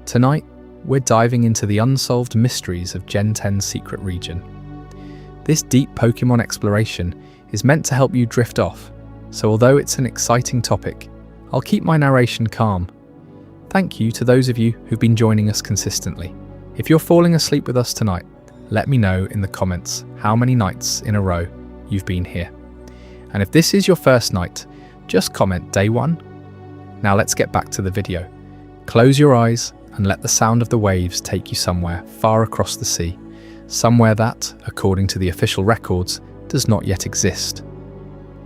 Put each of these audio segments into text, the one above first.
Tonight, we're diving into the unsolved mysteries of Gen 10's secret region. This deep Pokémon exploration is meant to help you drift off, so although it's an exciting topic, I'll keep my narration calm. Thank you to those of you who've been joining us consistently. If you're falling asleep with us tonight, let me know in the comments how many nights in a row you've been here. And if this is your first night, just comment day 1. Now let's get back to the video. Close your eyes and let the sound of the waves take you somewhere far across the sea, somewhere that, according to the official records, does not yet exist.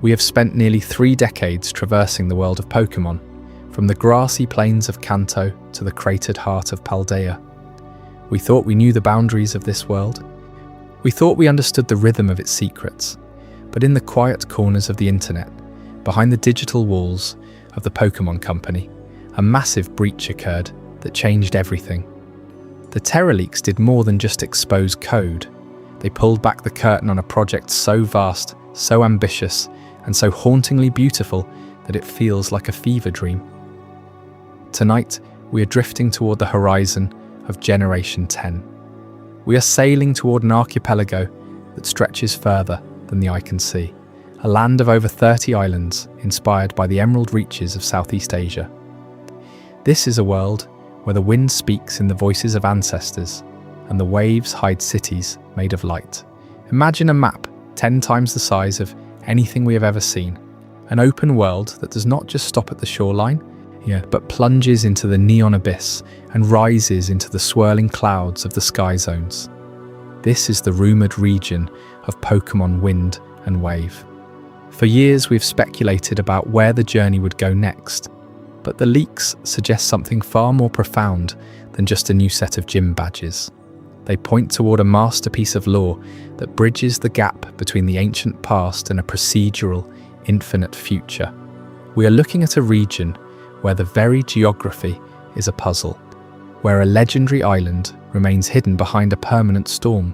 We have spent nearly 3 decades traversing the world of Pokémon, from the grassy plains of Kanto to the cratered heart of Paldea. We thought we knew the boundaries of this world. We thought we understood the rhythm of its secrets, but in the quiet corners of the internet, behind the digital walls of the Pokémon Company, a massive breach occurred that changed everything. The Terra leaks did more than just expose code. They pulled back the curtain on a project so vast, so ambitious, and so hauntingly beautiful that it feels like a fever dream. Tonight, we are drifting toward the horizon of Generation 10. We are sailing toward an archipelago that stretches further than the eye can see, a land of over 30 islands inspired by the emerald reaches of Southeast Asia. This is a world where the wind speaks in the voices of ancestors and the waves hide cities made of light. Imagine a map 10 times the size of anything we have ever seen, an open world that does not just stop at the shoreline, but plunges into the neon abyss and rises into the swirling clouds of the sky zones. This is the rumoured region of Pokémon Wind and Wave. For years we've speculated about where the journey would go next, but the leaks suggest something far more profound than just a new set of gym badges. They point toward a masterpiece of lore that bridges the gap between the ancient past and a procedural, infinite future. We are looking at a region where the very geography is a puzzle, where a legendary island remains hidden behind a permanent storm,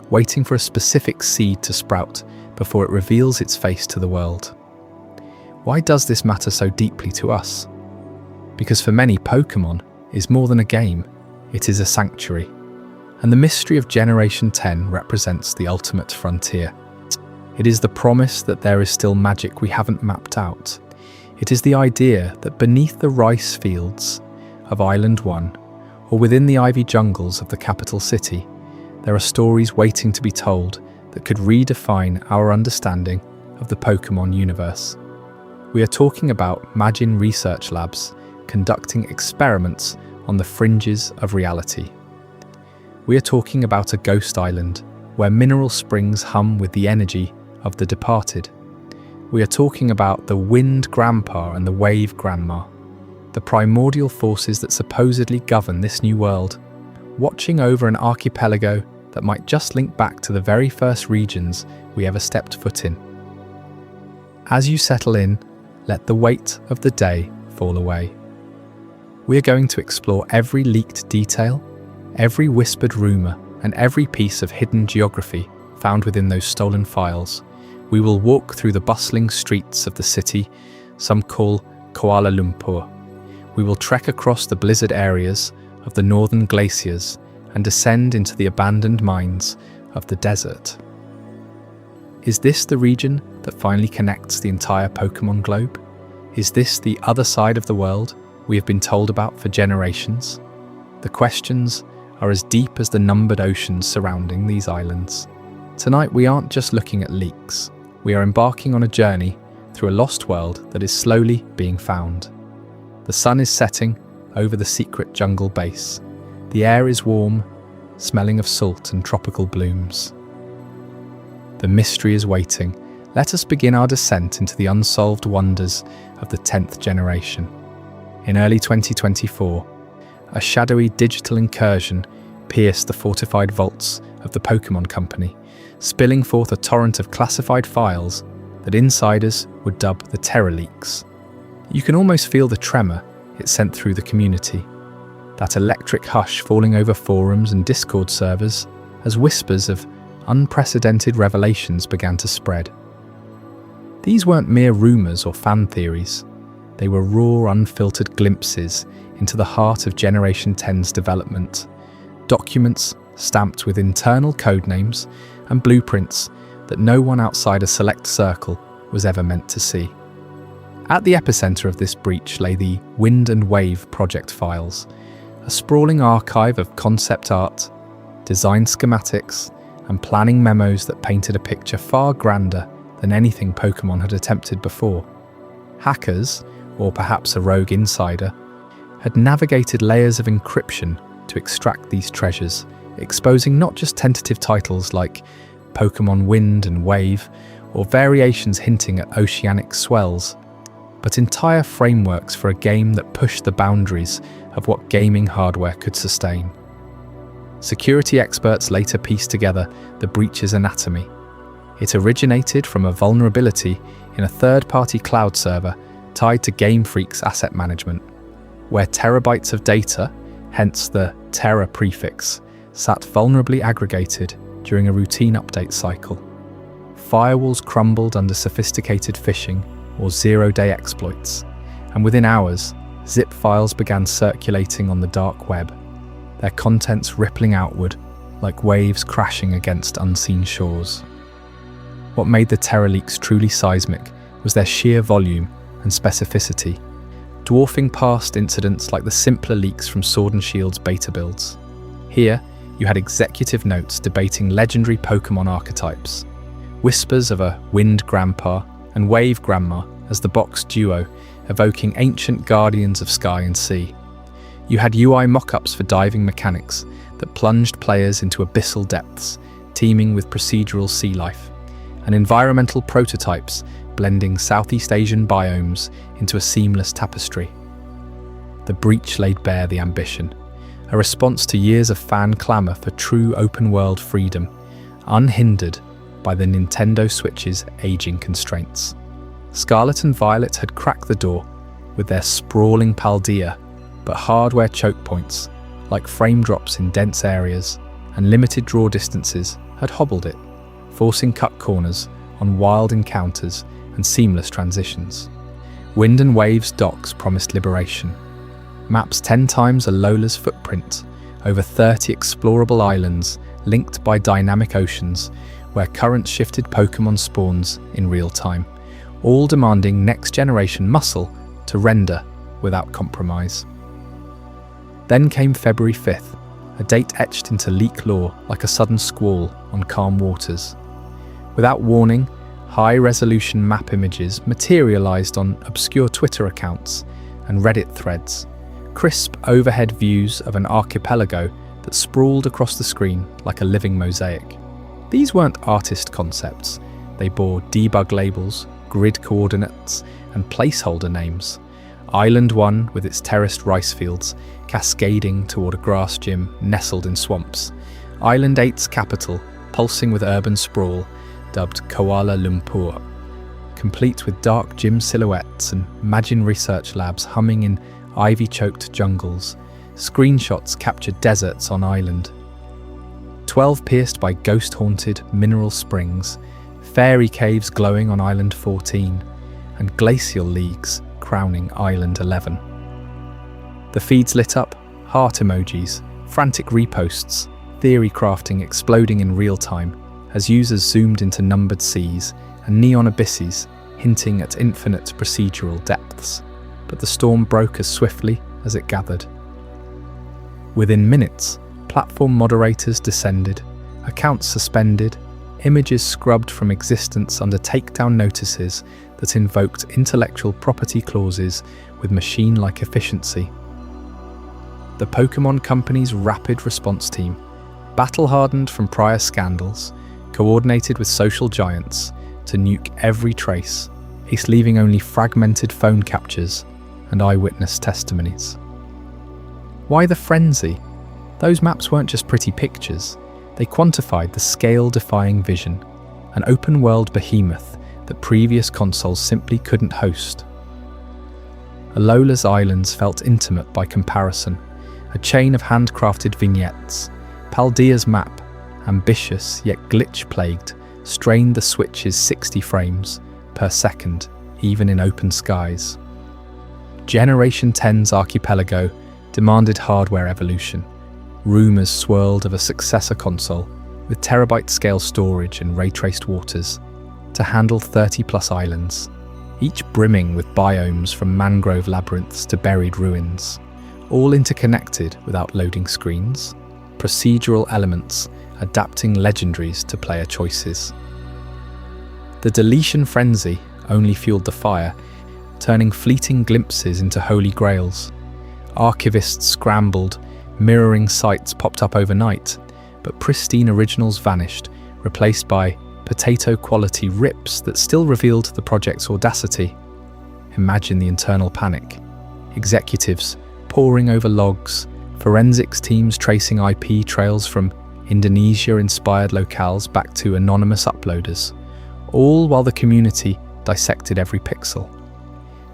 waiting for a specific seed to sprout before it reveals its face to the world. Why does this matter so deeply to us? Because for many, Pokémon is more than a game, it is a sanctuary. And the mystery of Generation 10 represents the ultimate frontier. It is the promise that there is still magic we haven't mapped out. It is the idea that beneath the rice fields of Island 1, or within the ivy jungles of the capital city, there are stories waiting to be told that could redefine our understanding of the Pokémon universe. We are talking about Magin research labs conducting experiments on the fringes of reality. We are talking about a ghost island where mineral springs hum with the energy of the departed. We are talking about the wind grandpa and the wave grandma, the primordial forces that supposedly govern this new world, watching over an archipelago that might just link back to the very first regions we ever stepped foot in. As you settle in, let the weight of the day fall away. We are going to explore every leaked detail, every whispered rumour, and every piece of hidden geography found within those stolen files. We will walk through the bustling streets of the city some call Kuala Lumpur. We will trek across the blizzard areas of the northern glaciers and descend into the abandoned mines of the desert. Is this the region that finally connects the entire Pokémon globe? Is this the other side of the world we have been told about for generations? The questions are as deep as the numbered oceans surrounding these islands. Tonight we aren't just looking at leaks. We are embarking on a journey through a lost world that is slowly being found. The sun is setting over the secret jungle base. The air is warm, smelling of salt and tropical blooms. The mystery is waiting. Let us begin our descent into the unsolved wonders of the 10th generation. In early 2024, a shadowy digital incursion pierced the fortified vaults of the Pokémon Company, spilling forth a torrent of classified files that insiders would dub the Terra leaks. You can almost feel the tremor it sent through the community, that electric hush falling over forums and Discord servers as whispers of unprecedented revelations began to spread. These weren't mere rumours or fan theories. They were raw, unfiltered glimpses into the heart of Generation 10's development. Documents stamped with internal codenames and blueprints that no one outside a select circle was ever meant to see. At the epicenter of this breach lay the Wind and Wave project files, a sprawling archive of concept art, design schematics, and planning memos that painted a picture far grander than anything Pokémon had attempted before. Hackers, or perhaps a rogue insider, had navigated layers of encryption to extract these treasures, exposing not just tentative titles like Pokémon Wind and Wave, or variations hinting at oceanic swells, but entire frameworks for a game that pushed the boundaries of what gaming hardware could sustain. Security experts later pieced together the breach's anatomy. It originated from a vulnerability in a third-party cloud server tied to Game Freak's asset management, where terabytes of data, hence the Terra prefix, sat vulnerably aggregated during a routine update cycle. Firewalls crumbled under sophisticated phishing or zero-day exploits, and within hours, zip files began circulating on the dark web, their contents rippling outward like waves crashing against unseen shores. What made the Terra leaks truly seismic was their sheer volume and specificity, dwarfing past incidents like the simpler leaks from Sword and Shield's beta builds. Here, you had executive notes debating legendary Pokémon archetypes, whispers of a Wind Grandpa and Wave Grandma as the box duo, evoking ancient guardians of sky and sea. You had UI mock-ups for diving mechanics that plunged players into abyssal depths, teeming with procedural sea life, and environmental prototypes blending Southeast Asian biomes into a seamless tapestry. The breach laid bare the ambition, a response to years of fan clamour for true open-world freedom, unhindered by the Nintendo Switch's aging constraints. Scarlet and Violet had cracked the door with their sprawling Paldea, but hardware choke points, like frame drops in dense areas and limited draw distances, had hobbled it, forcing cut corners on wild encounters and seamless transitions. Wind and Wave's docks promised liberation. Maps 10 times Alola's footprint, over 30 explorable islands linked by dynamic oceans where currents shifted Pokémon spawns in real time, all demanding next-generation muscle to render without compromise. Then came February 5th, a date etched into leak lore like a sudden squall on calm waters. Without warning, high-resolution map images materialized on obscure Twitter accounts and Reddit threads, crisp overhead views of an archipelago that sprawled across the screen like a living mosaic. These weren't artist concepts. They bore debug labels, grid coordinates, and placeholder names. Island 1 with its terraced rice fields cascading toward a grass gym nestled in swamps. Island 8's capital, pulsing with urban sprawl, dubbed Kuala Lumpur, complete with dark gym silhouettes and Magin research labs humming in ivy-choked jungles. Screenshots captured deserts on island. 12 pierced by ghost-haunted mineral springs, fairy caves glowing on Island 14, and glacial leagues crowning Island 11. The feeds lit up, heart emojis, frantic reposts, theory crafting exploding in real time as users zoomed into numbered seas and neon abysses hinting at infinite procedural depths. But the storm broke as swiftly as it gathered. Within minutes, platform moderators descended, accounts suspended, images scrubbed from existence under takedown notices that invoked intellectual property clauses with machine-like efficiency. The Pokémon Company's rapid response team, battle-hardened from prior scandals, coordinated with social giants to nuke every trace, leaving only fragmented phone captures and eyewitness testimonies. Why the frenzy? Those maps weren't just pretty pictures. They quantified the scale-defying vision, an open-world behemoth that previous consoles simply couldn't host. Alola's islands felt intimate by comparison, a chain of handcrafted vignettes. Paldea's map, ambitious yet glitch-plagued, strained the Switch's 60 frames per second, even in open skies. Generation 10's archipelago demanded hardware evolution. Rumours swirled of a successor console with terabyte-scale storage and ray-traced waters to handle 30-plus islands, each brimming with biomes from mangrove labyrinths to buried ruins, all interconnected without loading screens. Procedural elements adapting legendaries to player choices. The deletion frenzy only fueled the fire, turning fleeting glimpses into holy grails. Archivists scrambled, mirroring sites popped up overnight, but pristine originals vanished, replaced by potato-quality rips that still revealed the project's audacity. Imagine the internal panic. Executives poring over logs, forensics teams tracing IP trails from Indonesia-inspired locales back to anonymous uploaders, all while the community dissected every pixel.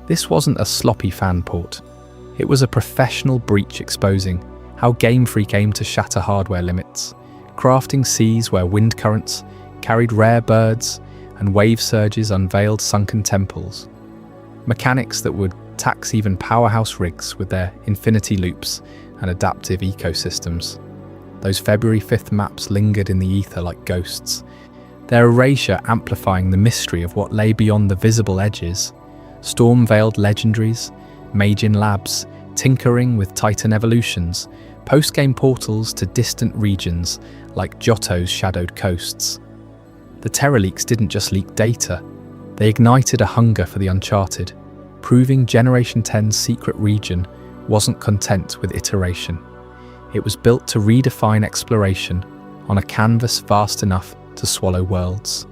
This wasn't a sloppy fan port. It was a professional breach exposing how Game Freak aimed to shatter hardware limits, crafting seas where wind currents carried rare birds and wave surges unveiled sunken temples. Mechanics that would tax even powerhouse rigs with their infinity loops and adaptive ecosystems. Those February 5th maps lingered in the ether like ghosts, their erasure amplifying the mystery of what lay beyond the visible edges. Storm-veiled legendaries, Magin labs, tinkering with Titan evolutions, postgame portals to distant regions like Johto's shadowed coasts. The Terra leaks didn't just leak data, they ignited a hunger for the uncharted, proving Generation 10's secret region wasn't content with iteration. It was built to redefine exploration on a canvas vast enough to swallow worlds.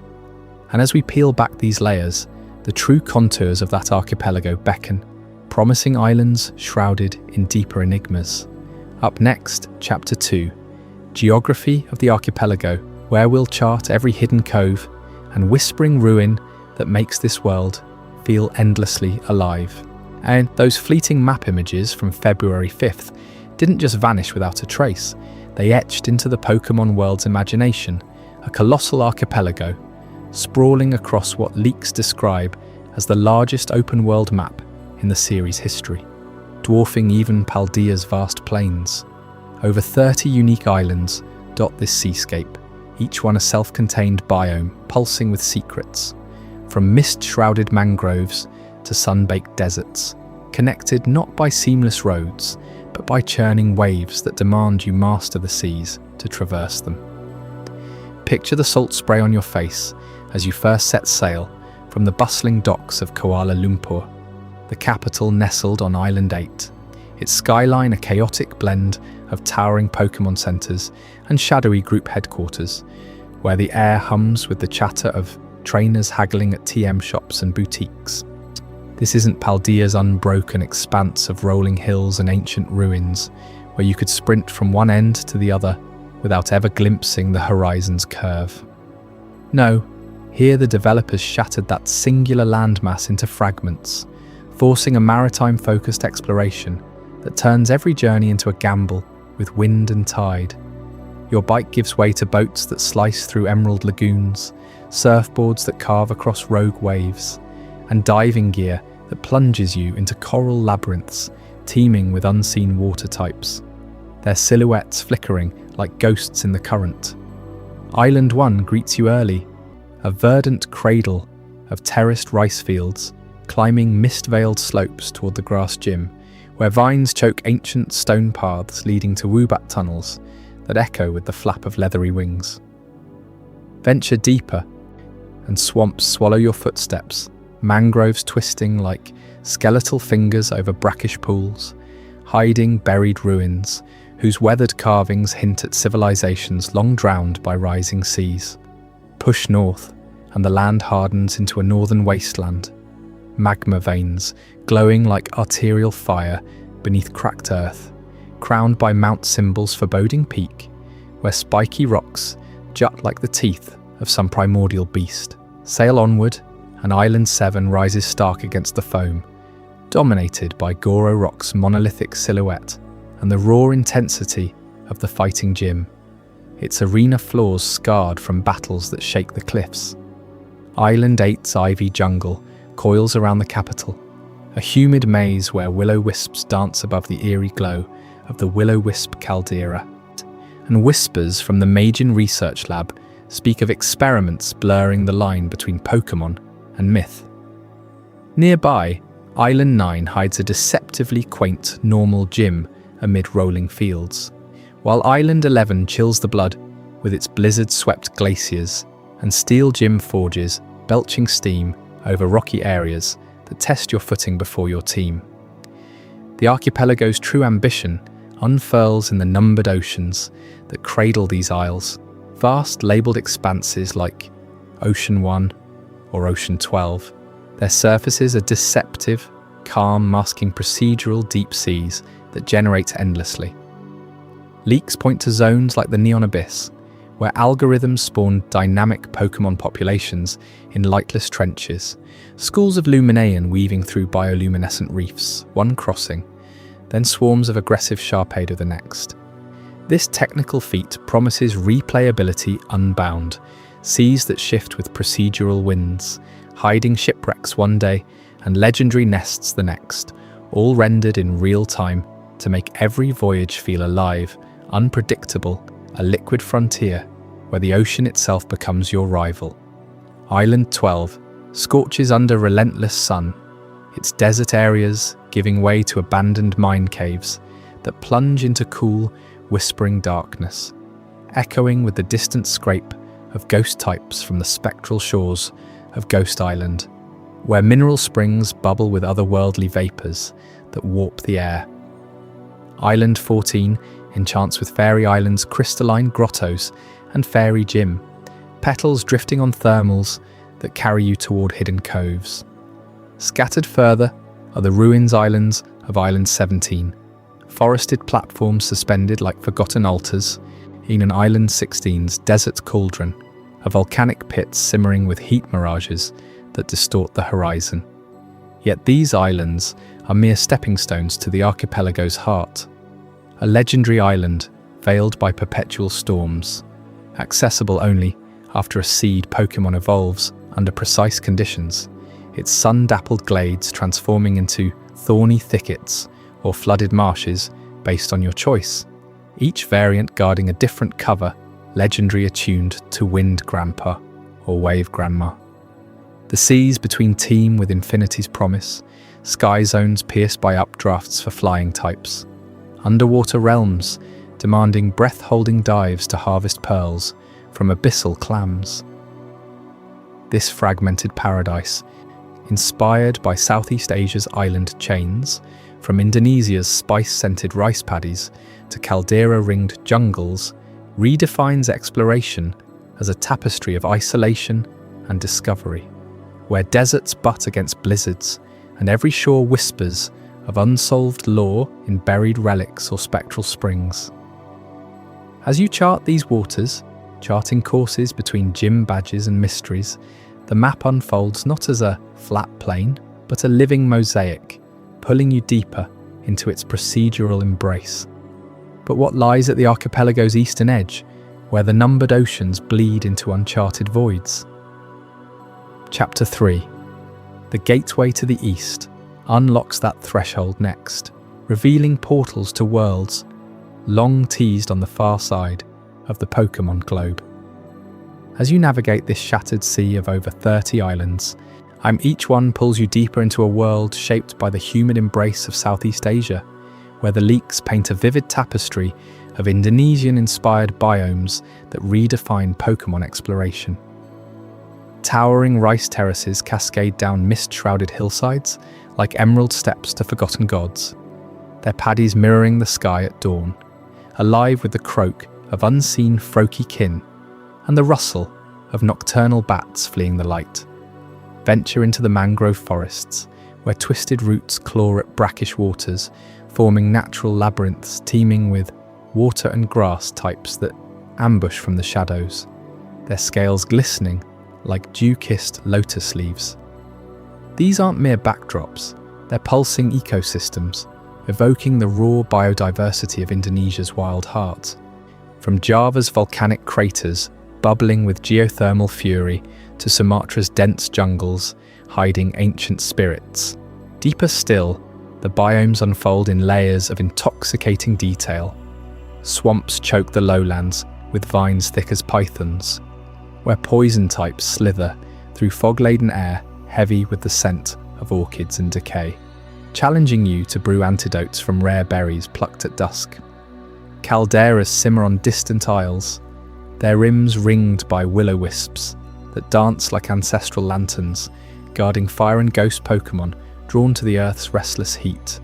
And as we peel back these layers, the true contours of that archipelago beckon, promising islands shrouded in deeper enigmas. Up next, Chapter 2, Geography of the Archipelago, where we'll chart every hidden cove and whispering ruin that makes this world feel endlessly alive. And those fleeting map images from February 5th didn't just vanish without a trace, they etched into the Pokémon world's imagination, a colossal archipelago, sprawling across what leaks describe as the largest open-world map in the series' history, dwarfing even Paldea's vast plains. Over 30 unique islands dot this seascape, each one a self-contained biome pulsing with secrets, from mist-shrouded mangroves to sun-baked deserts, connected not by seamless roads, but by churning waves that demand you master the seas to traverse them. Picture the salt spray on your face as you first set sail from the bustling docks of Kuala Lumpur, the capital nestled on Island 8, its skyline a chaotic blend of towering Pokémon centres and shadowy group headquarters, where the air hums with the chatter of trainers haggling at TM shops and boutiques. This isn't Paldea's unbroken expanse of rolling hills and ancient ruins, where you could sprint from one end to the other without ever glimpsing the horizon's curve. No, here the developers shattered that singular landmass into fragments, forcing a maritime-focused exploration that turns every journey into a gamble with wind and tide. Your bike gives way to boats that slice through emerald lagoons, surfboards that carve across rogue waves, and diving gear that plunges you into coral labyrinths teeming with unseen water types, their silhouettes flickering like ghosts in the current. Island 1 greets you early, a verdant cradle of terraced rice fields climbing mist-veiled slopes toward the grass gym, where vines choke ancient stone paths leading to Woobat tunnels that echo with the flap of leathery wings. Venture deeper, and swamps swallow your footsteps, mangroves twisting like skeletal fingers over brackish pools, hiding buried ruins whose weathered carvings hint at civilizations long drowned by rising seas. Push north, and the land hardens into a northern wasteland, magma veins glowing like arterial fire beneath cracked earth, crowned by Mount Symbol's foreboding peak, where spiky rocks jut like the teeth of some primordial beast. Sail onward, and Island 7 rises stark against the foam, dominated by Goro Rock's monolithic silhouette and the raw intensity of the fighting gym, its arena floors scarred from battles that shake the cliffs. Island 8's ivy jungle coils around the capital, a humid maze where willow wisps dance above the eerie glow of the willow wisp caldera, and whispers from the Magin research lab speak of experiments blurring the line between Pokémon and myth. Nearby, Island 9 hides a deceptively quaint normal gym amid rolling fields, while Island 11 chills the blood with its blizzard-swept glaciers and steel gym forges belching steam over rocky areas that test your footing before your team. The archipelago's true ambition unfurls in the numbered oceans that cradle these isles, vast labelled expanses like Ocean 1 or Ocean 12. Their surfaces are deceptive, calm, masking procedural deep seas that generate endlessly. Leaks point to zones like the Neon Abyss, where algorithms spawn dynamic Pokémon populations in lightless trenches, schools of Luminaean weaving through bioluminescent reefs, one crossing, then swarms of aggressive Sharpedo the next. This technical feat promises replayability unbound, seas that shift with procedural winds, hiding shipwrecks one day and legendary nests the next, all rendered in real time to make every voyage feel alive, unpredictable, a liquid frontier where the ocean itself becomes your rival. Island 12 scorches under relentless sun, its desert areas giving way to abandoned mine caves that plunge into cool, whispering darkness, echoing with the distant scrape of ghost types from the spectral shores of Ghost Island, where mineral springs bubble with otherworldly vapours that warp the air. Island 14 enchants with Fairy Island's crystalline grottos and Fairy Gym, petals drifting on thermals that carry you toward hidden coves. Scattered further are the ruins islands of Island 17, forested platforms suspended like forgotten altars in an Island 16's desert cauldron, a volcanic pit simmering with heat mirages that distort the horizon. Yet these islands are mere stepping stones to the archipelago's heart, a legendary island veiled by perpetual storms, accessible only after a seed Pokémon evolves under precise conditions, its sun-dappled glades transforming into thorny thickets or flooded marshes based on your choice, each variant guarding a different cover, legendary attuned to Wind Grandpa or Wave Grandma. The seas between teem with Infinity's promise, sky zones pierced by updrafts for flying types, underwater realms demanding breath-holding dives to harvest pearls from abyssal clams. This fragmented paradise, inspired by Southeast Asia's island chains, from Indonesia's spice-scented rice paddies to caldera-ringed jungles, redefines exploration as a tapestry of isolation and discovery, where deserts butt against blizzards and every shore whispers of unsolved lore in buried relics or spectral springs. As you chart these waters, charting courses between gym badges and mysteries, the map unfolds not as a flat plane, but a living mosaic, pulling you deeper into its procedural embrace. But what lies at the archipelago's eastern edge, where the numbered oceans bleed into uncharted voids? Chapter 3. The gateway to the east unlocks that threshold next, revealing portals to worlds long teased on the far side of the Pokémon globe. As you navigate this shattered sea of over 30 islands, each one pulls you deeper into a world shaped by the humid embrace of Southeast Asia, where the leaks paint a vivid tapestry of Indonesian-inspired biomes that redefine Pokémon exploration. Towering rice terraces cascade down mist-shrouded hillsides like emerald steps to forgotten gods, their paddies mirroring the sky at dawn, alive with the croak of unseen froakie kin and the rustle of nocturnal bats fleeing the light. Venture into the mangrove forests, where twisted roots claw at brackish waters, forming natural labyrinths teeming with water and grass types that ambush from the shadows, their scales glistening like dew-kissed lotus leaves. These aren't mere backdrops, they're pulsing ecosystems, evoking the raw biodiversity of Indonesia's wild heart. From Java's volcanic craters, bubbling with geothermal fury, to Sumatra's dense jungles, hiding ancient spirits. Deeper still, the biomes unfold in layers of intoxicating detail. Swamps choke the lowlands with vines thick as pythons, where poison types slither through fog-laden air heavy with the scent of orchids and decay, challenging you to brew antidotes from rare berries plucked at dusk. Calderas simmer on distant isles, their rims ringed by willow wisps that dance like ancestral lanterns, guarding fire and ghost Pokémon drawn to the Earth's restless heat.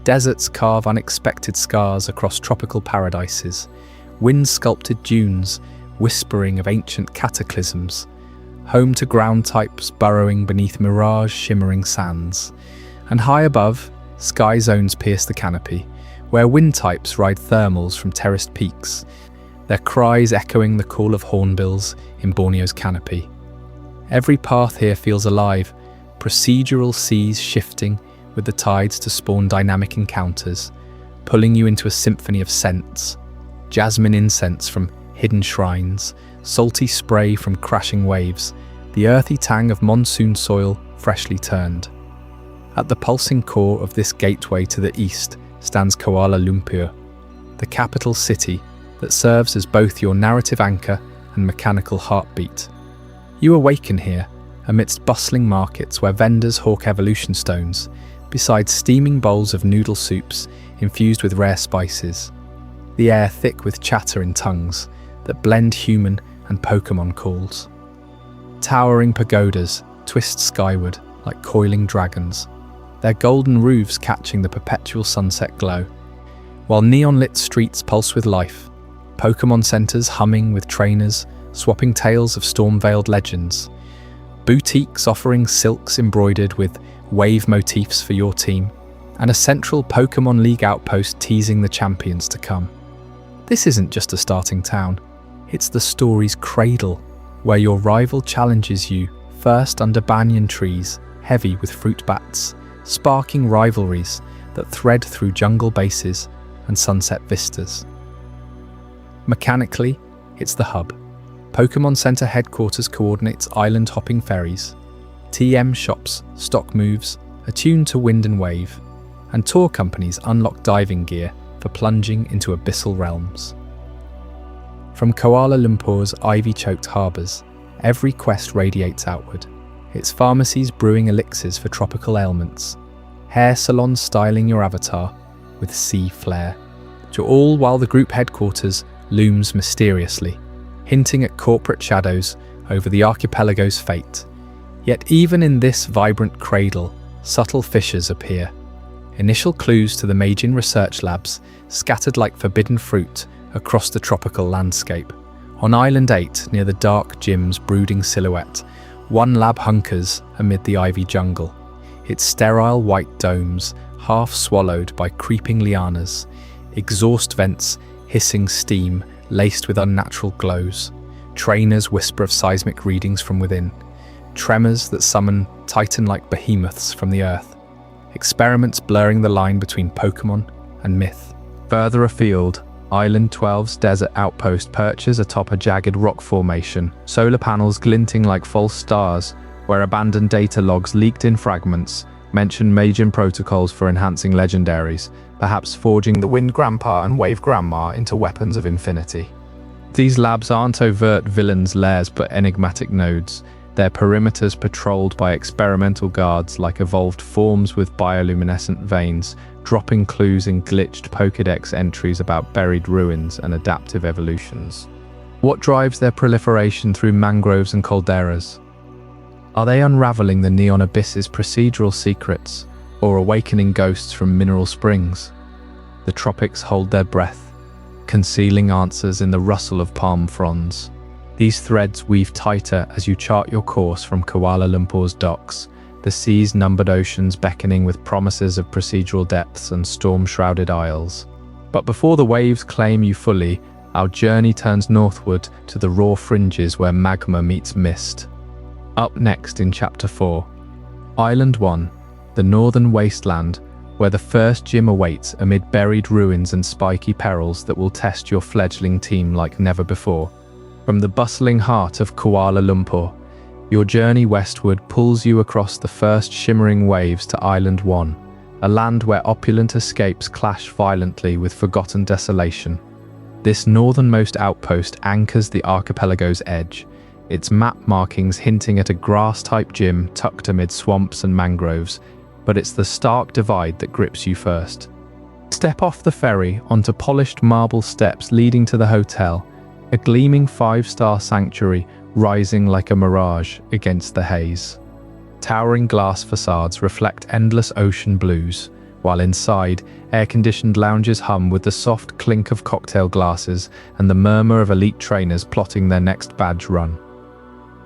Deserts carve unexpected scars across tropical paradises, wind-sculpted dunes whispering of ancient cataclysms, home to ground types burrowing beneath mirage-shimmering sands. And high above, sky zones pierce the canopy, where wind types ride thermals from terraced peaks, their cries echoing the call of hornbills in Borneo's canopy. Every path here feels alive, procedural seas shifting with the tides to spawn dynamic encounters, pulling you into a symphony of scents. Jasmine incense from hidden shrines, salty spray from crashing waves, the earthy tang of monsoon soil freshly turned. At the pulsing core of this gateway to the east stands Kuala Lumpur, the capital city that serves as both your narrative anchor and mechanical heartbeat. You awaken here, amidst bustling markets where vendors hawk evolution stones, beside steaming bowls of noodle soups infused with rare spices, the air thick with chatter in tongues that blend human and Pokémon calls. Towering pagodas twist skyward like coiling dragons, their golden roofs catching the perpetual sunset glow, while neon-lit streets pulse with life, Pokémon centers humming with trainers swapping tales of storm-veiled legends, boutiques offering silks embroidered with wave motifs for your team, and a central Pokémon League outpost teasing the champions to come. This isn't just a starting town, it's the story's cradle, where your rival challenges you, first under banyan trees, heavy with fruit bats, sparking rivalries that thread through jungle bases and sunset vistas. Mechanically, it's the hub. Pokémon Center headquarters coordinates island-hopping ferries, TM shops, stock moves, attuned to wind and wave, and tour companies unlock diving gear for plunging into abyssal realms. From Kuala Lumpur's ivy-choked harbours, every quest radiates outward, its pharmacies brewing elixirs for tropical ailments, hair salons styling your avatar with sea flair, to all while the group headquarters looms mysteriously, hinting at corporate shadows over the archipelago's fate. Yet even in this vibrant cradle, subtle fissures appear. Initial clues to the Magin research labs scattered like forbidden fruit across the tropical landscape. On Island 8, near the dark gym's brooding silhouette, one lab hunkers amid the ivy jungle, its sterile white domes half swallowed by creeping lianas, exhaust vents hissing steam laced with unnatural glows, trainers whisper of seismic readings from within, tremors that summon titan-like behemoths from the earth, experiments blurring the line between Pokémon and myth. Further afield, Island 12's desert outpost perches atop a jagged rock formation, solar panels glinting like false stars, where abandoned data logs leaked in fragments mention Magin protocols for enhancing legendaries, perhaps forging the Wind Grandpa and Wave Grandma into weapons of infinity. These labs aren't overt villains' lairs but enigmatic nodes, their perimeters patrolled by experimental guards like evolved forms with bioluminescent veins, dropping clues in glitched Pokédex entries about buried ruins and adaptive evolutions. What drives their proliferation through mangroves and calderas? Are they unraveling the neon abyss's procedural secrets, or awakening ghosts from mineral springs? The tropics hold their breath, concealing answers in the rustle of palm fronds. These threads weave tighter as you chart your course from Kuala Lumpur's docks, the sea's numbered oceans beckoning with promises of procedural depths and storm-shrouded isles. But before the waves claim you fully, our journey turns northward to the raw fringes where magma meets mist. Up next in Chapter 4, Island 1, the northern wasteland, where the first gym awaits amid buried ruins and spiky perils that will test your fledgling team like never before. From the bustling heart of Kuala Lumpur, your journey westward pulls you across the first shimmering waves to Island 1, a land where opulent escapes clash violently with forgotten desolation. This northernmost outpost anchors the archipelago's edge, its map markings hinting at a grass-type gym tucked amid swamps and mangroves, but it's the stark divide that grips you first. Step off the ferry onto polished marble steps leading to the hotel, a gleaming 5-star sanctuary rising like a mirage against the haze. Towering glass facades reflect endless ocean blues, while inside, air-conditioned lounges hum with the soft clink of cocktail glasses and the murmur of elite trainers plotting their next badge run.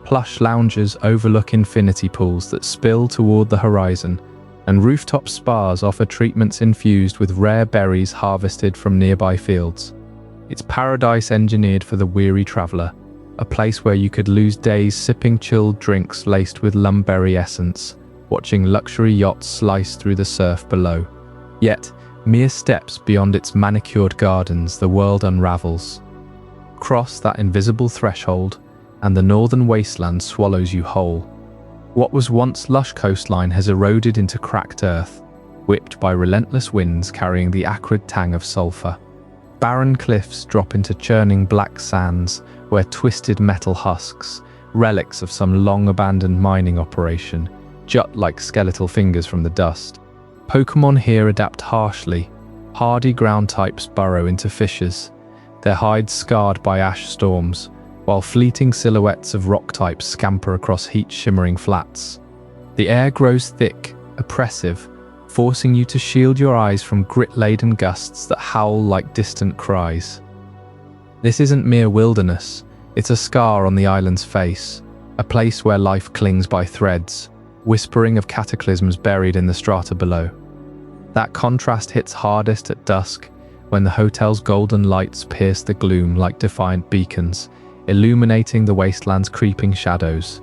Plush lounges overlook infinity pools that spill toward the horizon, and rooftop spas offer treatments infused with rare berries harvested from nearby fields. It's paradise engineered for the weary traveler, a place where you could lose days sipping chilled drinks laced with lumberry essence, watching luxury yachts slice through the surf below. Yet, mere steps beyond its manicured gardens, the world unravels. Cross that invisible threshold, and the northern wasteland swallows you whole. What was once lush coastline has eroded into cracked earth, whipped by relentless winds carrying the acrid tang of sulfur. Barren cliffs drop into churning black sands, where twisted metal husks, relics of some long-abandoned mining operation, jut like skeletal fingers from the dust. Pokémon here adapt harshly. Hardy ground types burrow into fissures, their hides scarred by ash storms, while fleeting silhouettes of rock types scamper across heat-shimmering flats. The air grows thick, oppressive, forcing you to shield your eyes from grit-laden gusts that howl like distant cries. This isn't mere wilderness, it's a scar on the island's face, a place where life clings by threads, whispering of cataclysms buried in the strata below. That contrast hits hardest at dusk, when the hotel's golden lights pierce the gloom like defiant beacons, illuminating the wasteland's creeping shadows.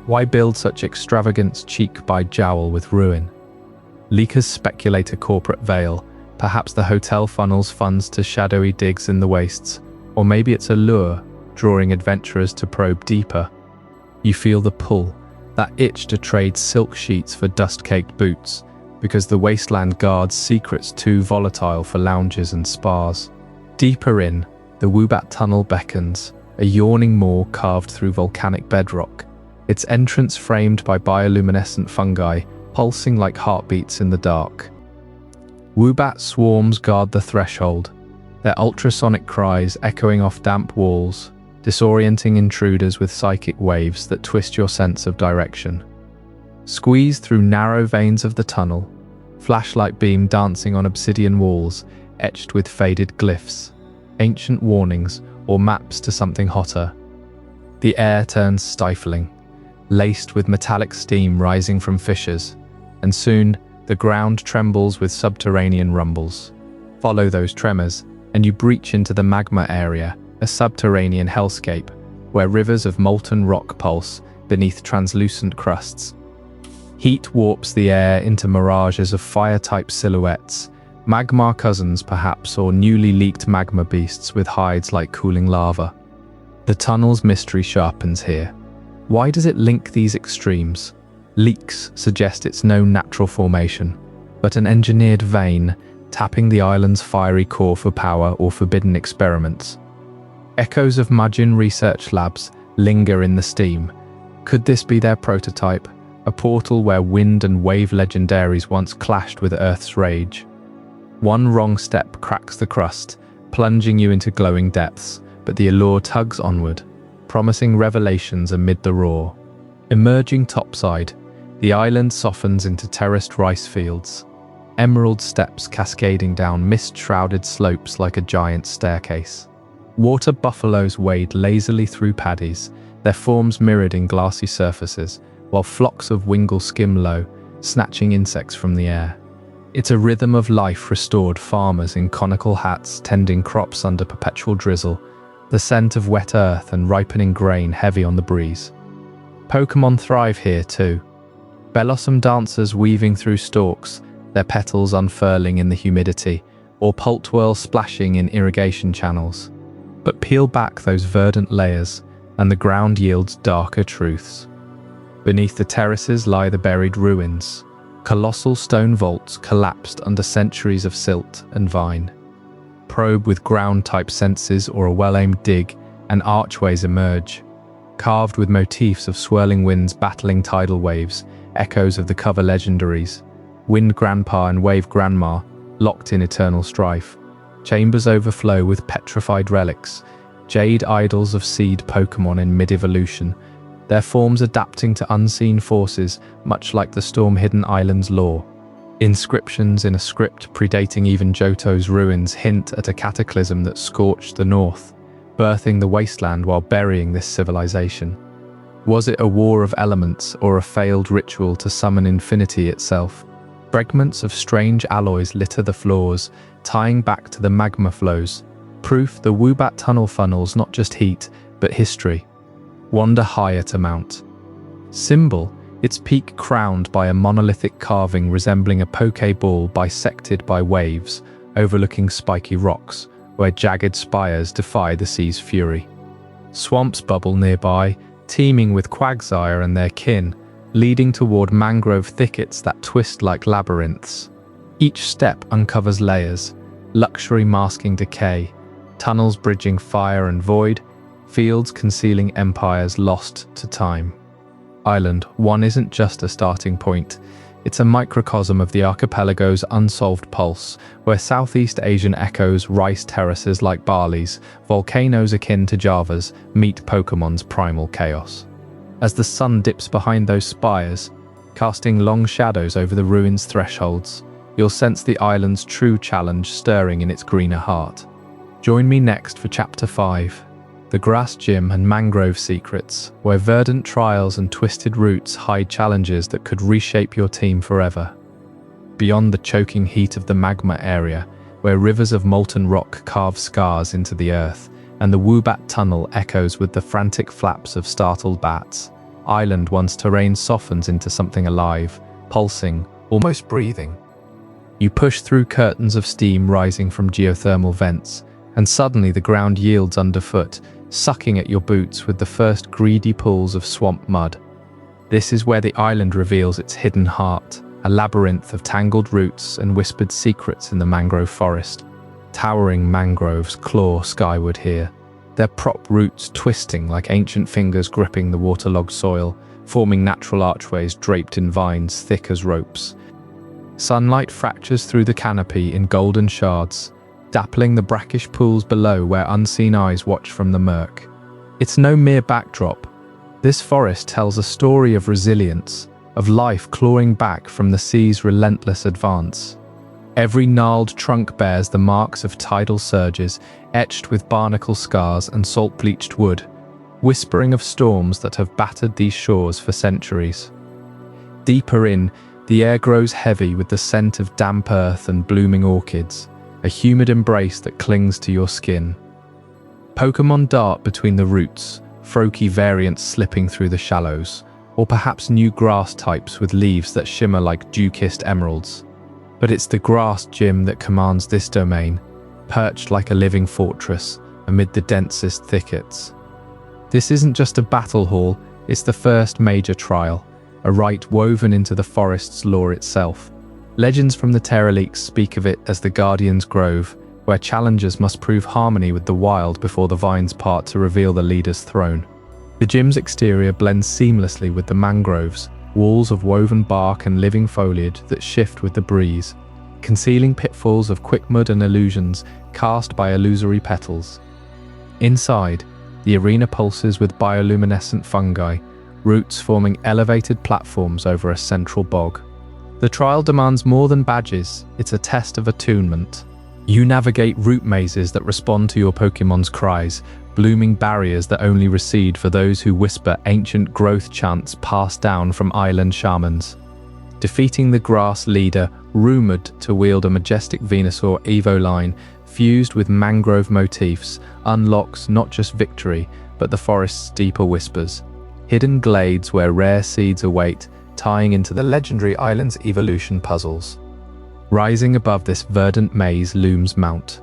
Why build such extravagance cheek by jowl with ruin? Leakers speculate a corporate veil. Perhaps the hotel funnels funds to shadowy digs in the wastes, or maybe it's a lure, drawing adventurers to probe deeper. You feel the pull, that itch to trade silk sheets for dust-caked boots, because the wasteland guards secrets too volatile for lounges and spas. Deeper in, the Woobat tunnel beckons, a yawning maw carved through volcanic bedrock, its entrance framed by bioluminescent fungi, pulsing like heartbeats in the dark. Woobat swarms guard the threshold, their ultrasonic cries echoing off damp walls, disorienting intruders with psychic waves that twist your sense of direction. Squeeze through narrow veins of the tunnel, flashlight beam dancing on obsidian walls etched with faded glyphs, ancient warnings or maps to something hotter. The air turns stifling, laced with metallic steam rising from fissures, and soon the ground trembles with subterranean rumbles. Follow those tremors, and you breach into the magma area, a subterranean hellscape, where rivers of molten rock pulse beneath translucent crusts. Heat warps the air into mirages of fire-type silhouettes, magma cousins perhaps, or newly leaked magma beasts with hides like cooling lava. The tunnel's mystery sharpens here. Why does it link these extremes? Leaks suggest it's no natural formation, but an engineered vein tapping the island's fiery core for power or forbidden experiments. Echoes of Magin research labs linger in the steam. Could this be their prototype, a portal where wind and wave legendaries once clashed with Earth's rage? One wrong step cracks the crust, plunging you into glowing depths, but the allure tugs onward, promising revelations amid the roar. Emerging topside, the island softens into terraced rice fields, emerald steps cascading down mist-shrouded slopes like a giant staircase. Water buffaloes wade lazily through paddies, their forms mirrored in glassy surfaces, while flocks of wingle skim low, snatching insects from the air. It's a rhythm of life restored, farmers in conical hats tending crops under perpetual drizzle, the scent of wet earth and ripening grain heavy on the breeze. Pokémon thrive here too. Bellossom dancers weaving through stalks, their petals unfurling in the humidity, or pultwhirl splashing in irrigation channels. But peel back those verdant layers, and the ground yields darker truths. Beneath the terraces lie the buried ruins, Colossal stone vaults collapsed under centuries of silt and vine. Probe with ground-type sensors or a well-aimed dig, and archways emerge, carved with motifs of swirling winds battling tidal waves, echoes of the cover legendaries, Wind Grandpa and Wave Grandma, locked in eternal strife. Chambers overflow with petrified relics, jade idols of seed Pokémon in mid-evolution, their forms adapting to unseen forces, much like the storm-hidden island's lore. Inscriptions in a script predating even Johto's ruins hint at a cataclysm that scorched the north, birthing the wasteland while burying this civilization. Was it a war of elements or a failed ritual to summon infinity itself? Fragments of strange alloys litter the floors, tying back to the magma flows, proof the Woobat tunnel funnels not just heat, but history. Wander higher to mount. Symbol, its peak crowned by a monolithic carving resembling a Pokeball bisected by waves, overlooking spiky rocks, where jagged spires defy the sea's fury. Swamps bubble nearby, teeming with quagsire and their kin, leading toward mangrove thickets that twist like labyrinths. Each step uncovers layers, luxury masking decay, tunnels bridging fire and void, fields concealing empires lost to time. Island 1 isn't just a starting point, it's a microcosm of the archipelago's unsolved pulse, where Southeast Asian echoes rice terraces like Bali's, volcanoes akin to Java's, meet Pokemon's primal chaos. As the sun dips behind those spires, casting long shadows over the ruins' thresholds, you'll sense the island's true challenge stirring in its greener heart. Join me next for Chapter 5, The Grass Gym and Mangrove Secrets, where verdant trials and twisted roots hide challenges that could reshape your team forever. Beyond the choking heat of the magma area, where rivers of molten rock carve scars into the earth, and the Woobat tunnel echoes with the frantic flaps of startled bats, Island 1's terrain softens into something alive, pulsing, almost breathing. You push through curtains of steam rising from geothermal vents, and suddenly the ground yields underfoot, sucking at your boots with the first greedy pools of swamp mud. This is where the island reveals its hidden heart, a labyrinth of tangled roots and whispered secrets in the mangrove forest. Towering mangroves claw skyward here, their prop roots twisting like ancient fingers gripping the waterlogged soil, forming natural archways draped in vines thick as ropes. Sunlight fractures through the canopy in golden shards, dappling the brackish pools below where unseen eyes watch from the murk. It's no mere backdrop. This forest tells a story of resilience, of life clawing back from the sea's relentless advance. Every gnarled trunk bears the marks of tidal surges, etched with barnacle scars and salt-bleached wood, whispering of storms that have battered these shores for centuries. Deeper in, the air grows heavy with the scent of damp earth and blooming orchids, a humid embrace that clings to your skin. Pokémon dart between the roots, froakie variants slipping through the shallows, or perhaps new grass types with leaves that shimmer like dew-kissed emeralds. But it's the grass gym that commands this domain, perched like a living fortress amid the densest thickets. This isn't just a battle hall, it's the first major trial, a rite woven into the forest's lore itself. Legends from the Terraleaks speak of it as the Guardian's Grove, where challengers must prove harmony with the wild before the vines part to reveal the leader's throne. The gym's exterior blends seamlessly with the mangroves, walls of woven bark and living foliage that shift with the breeze, concealing pitfalls of quickmud and illusions cast by illusory petals. Inside, the arena pulses with bioluminescent fungi, roots forming elevated platforms over a central bog. The trial demands more than badges, it's a test of attunement. You navigate root mazes that respond to your Pokemon's cries, blooming barriers that only recede for those who whisper ancient growth chants passed down from island shamans. Defeating the grass leader, rumored to wield a majestic Venusaur Evoline fused with mangrove motifs, unlocks not just victory, but the forest's deeper whispers. Hidden glades where rare seeds await, tying into the legendary island's evolution puzzles. Rising above this verdant maze looms Mount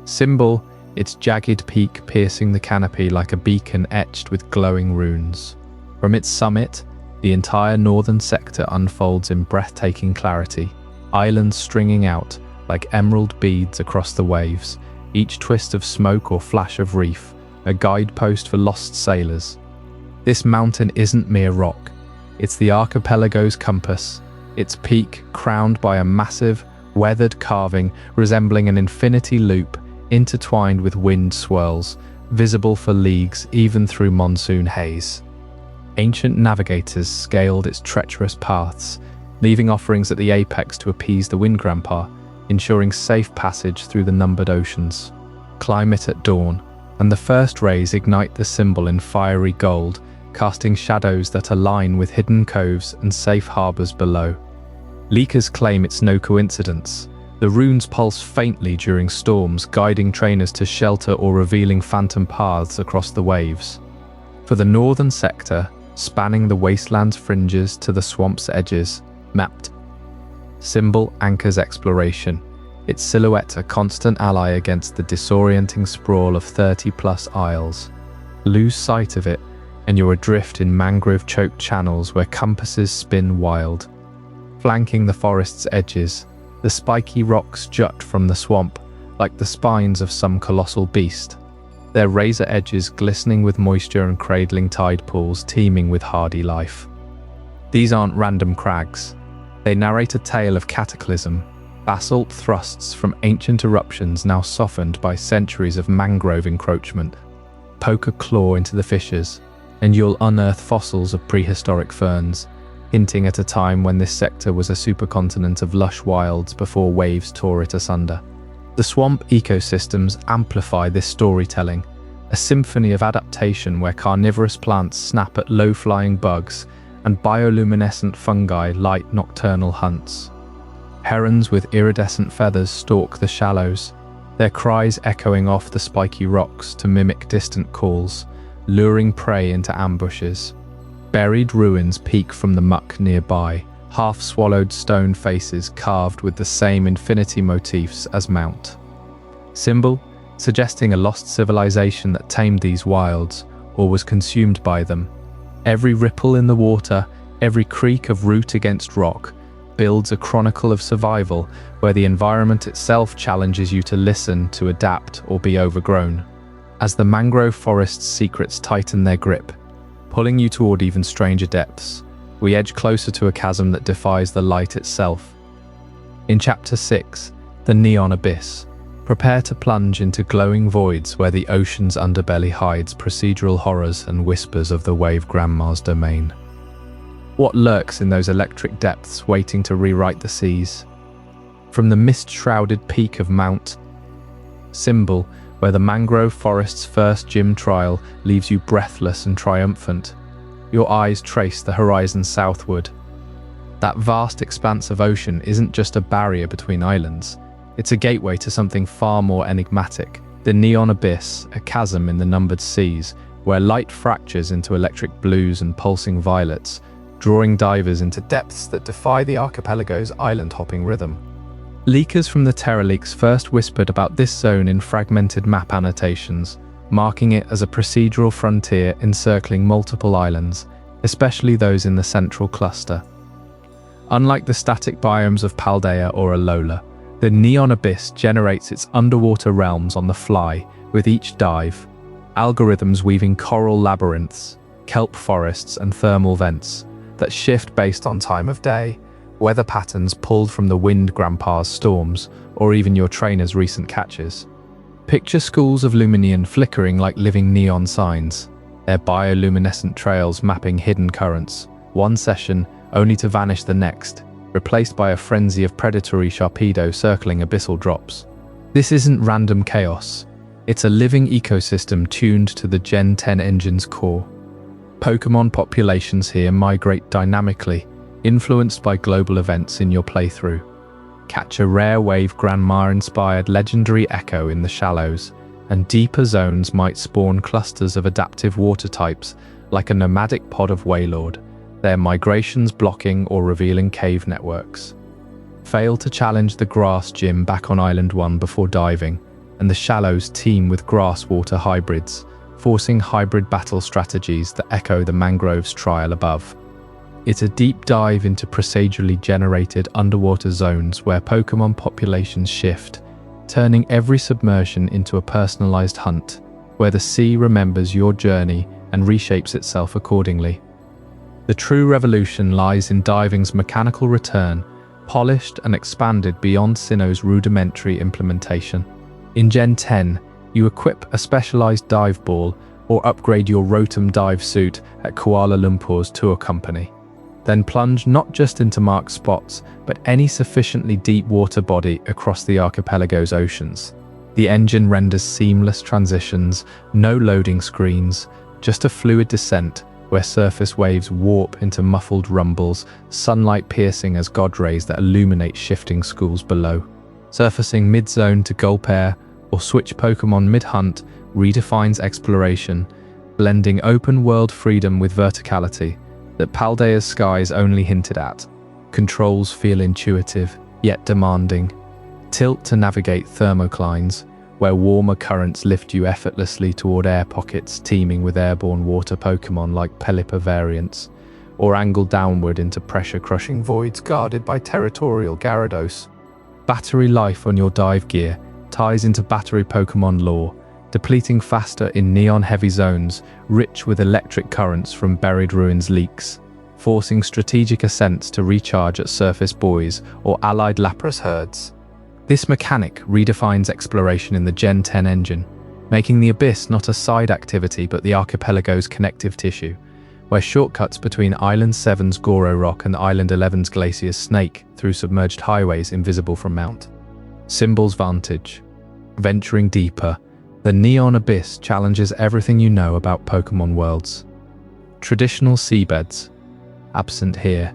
Symbol, its jagged peak piercing the canopy like a beacon etched with glowing runes. From its summit, The entire northern sector unfolds in breathtaking clarity, islands stringing out like emerald beads across the waves, each twist of smoke or flash of reef, a guidepost for lost sailors. This mountain isn't mere rock, it's the archipelago's compass, its peak crowned by a massive, weathered carving resembling an infinity loop intertwined with wind swirls, visible for leagues even through monsoon haze. Ancient navigators scaled its treacherous paths, leaving offerings at the apex to appease the wind grandpa, ensuring safe passage through the numbered oceans. Climb it at dawn, and the first rays ignite the symbol in fiery gold, casting shadows that align with hidden coves and safe harbors below. Leakers claim it's no coincidence. The runes pulse faintly during storms, guiding trainers to shelter or revealing phantom paths across the waves. For the northern sector, spanning the wasteland's fringes to the swamp's edges, mapped. Symbol anchors exploration, its silhouette a constant ally against the disorienting sprawl of 30-plus isles. Lose sight of it, and you're adrift in mangrove-choked channels where compasses spin wild. Flanking the forest's edges, the spiky rocks jut from the swamp, like the spines of some colossal beast, their razor edges glistening with moisture and cradling tide pools teeming with hardy life. These aren't random crags. They narrate a tale of cataclysm, basalt thrusts from ancient eruptions now softened by centuries of mangrove encroachment. Poke a claw into the fissures, and you'll unearth fossils of prehistoric ferns, hinting at a time when this sector was a supercontinent of lush wilds before waves tore it asunder. The swamp ecosystems amplify this storytelling, a symphony of adaptation where carnivorous plants snap at low-flying bugs and bioluminescent fungi light nocturnal hunts. Herons with iridescent feathers stalk the shallows, their cries echoing off the spiky rocks to mimic distant calls, luring prey into ambushes. Buried ruins peek from the muck nearby, half-swallowed stone faces carved with the same infinity motifs as Mount. Symbol, suggesting a lost civilization that tamed these wilds, or was consumed by them. Every ripple in the water, every creak of root against rock, builds a chronicle of survival where the environment itself challenges you to listen, to adapt, or be overgrown. As the mangrove forest's secrets tighten their grip, pulling you toward even stranger depths, we edge closer to a chasm that defies the light itself. In Chapter 6, The Neon Abyss, prepare to plunge into glowing voids where the ocean's underbelly hides procedural horrors and whispers of the wave grandma's domain. What lurks in those electric depths waiting to rewrite the seas? From the mist-shrouded peak of Mount Symbol, where the mangrove forest's first gym trial leaves you breathless and triumphant, your eyes trace the horizon southward. That vast expanse of ocean isn't just a barrier between islands, it's a gateway to something far more enigmatic. The Neon Abyss, a chasm in the numbered seas, where light fractures into electric blues and pulsing violets, drawing divers into depths that defy the archipelago's island-hopping rhythm. Leakers from the Terraleaks first whispered about this zone in fragmented map annotations, marking it as a procedural frontier encircling multiple islands, especially those in the central cluster. Unlike the static biomes of Paldea or Alola, the Neon Abyss generates its underwater realms on the fly with each dive, algorithms weaving coral labyrinths, kelp forests and thermal vents that shift based on time of day, weather patterns pulled from the wind grandpa's storms, or even your trainer's recent catches. Picture schools of Luminian flickering like living neon signs, their bioluminescent trails mapping hidden currents, one session only to vanish the next, replaced by a frenzy of predatory Sharpedo circling abyssal drops. This isn't random chaos, it's a living ecosystem tuned to the Gen 10 engine's core. Pokémon populations here migrate dynamically, influenced by global events in your playthrough. Catch a rare wave grandma-inspired legendary echo in the shallows, and deeper zones might spawn clusters of adaptive water types like a nomadic pod of Wailord, their migrations blocking or revealing cave networks. Fail to challenge the grass gym back on Island 1 before diving, and the shallows teem with grass-water hybrids, forcing hybrid battle strategies that echo the mangrove's trial above. It's a deep dive into procedurally generated underwater zones where Pokémon populations shift, turning every submersion into a personalized hunt, where the sea remembers your journey and reshapes itself accordingly. The true revolution lies in diving's mechanical return, polished and expanded beyond Sinnoh's rudimentary implementation. In Gen 10, you equip a specialized dive ball or upgrade your Rotom dive suit at Kuala Lumpur's tour company. Then plunge not just into marked spots, but any sufficiently deep water body across the archipelago's oceans. The engine renders seamless transitions, no loading screens, just a fluid descent where surface waves warp into muffled rumbles, sunlight piercing as god rays that illuminate shifting schools below. Surfacing mid-zone to gulp air or switch Pokémon mid-hunt redefines exploration, blending open-world freedom with verticality that Paldea's skies only hinted at. Controls feel intuitive, yet demanding. Tilt to navigate thermoclines, where warmer currents lift you effortlessly toward air pockets teeming with airborne water Pokémon like Pelipper variants, or angle downward into pressure-crushing voids guarded by territorial Gyarados. Battery life on your dive gear ties into battery Pokémon lore, depleting faster in neon-heavy zones rich with electric currents from buried ruins leaks, forcing strategic ascents to recharge at surface buoys or allied Lapras herds. This mechanic redefines exploration in the Gen 10 engine, making the Abyss not a side activity but the archipelago's connective tissue, where shortcuts between Island 7's Goro Rock and Island 11's Glacier snake through submerged highways invisible from Mount. Symbol's Vantage. Venturing deeper, the Neon Abyss challenges everything you know about Pokémon worlds. Traditional seabeds. Absent here.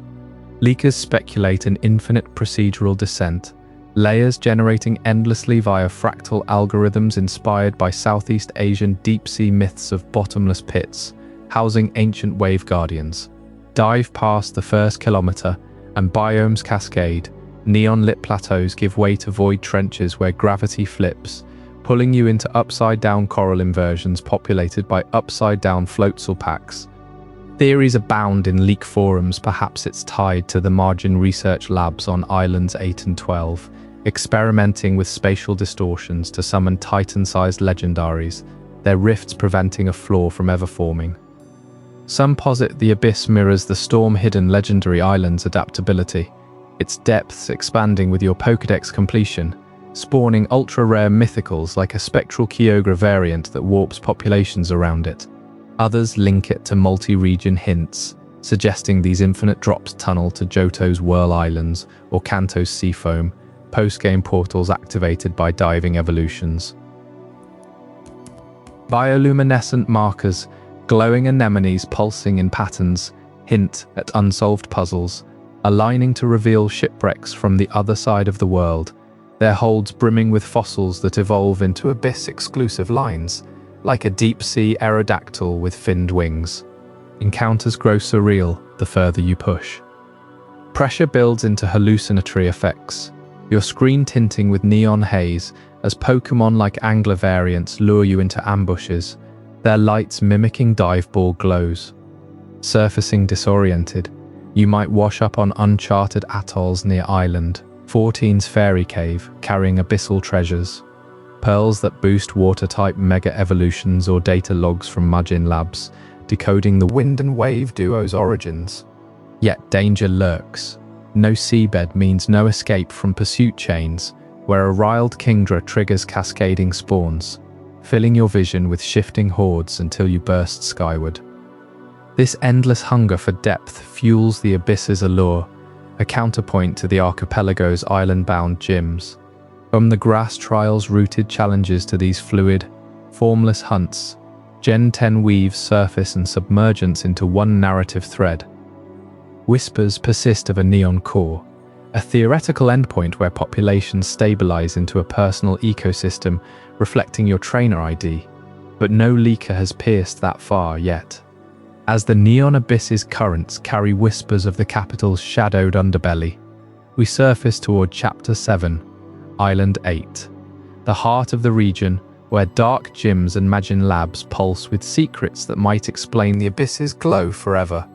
Leakers speculate an infinite procedural descent, layers generating endlessly via fractal algorithms inspired by Southeast Asian deep-sea myths of bottomless pits, housing ancient wave guardians. Dive past the first kilometer, and biomes cascade. Neon-lit plateaus give way to void trenches where gravity flips, pulling you into upside-down coral inversions populated by upside-down floatzel packs. Theories abound in leak forums. Perhaps it's tied to the Magin research labs on Islands 8 and 12, experimenting with spatial distortions to summon Titan-sized legendaries, their rifts preventing a flaw from ever forming. Some posit the Abyss mirrors the storm-hidden legendary island's adaptability, its depths expanding with your Pokédex completion, spawning ultra-rare mythicals like a spectral Kyogre variant that warps populations around it. Others link it to multi-region hints, suggesting these infinite drops tunnel to Johto's Whirl Islands or Kanto's Seafoam, post-game portals activated by diving evolutions. Bioluminescent markers, glowing anemones pulsing in patterns, hint at unsolved puzzles, aligning to reveal shipwrecks from the other side of the world, their holds brimming with fossils that evolve into Abyss-exclusive lines, like a deep-sea aerodactyl with finned wings. Encounters grow surreal the further you push. Pressure builds into hallucinatory effects, your screen tinting with neon haze as Pokémon like angler variants lure you into ambushes, their lights mimicking dive ball glows. Surfacing disoriented, you might wash up on uncharted atolls near Island 14's Fairy Cave carrying abyssal treasures, pearls that boost water-type mega evolutions or data logs from Magin labs, decoding the wind and wave duo's origins. Yet danger lurks. No seabed means no escape from pursuit chains, where a riled Kingdra triggers cascading spawns, filling your vision with shifting hordes until you burst skyward. This endless hunger for depth fuels the Abyss's allure, a counterpoint to the archipelago's island-bound gyms. From the grass trials rooted challenges to these fluid, formless hunts, Gen 10 weaves surface and submergence into one narrative thread. Whispers persist of a neon core, a theoretical endpoint where populations stabilize into a personal ecosystem reflecting your trainer ID, but no leaker has pierced that far yet. As the neon abyss's currents carry whispers of the capital's shadowed underbelly, we surface toward Chapter 7, Island 8, the heart of the region where dark gyms and Magin labs pulse with secrets that might explain the abyss's glow forever.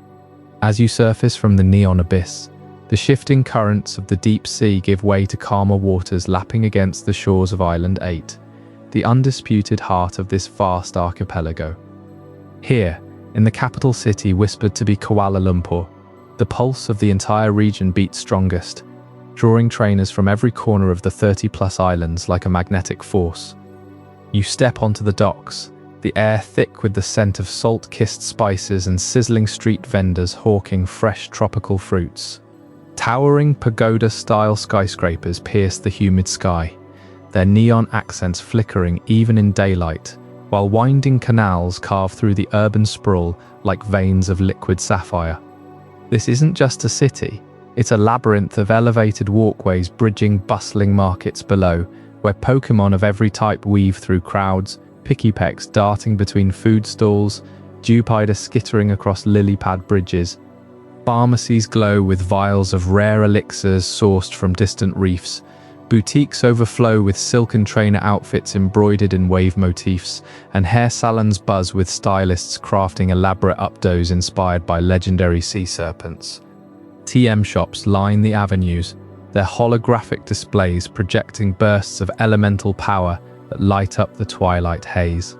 As you surface from the neon abyss, the shifting currents of the deep sea give way to calmer waters lapping against the shores of Island 8, the undisputed heart of this vast archipelago. Here, in the capital city whispered to be Kuala Lumpur, the pulse of the entire region beats strongest, drawing trainers from every corner of the 30-plus islands like a magnetic force. You step onto the docks, the air thick with the scent of salt-kissed spices and sizzling street vendors hawking fresh tropical fruits. Towering pagoda-style skyscrapers pierce the humid sky, their neon accents flickering even in daylight, while winding canals carve through the urban sprawl like veins of liquid sapphire. This isn't just a city, it's a labyrinth of elevated walkways bridging bustling markets below, where Pokémon of every type weave through crowds, Pikipeks darting between food stalls, Dewpider skittering across lily-pad bridges. Pharmacies glow with vials of rare elixirs sourced from distant reefs. Boutiques overflow with silken trainer outfits embroidered in wave motifs, and hair salons buzz with stylists crafting elaborate updos inspired by legendary sea serpents. TM shops line the avenues, their holographic displays projecting bursts of elemental power that light up the twilight haze.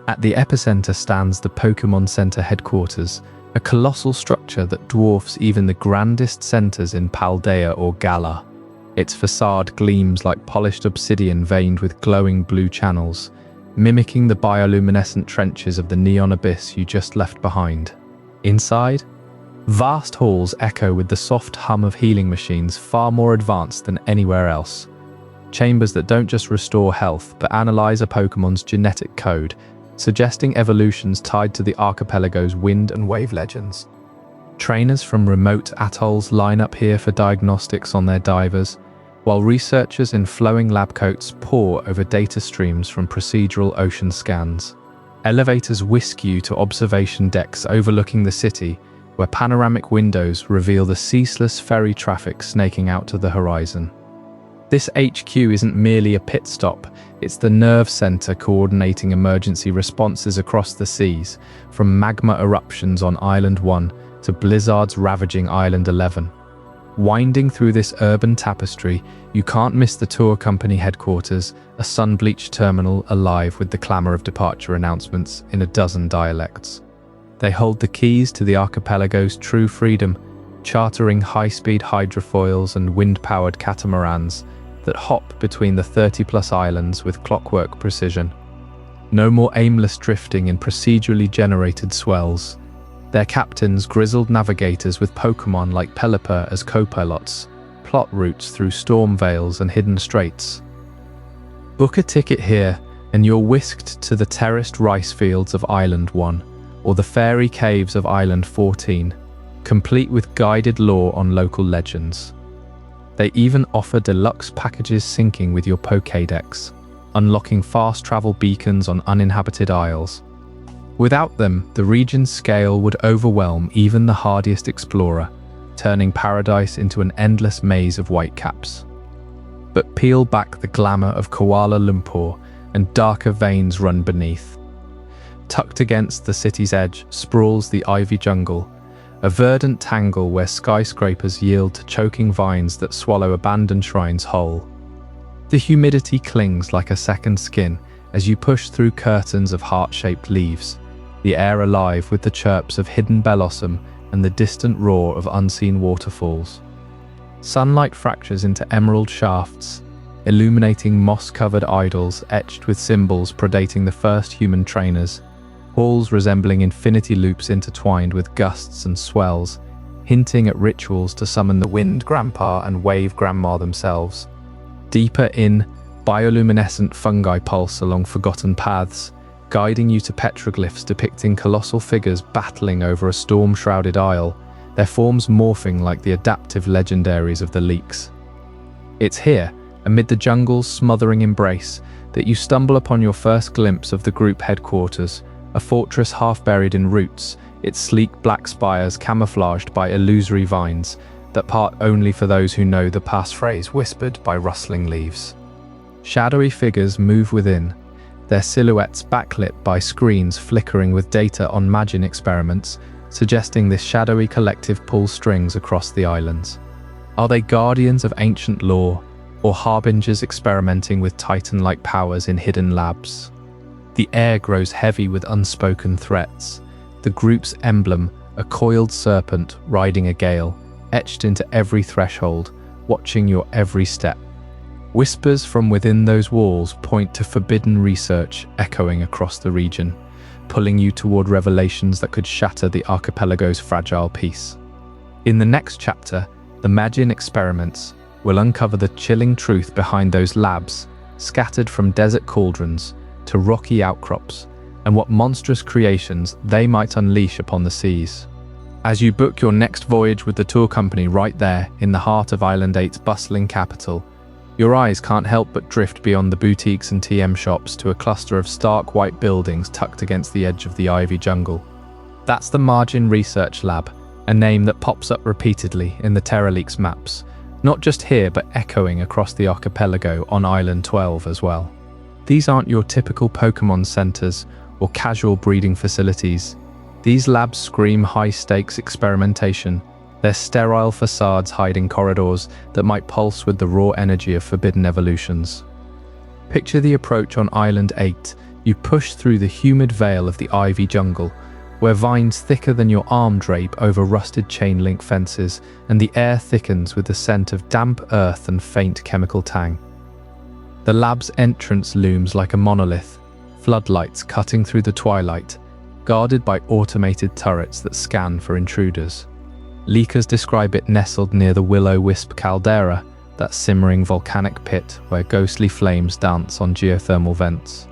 At the epicenter stands the Pokémon Center headquarters, a colossal structure that dwarfs even the grandest centers in Paldea or Galar. Its facade gleams like polished obsidian veined with glowing blue channels, mimicking the bioluminescent trenches of the neon abyss you just left behind. Inside, vast halls echo with the soft hum of healing machines far more advanced than anywhere else. Chambers that don't just restore health but analyze a Pokemon's genetic code, suggesting evolutions tied to the archipelago's wind and wave legends. Trainers from remote atolls line up here for diagnostics on their divers, while researchers in flowing lab coats pore over data streams from procedural ocean scans. Elevators whisk you to observation decks overlooking the city, where panoramic windows reveal the ceaseless ferry traffic snaking out to the horizon. This HQ isn't merely a pit stop, it's the nerve center coordinating emergency responses across the seas, from magma eruptions on Island 1 to blizzards ravaging Island 11. Winding through this urban tapestry, you can't miss the tour company headquarters, a sun-bleached terminal alive with the clamor of departure announcements in a dozen dialects. They hold the keys to the archipelago's true freedom, chartering high-speed hydrofoils and wind-powered catamarans that hop between the 30-plus islands with clockwork precision. No more aimless drifting in procedurally generated swells. Their captains, grizzled navigators with Pokémon like Pelipper as co-pilots, plot routes through storm veils and hidden straits. Book a ticket here, and you're whisked to the terraced rice fields of Island 1, or the fairy caves of Island 14, complete with guided lore on local legends. They even offer deluxe packages syncing with your Pokédex, unlocking fast travel beacons on uninhabited isles. Without them, the region's scale would overwhelm even the hardiest explorer, turning paradise into an endless maze of whitecaps. But peel back the glamour of Kuala Lumpur, and darker veins run beneath. Tucked against the city's edge sprawls the ivy jungle, a verdant tangle where skyscrapers yield to choking vines that swallow abandoned shrines whole. The humidity clings like a second skin as you push through curtains of heart-shaped leaves, the air alive with the chirps of hidden bellossom and the distant roar of unseen waterfalls. Sunlight fractures into emerald shafts, illuminating moss-covered idols etched with symbols predating the first human trainers, halls resembling infinity loops intertwined with gusts and swells, hinting at rituals to summon the wind grandpa and wave grandma themselves. Deeper in, bioluminescent fungi pulse along forgotten paths, guiding you to petroglyphs depicting colossal figures battling over a storm-shrouded isle, their forms morphing like the adaptive legendaries of the leaks. It's here, amid the jungle's smothering embrace, that you stumble upon your first glimpse of the group headquarters, a fortress half buried in roots, its sleek black spires camouflaged by illusory vines that part only for those who know the passphrase whispered by rustling leaves. Shadowy figures move within, their silhouettes backlit by screens flickering with data on Magin experiments, suggesting this shadowy collective pulls strings across the islands. Are they guardians of ancient lore, or harbingers experimenting with Titan-like powers in hidden labs? The air grows heavy with unspoken threats. The group's emblem, a coiled serpent riding a gale, etched into every threshold, watching your every step. Whispers from within those walls point to forbidden research echoing across the region, pulling you toward revelations that could shatter the archipelago's fragile peace. In the next chapter, the Magin experiments will uncover the chilling truth behind those labs, scattered from desert cauldrons to rocky outcrops, and what monstrous creations they might unleash upon the seas. As you book your next voyage with the tour company right there in the heart of Island 8's bustling capital, your eyes can't help but drift beyond the boutiques and TM shops to a cluster of stark white buildings tucked against the edge of the ivy jungle. That's the Magin Research Lab, a name that pops up repeatedly in the TerraLeaks maps, not just here but echoing across the archipelago on Island 12 as well. These aren't your typical Pokémon centers or casual breeding facilities. These labs scream high-stakes experimentation, their sterile facades hiding corridors that might pulse with the raw energy of forbidden evolutions. Picture the approach on Island 8. You push through the humid veil of the ivy jungle, where vines thicker than your arm drape over rusted chain-link fences, and the air thickens with the scent of damp earth and faint chemical tang. The lab's entrance looms like a monolith, floodlights cutting through the twilight, guarded by automated turrets that scan for intruders. Leakers describe it nestled near the willow wisp caldera, that simmering volcanic pit where ghostly flames dance on geothermal vents.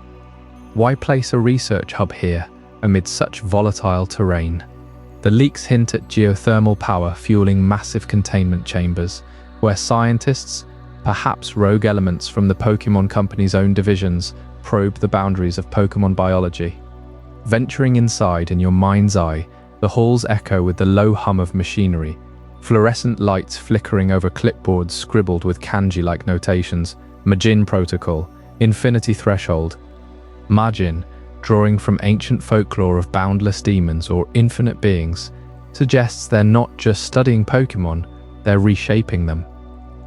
Why place a research hub here amid such volatile terrain? The leaks hint at geothermal power fueling massive containment chambers, where scientists, perhaps rogue elements from the Pokémon Company's own divisions, probe the boundaries of Pokémon biology. Venturing inside in your mind's eye, the halls echo with the low hum of machinery, fluorescent lights flickering over clipboards scribbled with kanji-like notations, Magin Protocol, Infinity Threshold. Magin, drawing from ancient folklore of boundless demons or infinite beings, suggests they're not just studying Pokémon, they're reshaping them.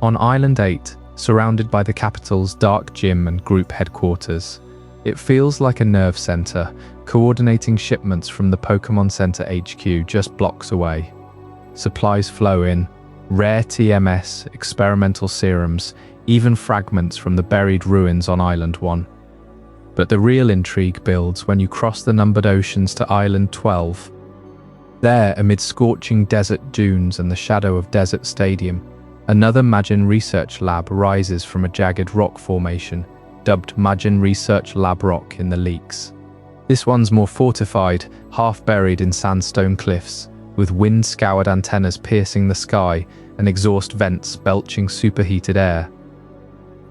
On Island 8, surrounded by the capital's dark gym and group headquarters, it feels like a nerve center, coordinating shipments from the Pokémon Center HQ just blocks away. Supplies flow in, rare TMS, experimental serums, even fragments from the buried ruins on Island 1. But the real intrigue builds when you cross the numbered oceans to Island 12. There, amid scorching desert dunes and the shadow of Desert Stadium, another Magin Research Lab rises from a jagged rock formation, dubbed Magin Research Lab Rock in the leaks. This one's more fortified, half buried in sandstone cliffs, with wind-scoured antennas piercing the sky and exhaust vents belching superheated air.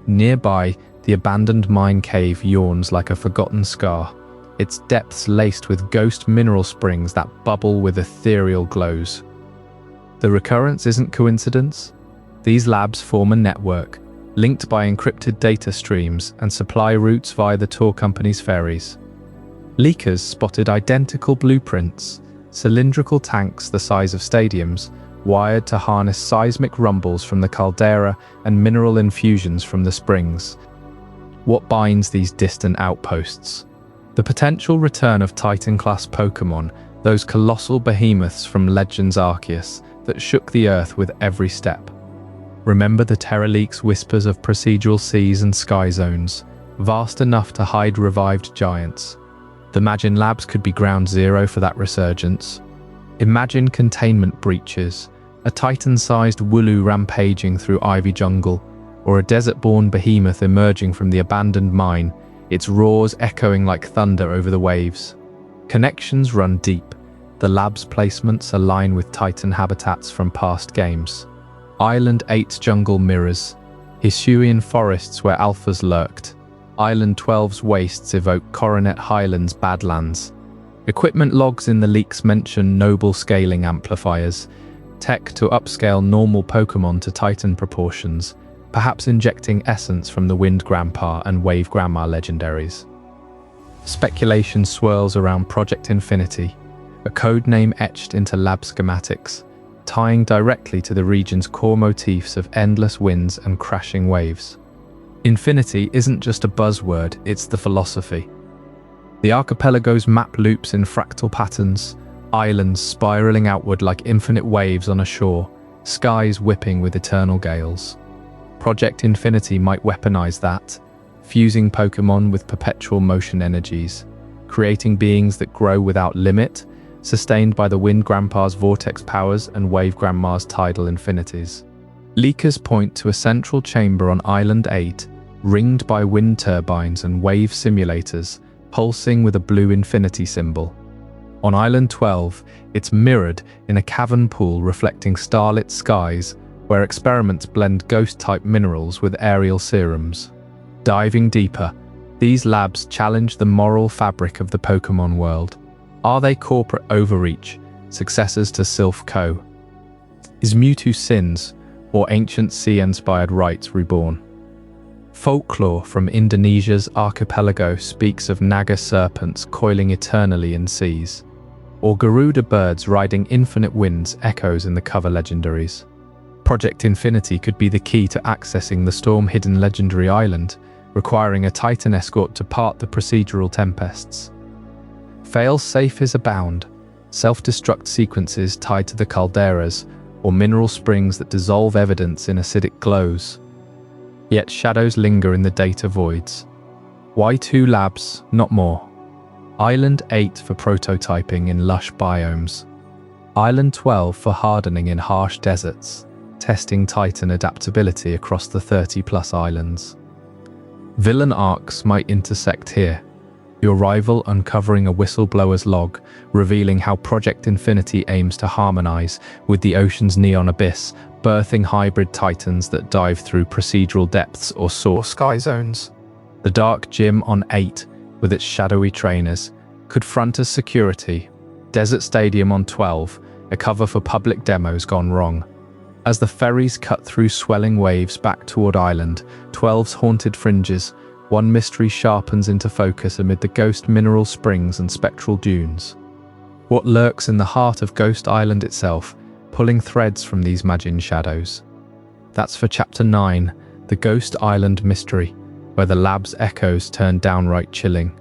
Nearby, the abandoned mine cave yawns like a forgotten scar, its depths laced with ghost mineral springs that bubble with ethereal glows. The recurrence isn't coincidence. These labs form a network, linked by encrypted data streams and supply routes via the tour company's ferries. Leakers spotted identical blueprints, cylindrical tanks the size of stadiums, wired to harness seismic rumbles from the caldera and mineral infusions from the springs. What binds these distant outposts? The potential return of Titan-class Pokémon, those colossal behemoths from Legends Arceus that shook the earth with every step. Remember the TerraLeaks whispers of procedural seas and sky zones, vast enough to hide revived giants. The Magin Labs could be ground zero for that resurgence. Imagine containment breaches, a Titan-sized willow rampaging through ivy jungle, or a desert-born behemoth emerging from the abandoned mine, its roars echoing like thunder over the waves. Connections run deep. The lab's placements align with Titan habitats from past games. Island 8's jungle mirrors, Hisuian forests where alphas lurked. Island 12's wastes evoke Coronet Highlands badlands. Equipment logs in the leaks mention noble scaling amplifiers, tech to upscale normal Pokémon to Titan proportions, perhaps injecting essence from the Wind Grandpa and Wave Grandma legendaries. Speculation swirls around Project Infinity, a code name etched into lab schematics, tying directly to the region's core motifs of endless winds and crashing waves. Infinity isn't just a buzzword, it's the philosophy. The archipelago's map loops in fractal patterns, islands spiraling outward like infinite waves on a shore, skies whipping with eternal gales. Project Infinity might weaponize that, fusing Pokémon with perpetual motion energies, creating beings that grow without limit, sustained by the Wind Grandpa's vortex powers and Wave Grandma's tidal infinities. Leakers point to a central chamber on Island 8, ringed by wind turbines and wave simulators, pulsing with a blue infinity symbol. On Island 12, it's mirrored in a cavern pool reflecting starlit skies, where experiments blend ghost-type minerals with aerial serums. Diving deeper, these labs challenge the moral fabric of the Pokémon world. Are they corporate overreach, successors to Sylph Co? Is Mewtwo sins, or ancient sea-inspired rites reborn? Folklore from Indonesia's archipelago speaks of naga serpents coiling eternally in seas, or Garuda birds riding infinite winds echoes in the cover legendaries. Project Infinity could be the key to accessing the storm-hidden legendary island, requiring a Titan escort to part the procedural tempests. Fail-safes abound, self-destruct sequences tied to the calderas, or mineral springs that dissolve evidence in acidic glows. Yet shadows linger in the data voids. Why 2 labs, not more? Island 8 for prototyping in lush biomes. Island 12 for hardening in harsh deserts, testing Titan adaptability across the 30-plus islands. Villain arcs might intersect here, your rival uncovering a whistleblower's log, revealing how Project Infinity aims to harmonize with the ocean's neon abyss, birthing hybrid titans that dive through procedural depths or soar sky zones. The dark gym on 8, with its shadowy trainers, could front as security. Desert Stadium on 12, a cover for public demos gone wrong. As the ferries cut through swelling waves back toward Island 12's haunted fringes, one mystery sharpens into focus amid the ghost mineral springs and spectral dunes. What lurks in the heart of Ghost Island itself, pulling threads from these Magin shadows? That's for Chapter 9, the Ghost Island Mystery, where the lab's echoes turn downright chilling.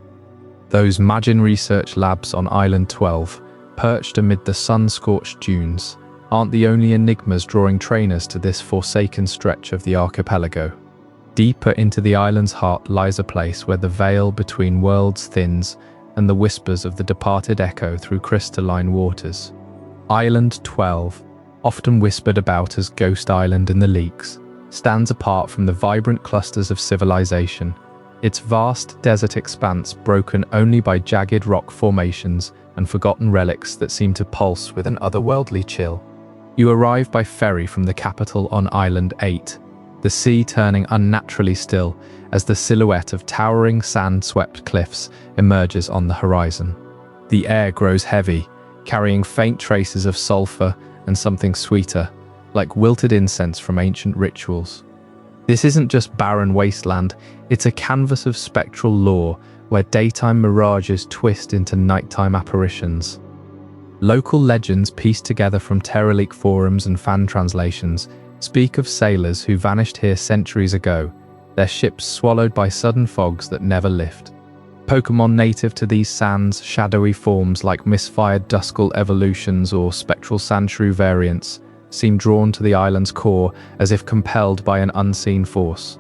Those Magin research labs on Island 12, perched amid the sun-scorched dunes, aren't the only enigmas drawing trainers to this forsaken stretch of the archipelago. Deeper into the island's heart lies a place where the veil between worlds thins and the whispers of the departed echo through crystalline waters. Island 12, often whispered about as Ghost Island in the leaks, stands apart from the vibrant clusters of civilization, its vast desert expanse broken only by jagged rock formations and forgotten relics that seem to pulse with an otherworldly chill. You arrive by ferry from the capital on Island 8, the sea turning unnaturally still as the silhouette of towering sand-swept cliffs emerges on the horizon. The air grows heavy, carrying faint traces of sulfur and something sweeter, like wilted incense from ancient rituals. This isn't just barren wasteland, it's a canvas of spectral lore where daytime mirages twist into nighttime apparitions. Local legends pieced together from Terraleak forums and fan translations speak of sailors who vanished here centuries ago, their ships swallowed by sudden fogs that never lift. Pokémon native to these sands, shadowy forms like misfired Duskull evolutions or spectral Sandshrew variants, seem drawn to the island's core as if compelled by an unseen force.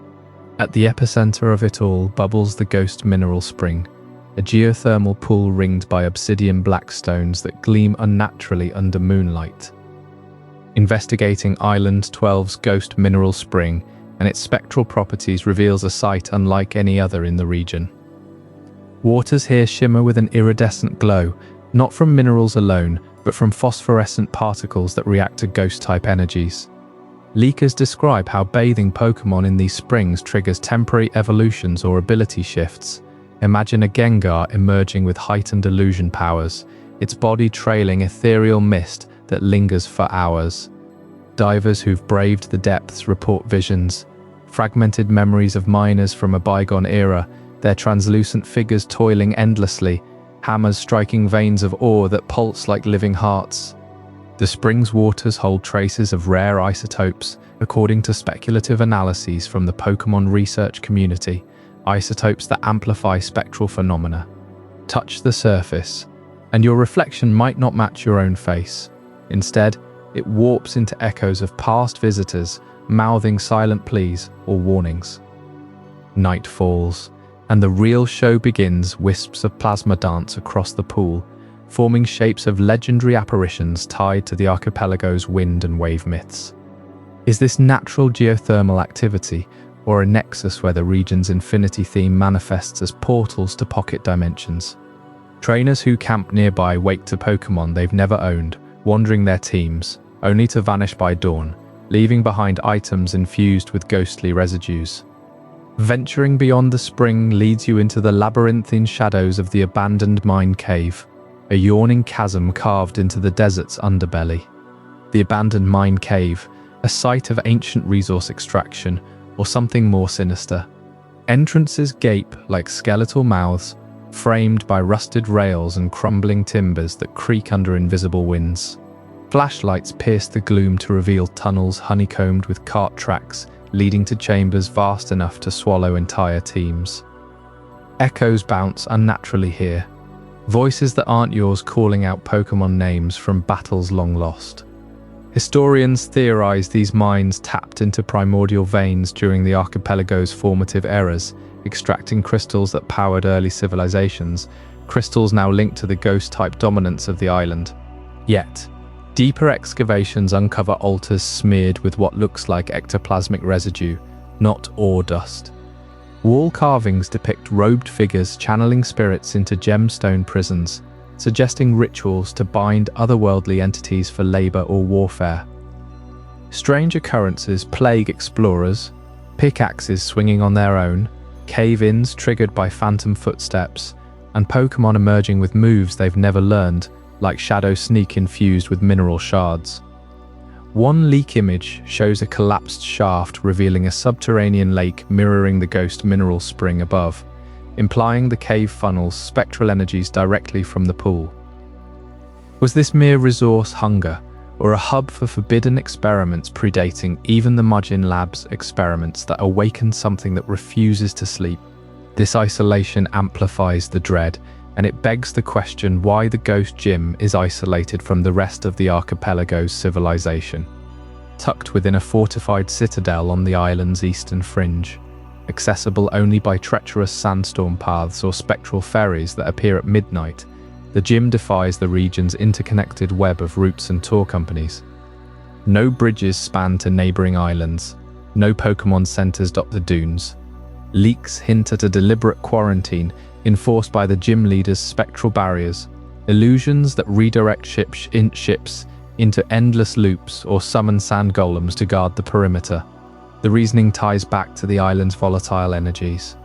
At the epicenter of it all bubbles the ghost mineral spring, a geothermal pool ringed by obsidian black stones that gleam unnaturally under moonlight. Investigating Island 12's ghost mineral spring and its spectral properties reveals a sight unlike any other in the region. Waters here shimmer with an iridescent glow, not from minerals alone, but from phosphorescent particles that react to ghost-type energies. Leakers describe how bathing Pokémon in these springs triggers temporary evolutions or ability shifts. Imagine a Gengar emerging with heightened illusion powers, its body trailing ethereal mist that lingers for hours. Divers who've braved the depths report visions, fragmented memories of miners from a bygone era, their translucent figures toiling endlessly, hammers striking veins of ore that pulse like living hearts. The spring's waters hold traces of rare isotopes, according to speculative analyses from the Pokémon research community, isotopes that amplify spectral phenomena. Touch the surface, and your reflection might not match your own face. Instead, it warps into echoes of past visitors, mouthing silent pleas or warnings. Night falls, and the real show begins. Wisps of plasma dance across the pool, forming shapes of legendary apparitions tied to the archipelago's wind and wave myths. Is this natural geothermal activity, or a nexus where the region's infinity theme manifests as portals to pocket dimensions? Trainers who camp nearby wake to Pokémon they've never owned, wandering their teams, only to vanish by dawn, leaving behind items infused with ghostly residues. Venturing beyond the spring leads you into the labyrinthine shadows of the abandoned mine cave, a yawning chasm carved into the desert's underbelly. The abandoned mine cave, a site of ancient resource extraction, or something more sinister. Entrances gape like skeletal mouths, framed by rusted rails and crumbling timbers that creak under invisible winds. Flashlights pierce the gloom to reveal tunnels honeycombed with cart tracks leading to chambers vast enough to swallow entire teams. Echoes bounce unnaturally here, voices that aren't yours calling out Pokémon names from battles long lost. Historians theorize these mines tapped into primordial veins during the archipelago's formative eras, extracting crystals that powered early civilizations, crystals now linked to the ghost-type dominance of the island. Yet, deeper excavations uncover altars smeared with what looks like ectoplasmic residue, not ore dust. Wall carvings depict robed figures channeling spirits into gemstone prisons, suggesting rituals to bind otherworldly entities for labor or warfare. Strange occurrences plague explorers, pickaxes swinging on their own, cave-ins triggered by phantom footsteps, and Pokémon emerging with moves they've never learned, like Shadow Sneak infused with mineral shards. One leak image shows a collapsed shaft revealing a subterranean lake mirroring the ghost mineral spring above, implying the cave funnels spectral energies directly from the pool. Was this mere resource hunger, or a hub for forbidden experiments predating even the Magin lab's experiments that awakened something that refuses to sleep? This isolation amplifies the dread, and it begs the question why the Ghost Gym is isolated from the rest of the archipelago's civilization. Tucked within a fortified citadel on the island's eastern fringe, accessible only by treacherous sandstorm paths or spectral ferries that appear at midnight, the gym defies the region's interconnected web of routes and tour companies. No bridges span to neighboring islands, no Pokémon centers dot the dunes. Leaks hint at a deliberate quarantine enforced by the gym leader's spectral barriers, illusions that redirect ships into endless loops or summon sand golems to guard the perimeter. The reasoning ties back to the island's volatile energies.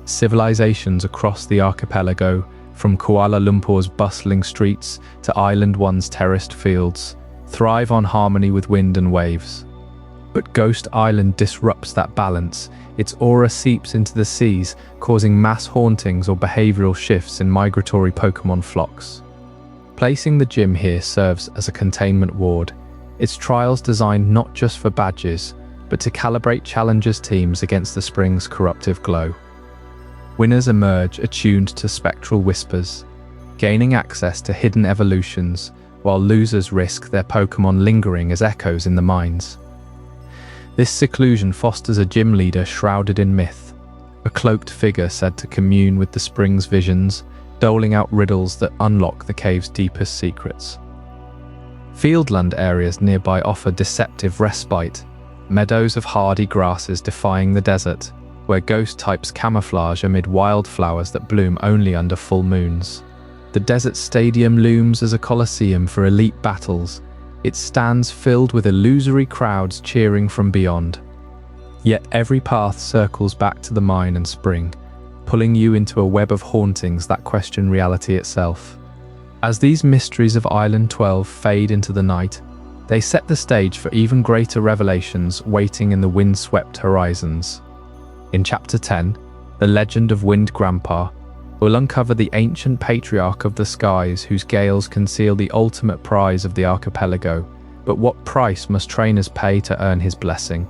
Civilizations across the archipelago, from Kuala Lumpur's bustling streets to Island One's terraced fields, thrive on harmony with wind and waves. But Ghost Island disrupts that balance. Its aura seeps into the seas, causing mass hauntings or behavioral shifts in migratory Pokémon flocks. Placing the gym here serves as a containment ward, its trials designed not just for badges, but to calibrate challengers' teams against the spring's corruptive glow. Winners emerge attuned to spectral whispers, gaining access to hidden evolutions, while losers risk their Pokémon lingering as echoes in the mines. This seclusion fosters a gym leader shrouded in myth, a cloaked figure said to commune with the spring's visions, doling out riddles that unlock the cave's deepest secrets. Fieldland areas nearby offer deceptive respite, meadows of hardy grasses defying the desert, where ghost types camouflage amid wildflowers that bloom only under full moons. The desert stadium looms as a coliseum for elite battles, its stands filled with illusory crowds cheering from beyond. Yet every path circles back to the mine and spring, pulling you into a web of hauntings that question reality itself. As these mysteries of Island 12 fade into the night, they set the stage for even greater revelations waiting in the windswept horizons. In Chapter 10, The Legend of Wind Grandpa, We'll uncover the ancient patriarch of the skies whose gales conceal the ultimate prize of the archipelago, but what price must trainers pay to earn his blessing?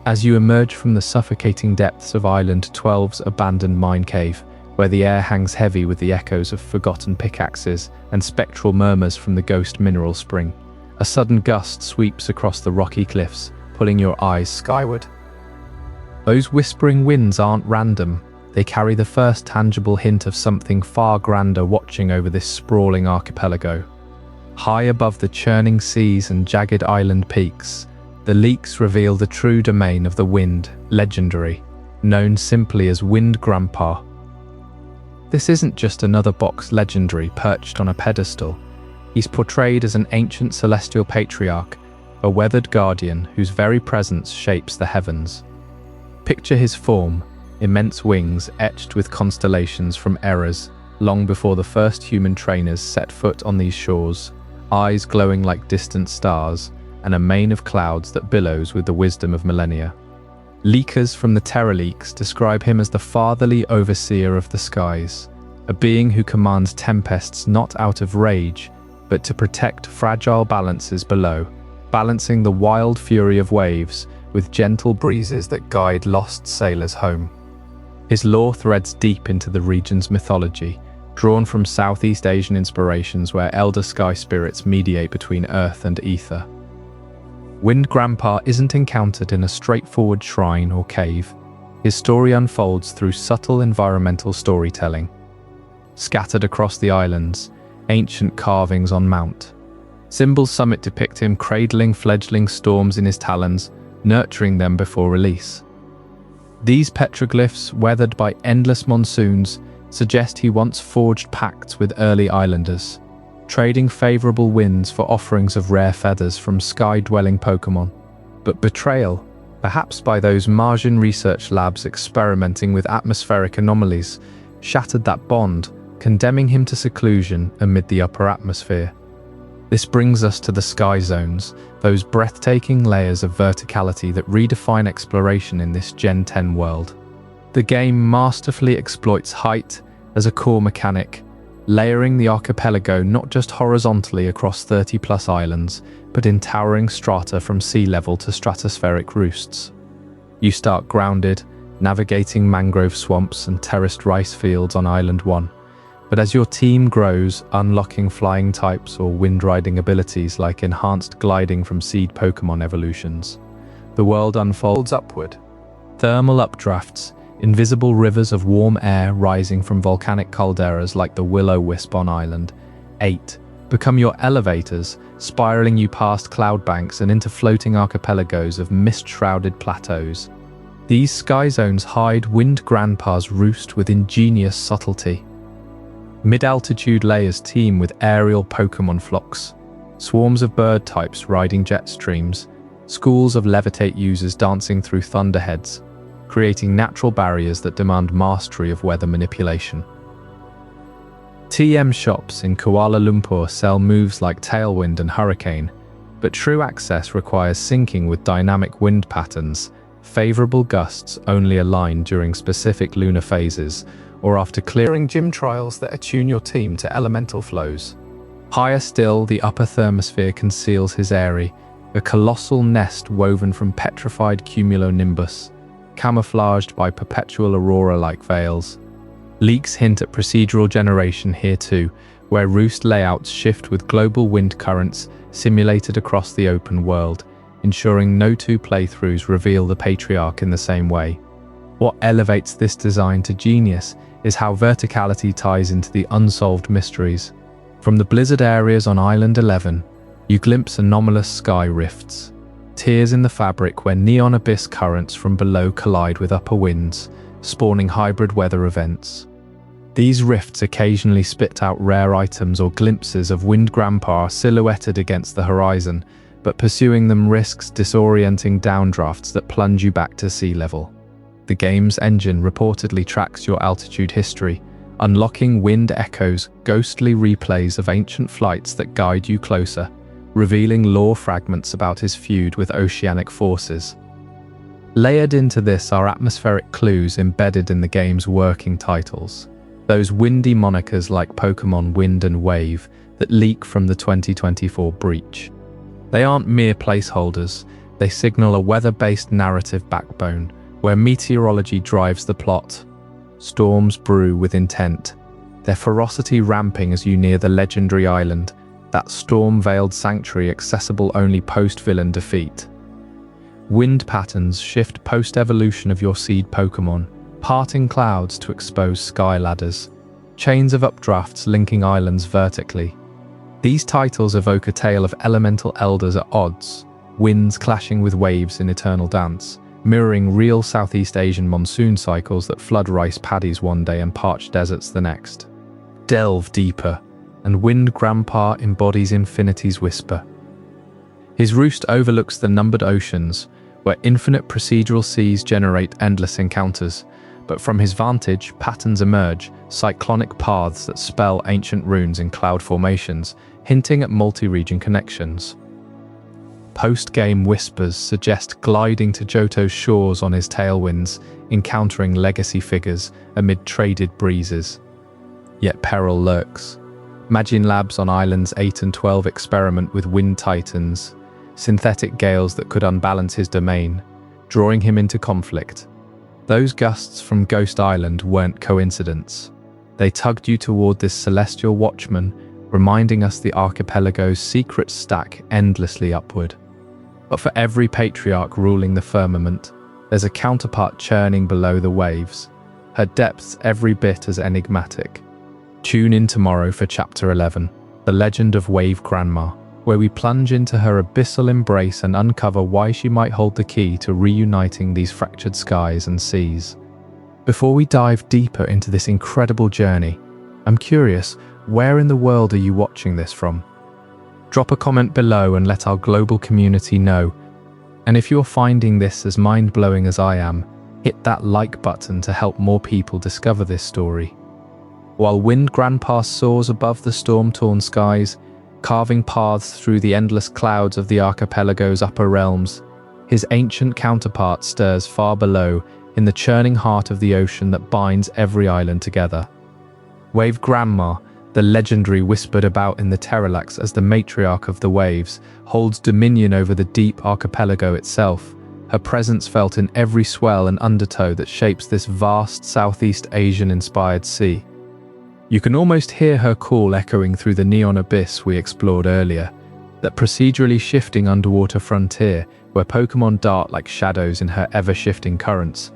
As you emerge from the suffocating depths of Island 12's abandoned mine cave, where the air hangs heavy with the echoes of forgotten pickaxes and spectral murmurs from the ghost mineral spring, a sudden gust sweeps across the rocky cliffs, pulling your eyes skyward. Those whispering winds aren't random. They carry the first tangible hint of something far grander watching over this sprawling archipelago. High above the churning seas and jagged island peaks, the leaks reveal the true domain of the wind, legendary, known simply as Wind Grandpa. This isn't just another box legendary perched on a pedestal. He's portrayed as an ancient celestial patriarch, a weathered guardian whose very presence shapes the heavens. Picture his form, immense wings etched with constellations from eras long before the first human trainers set foot on these shores, eyes glowing like distant stars, and a mane of clouds that billows with the wisdom of millennia. Leakers from the Terra Leaks describe him as the fatherly overseer of the skies, a being who commands tempests not out of rage, but to protect fragile balances below, balancing the wild fury of waves with gentle breezes that guide lost sailors home. His lore threads deep into the region's mythology, drawn from Southeast Asian inspirations where elder sky spirits mediate between earth and ether. Wind Grandpa isn't encountered in a straightforward shrine or cave. His story unfolds through subtle environmental storytelling. Scattered across the islands, ancient carvings on mount. Symbols summit depict him cradling fledgling storms in his talons, nurturing them before release. These petroglyphs, weathered by endless monsoons, suggest he once forged pacts with early islanders, trading favorable winds for offerings of rare feathers from sky-dwelling Pokémon. But betrayal, perhaps by those Magin research labs experimenting with atmospheric anomalies, shattered that bond, condemning him to seclusion amid the upper atmosphere. This brings us to the sky zones, those breathtaking layers of verticality that redefine exploration in this Gen 10 world. The game masterfully exploits height as a core mechanic, layering the archipelago not just horizontally across 30+ islands, but in towering strata from sea level to stratospheric roosts. You start grounded, navigating mangrove swamps and terraced rice fields on Island 1. But as your team grows, unlocking flying types or wind-riding abilities like enhanced gliding from seed Pokémon evolutions, the world unfolds upward. Thermal updrafts, invisible rivers of warm air rising from volcanic calderas like the willow wisp on Island 8, become your elevators, spiraling you past cloud banks and into floating archipelagos of mist-shrouded plateaus. These sky zones hide Wind Grandpa's roost with ingenious subtlety. Mid-altitude layers teem with aerial Pokémon flocks, swarms of bird types riding jet streams, schools of levitate users dancing through thunderheads, creating natural barriers that demand mastery of weather manipulation. TM shops in Kuala Lumpur sell moves like Tailwind and Hurricane, but true access requires syncing with dynamic wind patterns, favorable gusts only align during specific lunar phases, or after clearing gym trials that attune your team to elemental flows. Higher still, the upper thermosphere conceals his eyrie, a colossal nest woven from petrified cumulonimbus, camouflaged by perpetual aurora-like veils. Leaks hint at procedural generation here too, where roost layouts shift with global wind currents simulated across the open world, ensuring no two playthroughs reveal the patriarch in the same way. What elevates this design to genius is how verticality ties into the unsolved mysteries. From the blizzard areas on Island 11, you glimpse anomalous sky rifts, tears in the fabric where neon abyss currents from below collide with upper winds, spawning hybrid weather events. These rifts occasionally spit out rare items or glimpses of Wind Grandpa silhouetted against the horizon, but pursuing them risks disorienting downdrafts that plunge you back to sea level. The game's engine reportedly tracks your altitude history, unlocking wind echoes, ghostly replays of ancient flights that guide you closer, revealing lore fragments about his feud with oceanic forces. Layered into this are atmospheric clues embedded in the game's working titles. Those windy monikers like Pokémon Wind and Wave that leak from the 2024 breach. They aren't mere placeholders, they signal a weather-based narrative backbone where meteorology drives the plot. Storms brew with intent, their ferocity ramping as you near the legendary island, that storm-veiled sanctuary accessible only post-villain defeat. Wind patterns shift post-evolution of your seed Pokémon, parting clouds to expose sky ladders, chains of updrafts linking islands vertically. These titles evoke a tale of elemental elders at odds, winds clashing with waves in eternal dance, mirroring real Southeast Asian monsoon cycles that flood rice paddies one day and parched deserts the next. Delve deeper, and Wind Grandpa embodies infinity's whisper. His roost overlooks the numbered oceans, where infinite procedural seas generate endless encounters, but from his vantage, patterns emerge, cyclonic paths that spell ancient runes in cloud formations, hinting at multi-region connections. Post-game whispers suggest gliding to Johto's shores on his tailwinds, encountering legacy figures amid traded breezes. Yet peril lurks. Magin labs on Islands 8 and 12 experiment with wind titans, synthetic gales that could unbalance his domain, drawing him into conflict. Those gusts from Ghost Island weren't coincidence. They tugged you toward this celestial watchman, reminding us the archipelago's secrets stack endlessly upward. But for every patriarch ruling the firmament, there's a counterpart churning below the waves, her depths every bit as enigmatic. Tune in tomorrow for Chapter 11, The Legend of Wave Grandma, where we plunge into her abyssal embrace and uncover why she might hold the key to reuniting these fractured skies and seas. Before we dive deeper into this incredible journey, I'm curious, where in the world are you watching this from? Drop a comment below and let our global community know. And if you're finding this as mind-blowing as I am, hit that like button to help more people discover this story. While Wind Grandpa soars above the storm-torn skies, carving paths through the endless clouds of the archipelago's upper realms, his ancient counterpart stirs far below in the churning heart of the ocean that binds every island together. Wave Grandma, the legendary whispered about in the Terralax as the matriarch of the waves, holds dominion over the deep archipelago itself, her presence felt in every swell and undertow that shapes this vast Southeast Asian-inspired sea. You can almost hear her call echoing through the neon abyss we explored earlier, that procedurally shifting underwater frontier where Pokémon dart like shadows in her ever-shifting currents.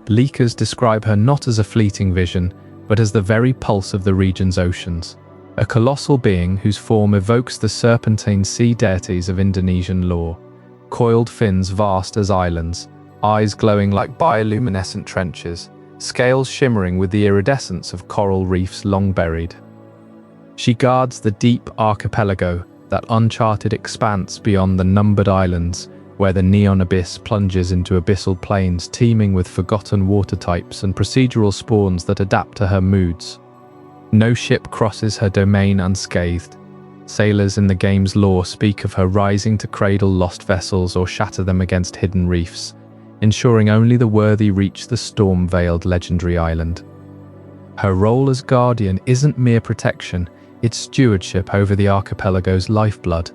Leakers describe her not as a fleeting vision, but as the very pulse of the region's oceans, a colossal being whose form evokes the serpentine sea deities of Indonesian lore, coiled fins vast as islands, eyes glowing like bioluminescent trenches, scales shimmering with the iridescence of coral reefs long buried. She guards the deep archipelago, that uncharted expanse beyond the numbered islands, where the neon abyss plunges into abyssal plains teeming with forgotten water types and procedural spawns that adapt to her moods. No ship crosses her domain unscathed. Sailors in the game's lore speak of her rising to cradle lost vessels or shatter them against hidden reefs, ensuring only the worthy reach the storm-veiled legendary island. Her role as guardian isn't mere protection, it's stewardship over the archipelago's lifeblood.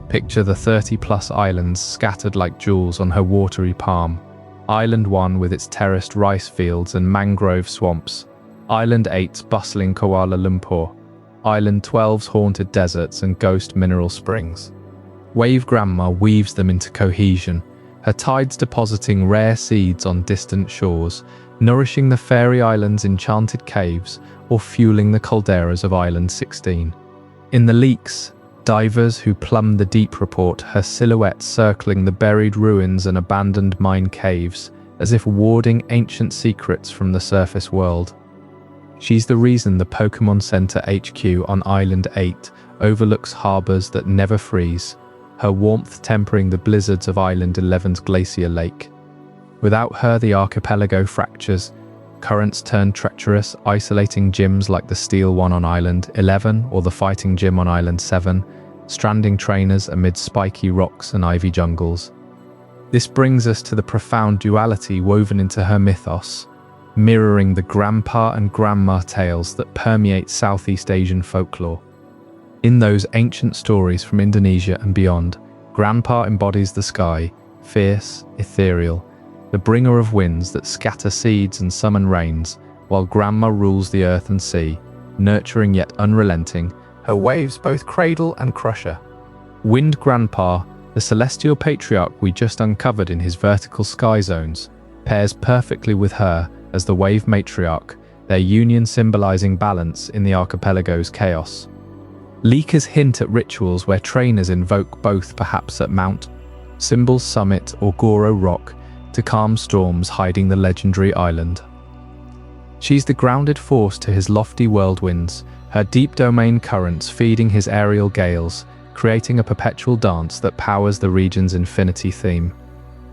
Picture the 30-plus islands scattered like jewels on her watery palm. Island 1 with its terraced rice fields and mangrove swamps. Island 8's bustling Kuala Lumpur. Island 12's haunted deserts and ghost mineral springs. Wave Grandma weaves them into cohesion, her tides depositing rare seeds on distant shores, nourishing the fairy island's enchanted caves or fueling the calderas of Island 16. In the leaks, divers who plumb the deep report her silhouette circling the buried ruins and abandoned mine caves, as if warding ancient secrets from the surface world. She's the reason the Pokémon Center HQ on Island 8 overlooks harbors that never freeze, her warmth tempering the blizzards of Island 11's glacier lake. Without her, the archipelago fractures, currents turn treacherous, isolating gyms like the steel one on Island 11 or the fighting gym on Island 7, stranding trainers amid spiky rocks and ivy jungles. This brings us to the profound duality woven into her mythos. mirroring the grandpa and grandma tales that permeate Southeast Asian folklore. In those ancient stories from Indonesia and beyond, grandpa embodies the sky, fierce, ethereal, the bringer of winds that scatter seeds and summon rains, while grandma rules the earth and sea, nurturing yet unrelenting, her waves both cradle and crusher. Wind grandpa, the celestial patriarch we just uncovered in his vertical sky zones, pairs perfectly with her as the wave matriarch, their union symbolizing balance in the archipelago's chaos. Leakers hint at rituals where trainers invoke both, perhaps at Mount Symbol's summit or Goro rock, to calm storms hiding the legendary island. She's the grounded force to his lofty whirlwinds, her deep domain currents feeding his aerial gales, creating a perpetual dance that powers the region's infinity theme.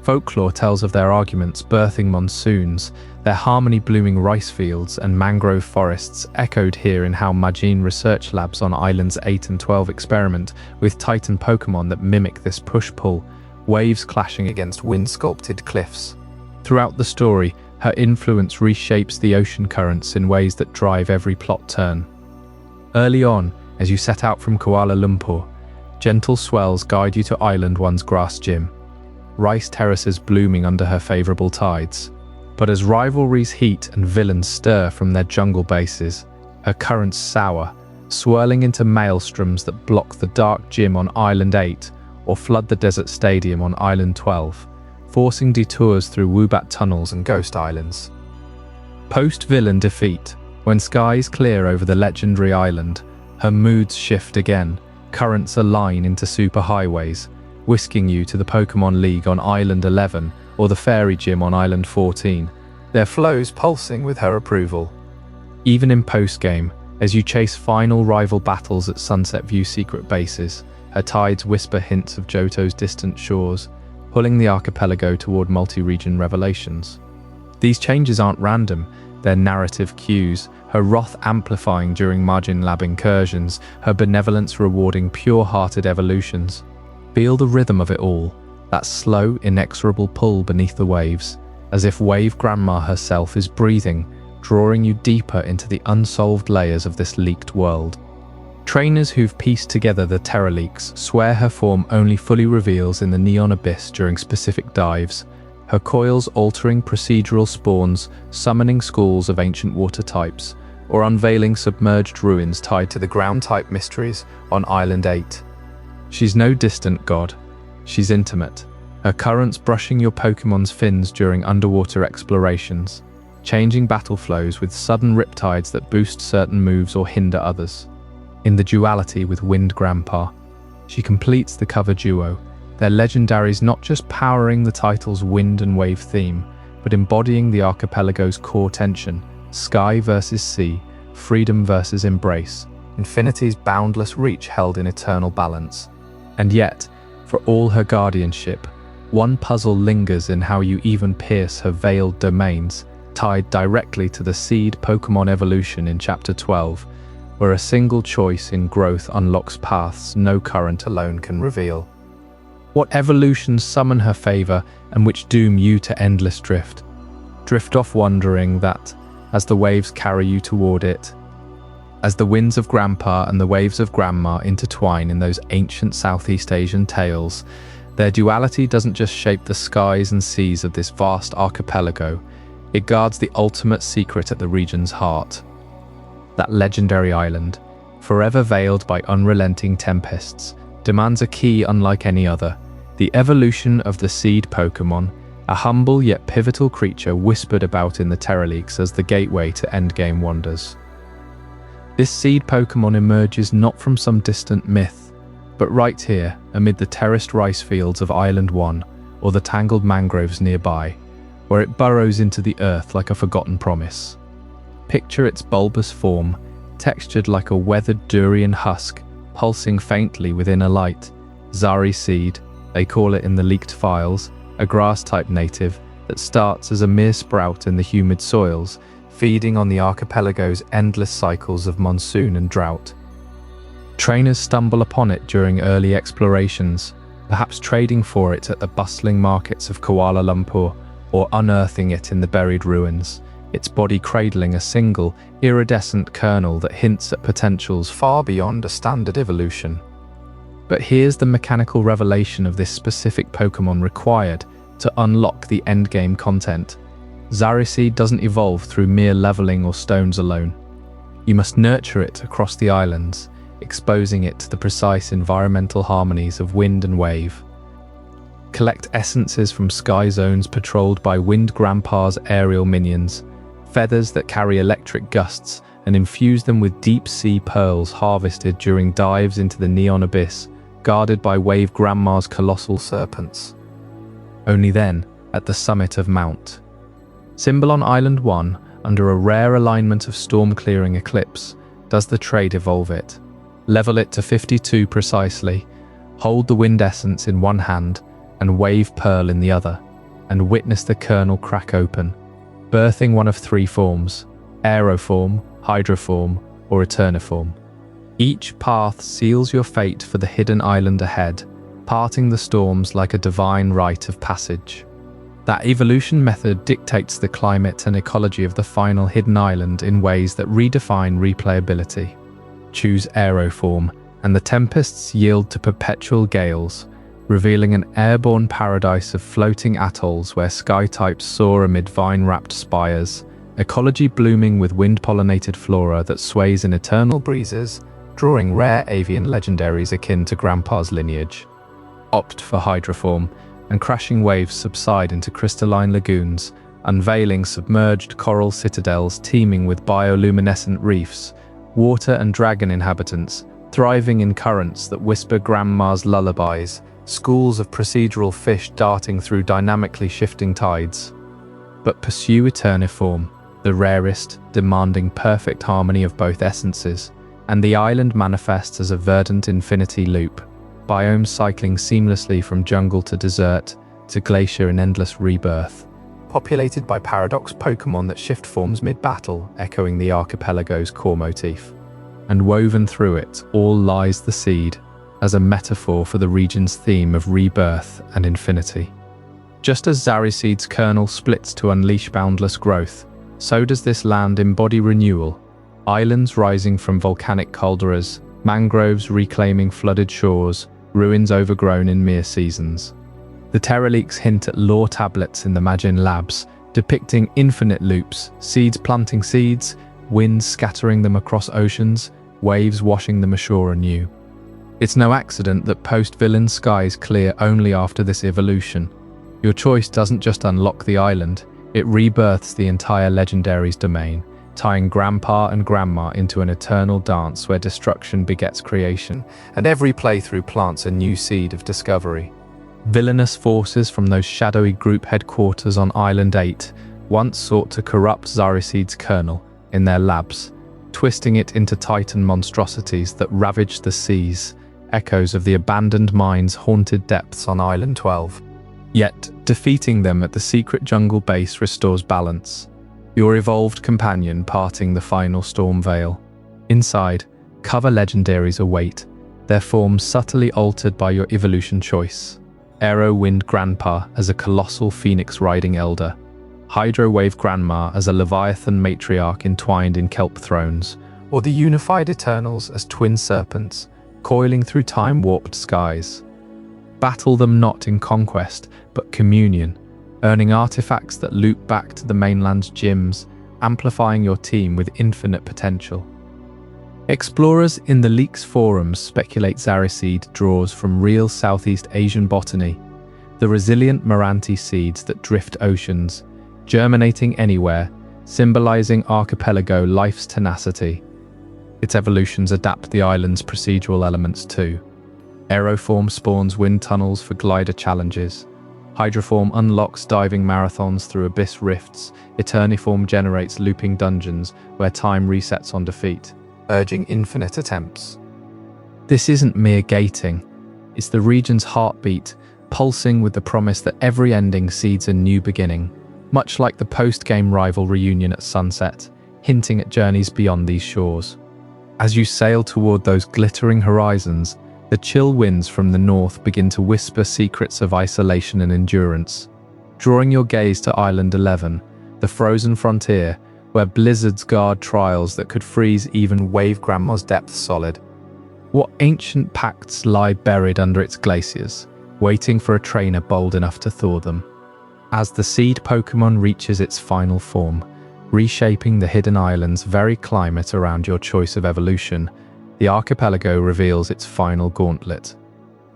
Folklore tells of their arguments birthing monsoons, their harmony blooming rice fields and mangrove forests, echoed here in how Magin research labs on Islands 8 and 12 experiment with Titan Pokémon that mimic this push-pull, waves clashing against wind-sculpted cliffs. Throughout the story, her influence reshapes the ocean currents in ways that drive every plot turn. Early on, as you set out from Kuala Lumpur, gentle swells guide you to Island 1's grass gym, rice terraces blooming under her favourable tides. But as rivalries heat and villains stir from their jungle bases, her currents sour, swirling into maelstroms that block the dark gym on Island 8 or flood the desert stadium on Island 12, forcing detours through Wubat tunnels and ghost islands. Post-villain defeat, when skies clear over the legendary island, her moods shift again, currents align into superhighways, whisking you to the Pokémon League on Island 11 or the Fairy Gym on Island 14, their flows pulsing with her approval. Even in Postgame, as you chase final rival battles at Sunset View secret bases, her tides whisper hints of Johto's distant shores, pulling the archipelago toward multi-region revelations. These changes aren't random, they're narrative cues, her wrath amplifying during Magin lab incursions, her benevolence rewarding pure-hearted evolutions. Feel the rhythm of it all, that slow, inexorable pull beneath the waves, as if wave grandma herself is breathing, drawing you deeper into the unsolved layers of this leaked world. Trainers who've pieced together the Terra leaks swear her form only fully reveals in the neon abyss during specific dives, her coils altering procedural spawns, summoning schools of ancient water types, or unveiling submerged ruins tied to the ground-type mysteries on Island 8. She's no distant god, she's intimate, her currents brushing your Pokemon's fins during underwater explorations, changing battle flows with sudden riptides that boost certain moves or hinder others. In the duality with Wind Grandpa, she completes the cover duo, their legendaries not just powering the title's wind and wave theme, but embodying the archipelago's core tension, sky versus sea, freedom versus embrace, infinity's boundless reach held in eternal balance. And yet, for all her guardianship, one puzzle lingers in how you even pierce her veiled domains, tied directly to the seed Pokémon evolution in Chapter 12, where a single choice in growth unlocks paths no current alone can reveal. What evolutions summon her favor and which doom you to endless drift? Drift off wondering that, as the waves carry you toward it, as the winds of Grandpa and the waves of Grandma intertwine in those ancient Southeast Asian tales, their duality doesn't just shape the skies and seas of this vast archipelago, it guards the ultimate secret at the region's heart. That legendary island, forever veiled by unrelenting tempests, demands a key unlike any other, the evolution of the seed Pokémon, a humble yet pivotal creature whispered about in the Terra Leaks as the gateway to endgame wonders. This seed Pokémon emerges not from some distant myth, but right here, amid the terraced rice fields of Island 1 or the tangled mangroves nearby, where it burrows into the earth like a forgotten promise. Picture its bulbous form, textured like a weathered durian husk, pulsing faintly within a light. Zari seed, they call it in the leaked files, a grass-type native that starts as a mere sprout in the humid soils, feeding on the archipelago's endless cycles of monsoon and drought. Trainers stumble upon it during early explorations, perhaps trading for it at the bustling markets of Kuala Lumpur, or unearthing it in the buried ruins, its body cradling a single, iridescent kernel that hints at potentials far beyond a standard evolution. But here's the mechanical revelation of this specific Pokémon required to unlock the endgame content. Zariseed doesn't evolve through mere leveling or stones alone. You must nurture it across the islands, exposing it to the precise environmental harmonies of wind and wave. Collect essences from sky zones patrolled by Wind Grandpa's aerial minions, feathers that carry electric gusts, and infuse them with deep-sea pearls harvested during dives into the neon abyss, guarded by Wave Grandma's colossal serpents. Only then, at the summit of Mount Symbolon Island 1, under a rare alignment of storm-clearing eclipse, does the trait evolve it. Level it to 52 precisely, hold the wind essence in one hand and wave pearl in the other, and witness the kernel crack open, birthing one of three forms: aeroform, hydroform, or eterniform. Each path seals your fate for the hidden island ahead, parting the storms like a divine rite of passage. That evolution method dictates the climate and ecology of the final hidden island in ways that redefine replayability. Choose aeroform, and the tempests yield to perpetual gales, revealing an airborne paradise of floating atolls where sky types soar amid vine-wrapped spires, ecology blooming with wind-pollinated flora that sways in eternal breezes, drawing rare avian legendaries akin to Grandpa's lineage. Opt for hydroform, and crashing waves subside into crystalline lagoons, unveiling submerged coral citadels teeming with bioluminescent reefs, water and dragon inhabitants, thriving in currents that whisper Grandma's lullabies, schools of procedural fish darting through dynamically shifting tides. But pursue eterniform, the rarest, demanding perfect harmony of both essences, and the island manifests as a verdant infinity loop, biomes cycling seamlessly from jungle to desert, to glacier in endless rebirth, populated by paradox Pokémon that shift forms mid-battle, echoing the archipelago's core motif. And woven through it all lies the seed, as a metaphor for the region's theme of rebirth and infinity. Just as Zariseed's kernel splits to unleash boundless growth, so does this land embody renewal, islands rising from volcanic calderas, mangroves reclaiming flooded shores, ruins overgrown in mere seasons. The Terraleaks hint at lore tablets in the Magin labs, depicting infinite loops, seeds planting seeds, winds scattering them across oceans, waves washing them ashore anew. It's no accident that post-villain skies clear only after this evolution. Your choice doesn't just unlock the island, it rebirths the entire legendary's domain, tying Grandpa and Grandma into an eternal dance where destruction begets creation, and every playthrough plants a new seed of discovery. Villainous forces from those shadowy group headquarters on Island 8 once sought to corrupt Zariseed's kernel in their labs, twisting it into titan monstrosities that ravaged the seas, echoes of the abandoned mine's haunted depths on Island 12. Yet, defeating them at the secret jungle base restores balance, your evolved companion parting the final storm veil. Inside, cover legendaries await, their forms subtly altered by your evolution choice. Aero Wind Grandpa as a colossal phoenix riding elder, Hydro Wave Grandma as a leviathan matriarch entwined in kelp thrones, or the unified Eternals as twin serpents, coiling through time-warped skies. Battle them not in conquest, but communion, earning artifacts that loop back to the mainland's gyms, amplifying your team with infinite potential. Explorers in the Leaks forums speculate Zariseed draws from real Southeast Asian botany, the resilient Moranti seeds that drift oceans, germinating anywhere, symbolizing archipelago life's tenacity. Its evolutions adapt the island's procedural elements too. Aeroform spawns wind tunnels for glider challenges. Hydroform unlocks diving marathons through abyss rifts. Eterniform generates looping dungeons where time resets on defeat, urging infinite attempts. This isn't mere gating, it's the region's heartbeat, pulsing with the promise that every ending seeds a new beginning, much like the post-game rival reunion at sunset, hinting at journeys beyond these shores. As you sail toward those glittering horizons, the chill winds from the north begin to whisper secrets of isolation and endurance. Drawing your gaze to Island 11, the frozen frontier, where blizzards guard trials that could freeze even Wave Grandma's depth solid. What ancient pacts lie buried under its glaciers, waiting for a trainer bold enough to thaw them? As the seed Pokémon reaches its final form, reshaping the hidden island's very climate around your choice of evolution, the archipelago reveals its final gauntlet.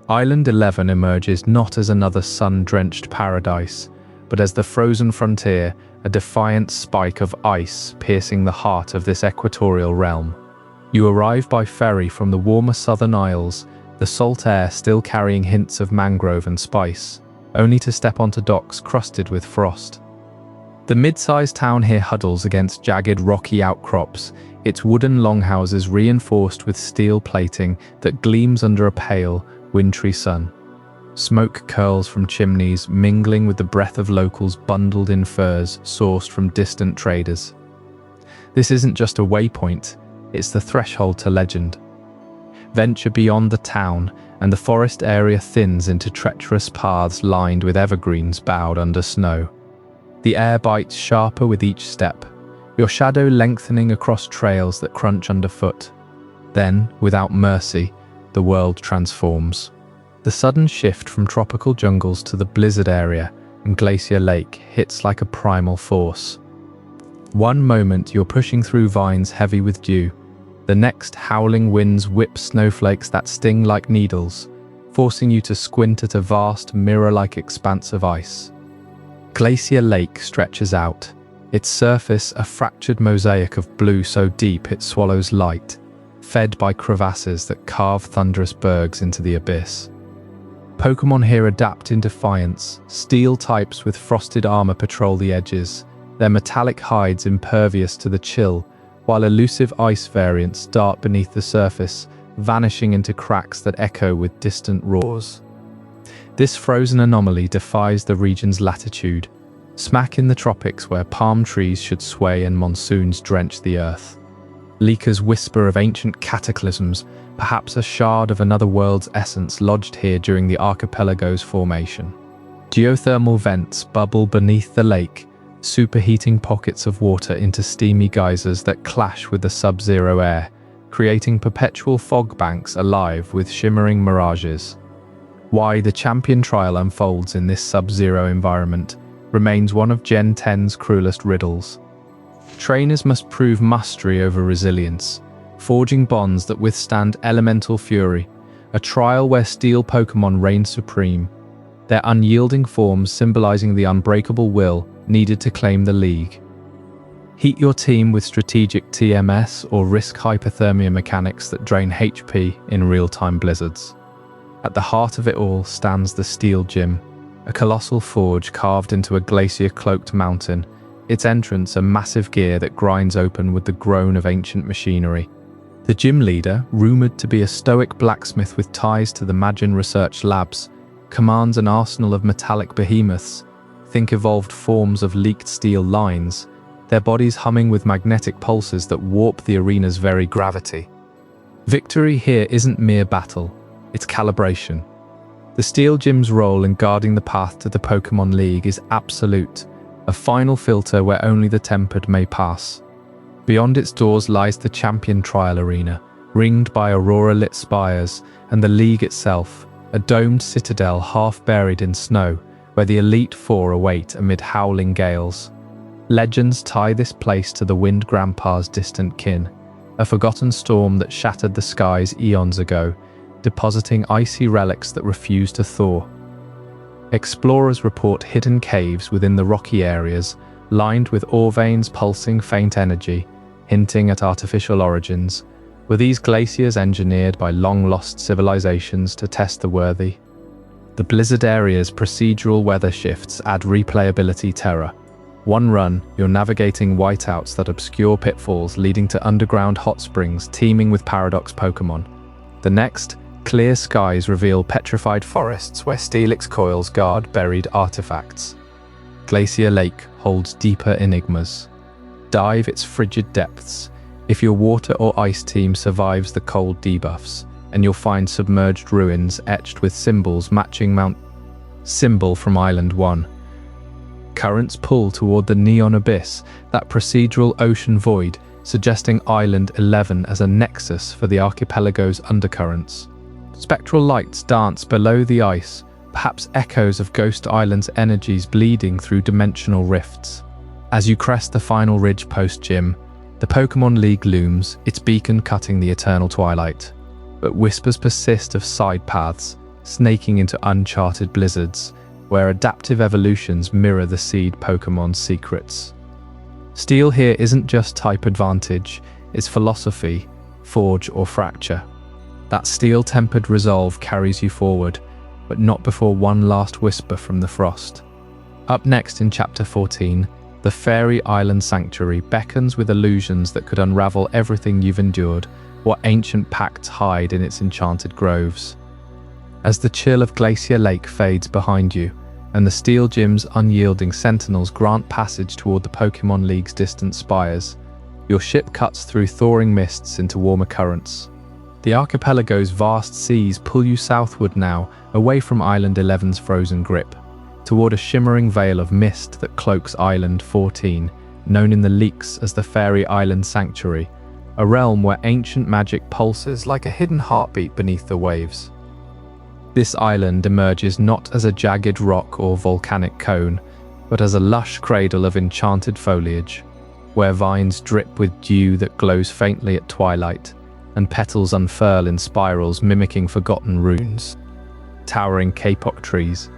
Island 11 emerges not as another sun-drenched paradise, but as the frozen frontier, a defiant spike of ice piercing the heart of this equatorial realm. You arrive by ferry from the warmer southern isles, the salt air still carrying hints of mangrove and spice, only to step onto docks crusted with frost. The mid-sized town here huddles against jagged rocky outcrops, its wooden longhouses reinforced with steel plating that gleams under a pale, wintry sun. Smoke curls from chimneys, mingling with the breath of locals bundled in furs sourced from distant traders. This isn't just a waypoint, it's the threshold to legend. Venture beyond the town, and the forest area thins into treacherous paths lined with evergreens bowed under snow. The air bites sharper with each step, your shadow lengthening across trails that crunch underfoot. Then, without mercy, the world transforms. The sudden shift from tropical jungles to the blizzard area and Glacier Lake hits like a primal force. One moment you're pushing through vines heavy with dew, the next howling winds whip snowflakes that sting like needles, forcing you to squint at a vast mirror-like expanse of ice. Glacier Lake stretches out, its surface a fractured mosaic of blue so deep it swallows light, fed by crevasses that carve thunderous bergs into the abyss. Pokémon here adapt in defiance. Steel types with frosted armor patrol the edges, their metallic hides impervious to the chill, while elusive ice variants dart beneath the surface, vanishing into cracks that echo with distant roars. This frozen anomaly defies the region's latitude, smack in the tropics where palm trees should sway and monsoons drench the earth. Leaker's whisper of ancient cataclysms, perhaps a shard of another world's essence lodged here during the archipelago's formation. Geothermal vents bubble beneath the lake, superheating pockets of water into steamy geysers that clash with the sub-zero air, creating perpetual fog banks alive with shimmering mirages. Why the champion trial unfolds in this sub-zero environment remains one of Gen 10's cruelest riddles. Trainers must prove mastery over resilience, forging bonds that withstand elemental fury, a trial where steel Pokémon reign supreme, their unyielding forms symbolizing the unbreakable will needed to claim the league. Heat your team with strategic TMS or risk hypothermia mechanics that drain HP in real-time blizzards. At the heart of it all stands the Steel Gym, a colossal forge carved into a glacier-cloaked mountain, its entrance a massive gear that grinds open with the groan of ancient machinery. The gym leader, rumored to be a stoic blacksmith with ties to the Magin research labs, commands an arsenal of metallic behemoths, think evolved forms of leaked steel lines, their bodies humming with magnetic pulses that warp the arena's very gravity. Victory here isn't mere battle, it's calibration. The Steel Gym's role in guarding the path to the Pokémon League is absolute, a final filter where only the tempered may pass. Beyond its doors lies the Champion Trial Arena, ringed by aurora-lit spires, and the League itself, a domed citadel half buried in snow, where the Elite Four await amid howling gales. Legends tie this place to the Wind Grandpa's distant kin, a forgotten storm that shattered the skies eons ago, depositing icy relics that refuse to thaw. Explorers report hidden caves within the rocky areas, lined with ore veins pulsing faint energy, hinting at artificial origins. Were these glaciers engineered by long-lost civilizations to test the worthy? The blizzard area's procedural weather shifts add replayability terror. One run, you're navigating whiteouts that obscure pitfalls leading to underground hot springs teeming with paradox Pokémon. The next, clear skies reveal petrified forests where Steelix coils guard buried artifacts. Glacier Lake holds deeper enigmas. Dive its frigid depths, if your water or ice team survives the cold debuffs, and you'll find submerged ruins etched with symbols matching Mount Symbol from Island 1. Currents pull toward the neon abyss, that procedural ocean void, suggesting Island 11 as a nexus for the archipelago's undercurrents. Spectral lights dance below the ice, perhaps echoes of Ghost Island's energies bleeding through dimensional rifts. As you crest the final ridge post-gym, the Pokémon League looms, its beacon cutting the eternal twilight. But whispers persist of side paths, snaking into uncharted blizzards, where adaptive evolutions mirror the seed Pokémon's secrets. Steel here isn't just type advantage, it's philosophy, forge or fracture. That steel-tempered resolve carries you forward, but not before one last whisper from the frost. Up next in Chapter 14, the Fairy Island Sanctuary beckons with illusions that could unravel everything you've endured, what ancient pacts hide in its enchanted groves. As the chill of Glacier Lake fades behind you, and the Steel Gym's unyielding sentinels grant passage toward the Pokémon League's distant spires, your ship cuts through thawing mists into warmer currents. The archipelago's vast seas pull you southward now, away from Island 11's frozen grip, toward a shimmering veil of mist that cloaks Island 14, known in the leaks as the Fairy Island Sanctuary, a realm where ancient magic pulses like a hidden heartbeat beneath the waves. This island emerges not as a jagged rock or volcanic cone, but as a lush cradle of enchanted foliage, where vines drip with dew that glows faintly at twilight, and petals unfurl in spirals mimicking forgotten runes. Towering kapok trees,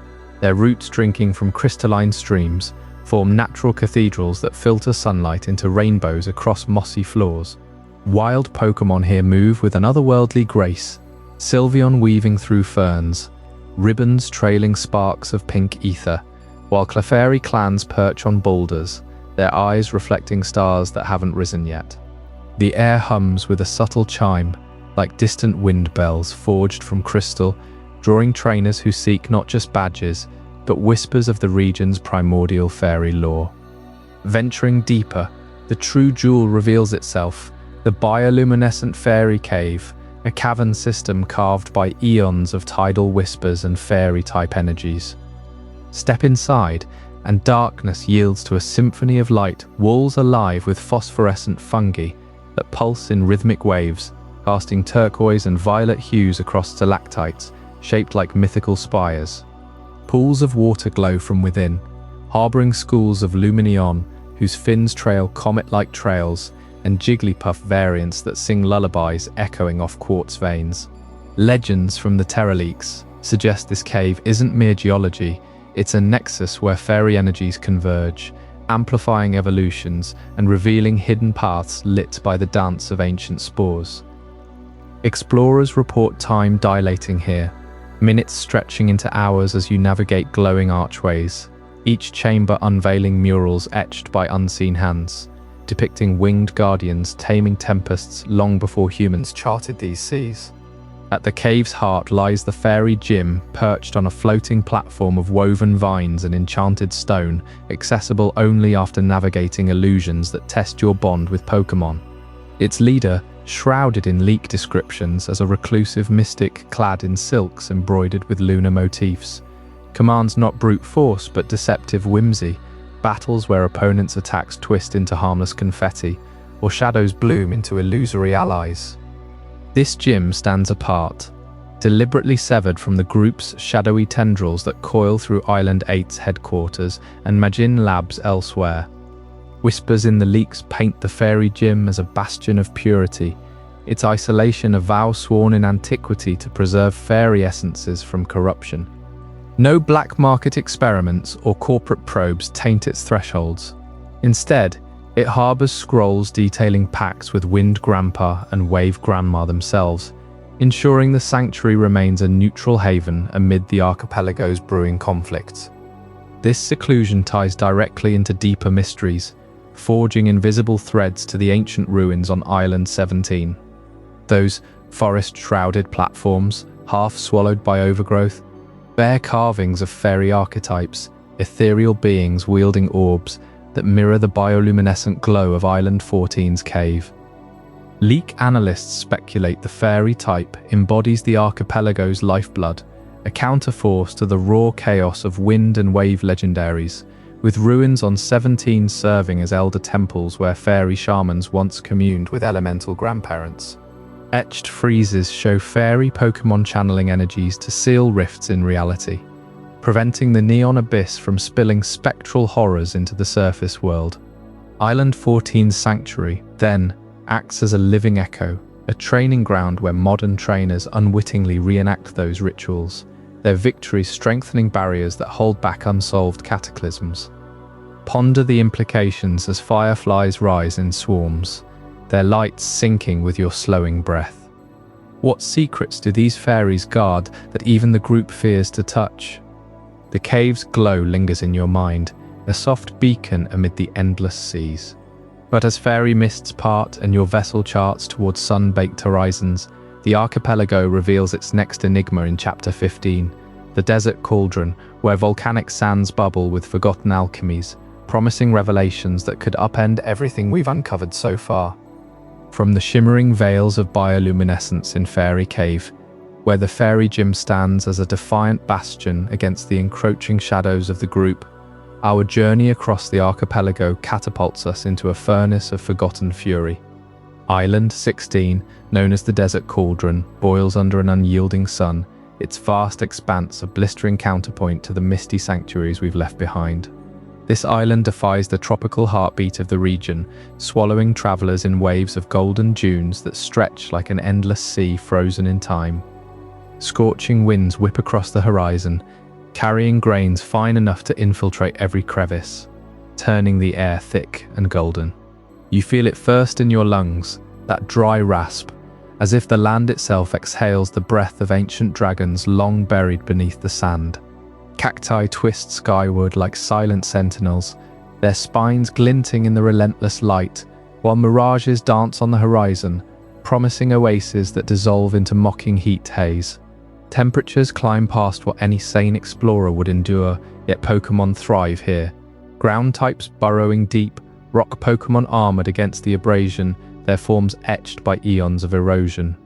their roots drinking from crystalline streams, form natural cathedrals that filter sunlight into rainbows across mossy floors. Wild Pokémon here move with an otherworldly grace, Sylveon weaving through ferns, ribbons trailing sparks of pink ether, while Clefairy clans perch on boulders, their eyes reflecting stars that haven't risen yet. The air hums with a subtle chime, like distant wind bells forged from crystal, drawing trainers who seek not just badges, but whispers of the region's primordial fairy lore. Venturing deeper, the true jewel reveals itself, the bioluminescent fairy cave, a cavern system carved by eons of tidal whispers and fairy-type energies. Step inside, and darkness yields to a symphony of light, walls alive with phosphorescent fungi that pulse in rhythmic waves, casting turquoise and violet hues across stalactites, shaped like mythical spires. Pools of water glow from within, harboring schools of Luminion, whose fins trail comet-like trails, and Jigglypuff variants that sing lullabies echoing off quartz veins. Legends from the Terraleaks suggest this cave isn't mere geology, it's a nexus where fairy energies converge, amplifying evolutions and revealing hidden paths lit by the dance of ancient spores. Explorers report time dilating here, minutes stretching into hours as you navigate glowing archways, each chamber unveiling murals etched by unseen hands, depicting winged guardians taming tempests long before humans charted these seas. At the cave's heart lies the Fairy Gym, perched on a floating platform of woven vines and enchanted stone, accessible only after navigating illusions that test your bond with Pokémon. Its leader, shrouded in leak descriptions as a reclusive mystic clad in silks embroidered with lunar motifs, commands not brute force but deceptive whimsy, battles where opponents' attacks twist into harmless confetti, or shadows bloom into illusory allies. This gym stands apart, deliberately severed from the group's shadowy tendrils that coil through Island 8's headquarters and Magin labs elsewhere. Whispers in the leaks paint the Fairy Gym as a bastion of purity, its isolation a vow sworn in antiquity to preserve fairy essences from corruption. No black market experiments or corporate probes taint its thresholds. Instead, it harbors scrolls detailing pacts with Wind Grandpa and Wave Grandma themselves, ensuring the sanctuary remains a neutral haven amid the archipelago's brewing conflicts. This seclusion ties directly into deeper mysteries, forging invisible threads to the ancient ruins on Island 17. Those forest-shrouded platforms, half swallowed by overgrowth, bear carvings of fairy archetypes, ethereal beings wielding orbs that mirror the bioluminescent glow of Island 14's cave. Leak analysts speculate the fairy type embodies the archipelago's lifeblood, a counterforce to the raw chaos of wind and wave legendaries, with ruins on 17 serving as elder temples where fairy shamans once communed with elemental grandparents. Etched friezes show fairy Pokémon channeling energies to seal rifts in reality, preventing the neon abyss from spilling spectral horrors into the surface world. Island 14's Sanctuary, then, acts as a living echo, a training ground where modern trainers unwittingly reenact those rituals, their victories strengthening barriers that hold back unsolved cataclysms. Ponder the implications as fireflies rise in swarms, their lights sinking with your slowing breath. What secrets do these fairies guard that even the group fears to touch? The cave's glow lingers in your mind, a soft beacon amid the endless seas. But as fairy mists part and your vessel charts towards sun-baked horizons, the archipelago reveals its next enigma in Chapter 15, the desert cauldron, where volcanic sands bubble with forgotten alchemies, promising revelations that could upend everything we've uncovered so far. From the shimmering veils of bioluminescence in Fairy Cave, where the fairy gym stands as a defiant bastion against the encroaching shadows of the group, our journey across the archipelago catapults us into a furnace of forgotten fury. Island 16, known as the Desert Cauldron, boils under an unyielding sun, its vast expanse a blistering counterpoint to the misty sanctuaries we've left behind. This island defies the tropical heartbeat of the region, swallowing travelers in waves of golden dunes that stretch like an endless sea frozen in time. Scorching winds whip across the horizon, carrying grains fine enough to infiltrate every crevice, turning the air thick and golden. You feel it first in your lungs, that dry rasp, as if the land itself exhales the breath of ancient dragons long buried beneath the sand. Cacti twist skyward like silent sentinels, their spines glinting in the relentless light, while mirages dance on the horizon, promising oases that dissolve into mocking heat haze. Temperatures climb past what any sane explorer would endure, yet Pokémon thrive here. Ground types burrowing deep, rock Pokémon armored against the abrasion, their forms etched by eons of erosion.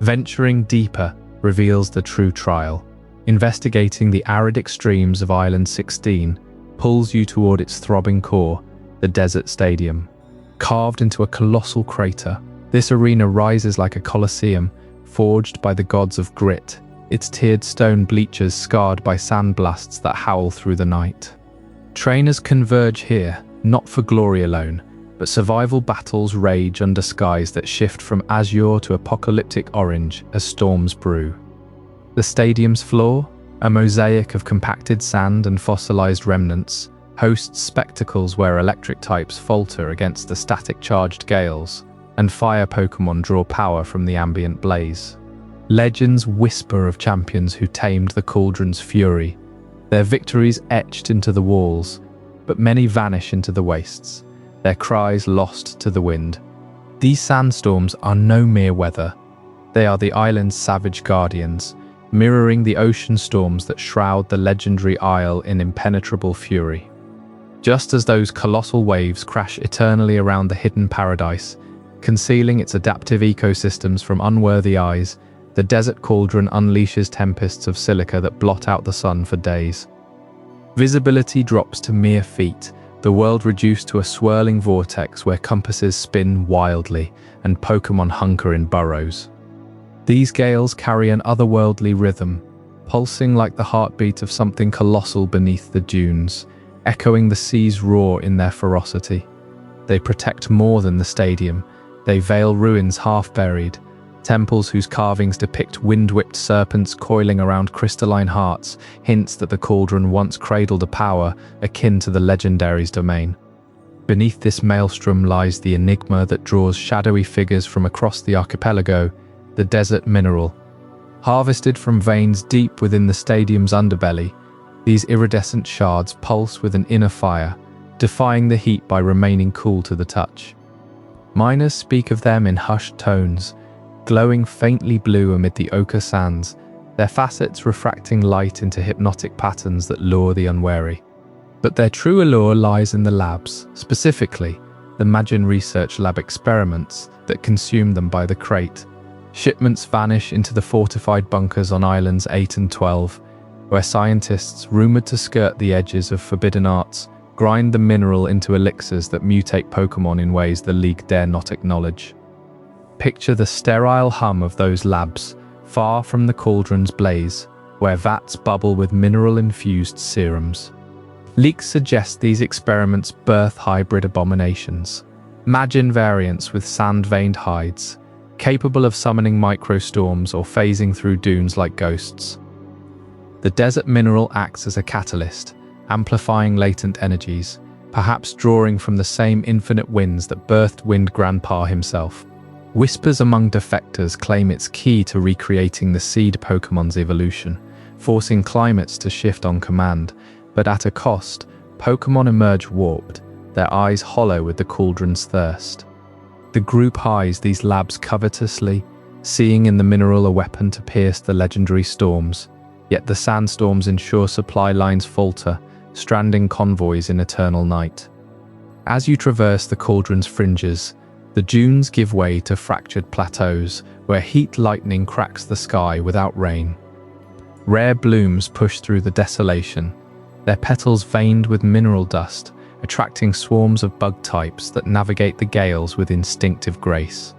Venturing deeper reveals the true trial. Investigating the arid extremes of Island 16 pulls you toward its throbbing core, the Desert Stadium. Carved into a colossal crater, this arena rises like a coliseum, forged by the gods of grit, its tiered stone bleachers scarred by sandblasts that howl through the night. Trainers converge here, not for glory alone, but survival battles rage under skies that shift from azure to apocalyptic orange as storms brew. The stadium's floor, a mosaic of compacted sand and fossilized remnants, hosts spectacles where electric types falter against the static-charged gales, and fire Pokémon draw power from the ambient blaze. Legends whisper of champions who tamed the cauldron's fury, their victories etched into the walls, but many vanish into the wastes, their cries lost to the wind. These sandstorms are no mere weather. They are the island's savage guardians, mirroring the ocean storms that shroud the legendary isle in impenetrable fury. Just as those colossal waves crash eternally around the hidden paradise, concealing its adaptive ecosystems from unworthy eyes, the desert cauldron unleashes tempests of silica that blot out the sun for days. Visibility drops to mere feet, the world reduced to a swirling vortex where compasses spin wildly and Pokémon hunker in burrows. These gales carry an otherworldly rhythm, pulsing like the heartbeat of something colossal beneath the dunes, echoing the sea's roar in their ferocity. They protect more than the stadium. They veil ruins half-buried, temples whose carvings depict wind-whipped serpents coiling around crystalline hearts, hints that the cauldron once cradled a power akin to the legendary's domain. Beneath this maelstrom lies the enigma that draws shadowy figures from across the archipelago, the desert mineral. Harvested from veins deep within the stadium's underbelly, these iridescent shards pulse with an inner fire, defying the heat by remaining cool to the touch. Miners speak of them in hushed tones, glowing faintly blue amid the ochre sands, their facets refracting light into hypnotic patterns that lure the unwary. But their true allure lies in the labs, specifically the Magin research lab experiments that consume them by the crate. Shipments vanish into the fortified bunkers on islands 8 and 12, where scientists, rumored to skirt the edges of forbidden arts, grind the mineral into elixirs that mutate Pokémon in ways the League dare not acknowledge. Picture the sterile hum of those labs, far from the cauldron's blaze, where vats bubble with mineral-infused serums. Leaks suggest these experiments birth hybrid abominations. Magin variants with sand-veined hides, capable of summoning microstorms or phasing through dunes like ghosts. The desert mineral acts as a catalyst, amplifying latent energies, perhaps drawing from the same infinite winds that birthed Wind Grandpa himself. Whispers among defectors claim it's key to recreating the seed Pokemon's evolution, forcing climates to shift on command, but at a cost. Pokemon emerge warped, their eyes hollow with the cauldron's thirst. The group eyes these labs covetously, seeing in the mineral a weapon to pierce the legendary storms, yet the sandstorms ensure supply lines falter, stranding convoys in eternal night. As you traverse the cauldron's fringes, the dunes give way to fractured plateaus where heat lightning cracks the sky without rain. Rare blooms push through the desolation, their petals veined with mineral dust, attracting swarms of bug types that navigate the gales with instinctive grace.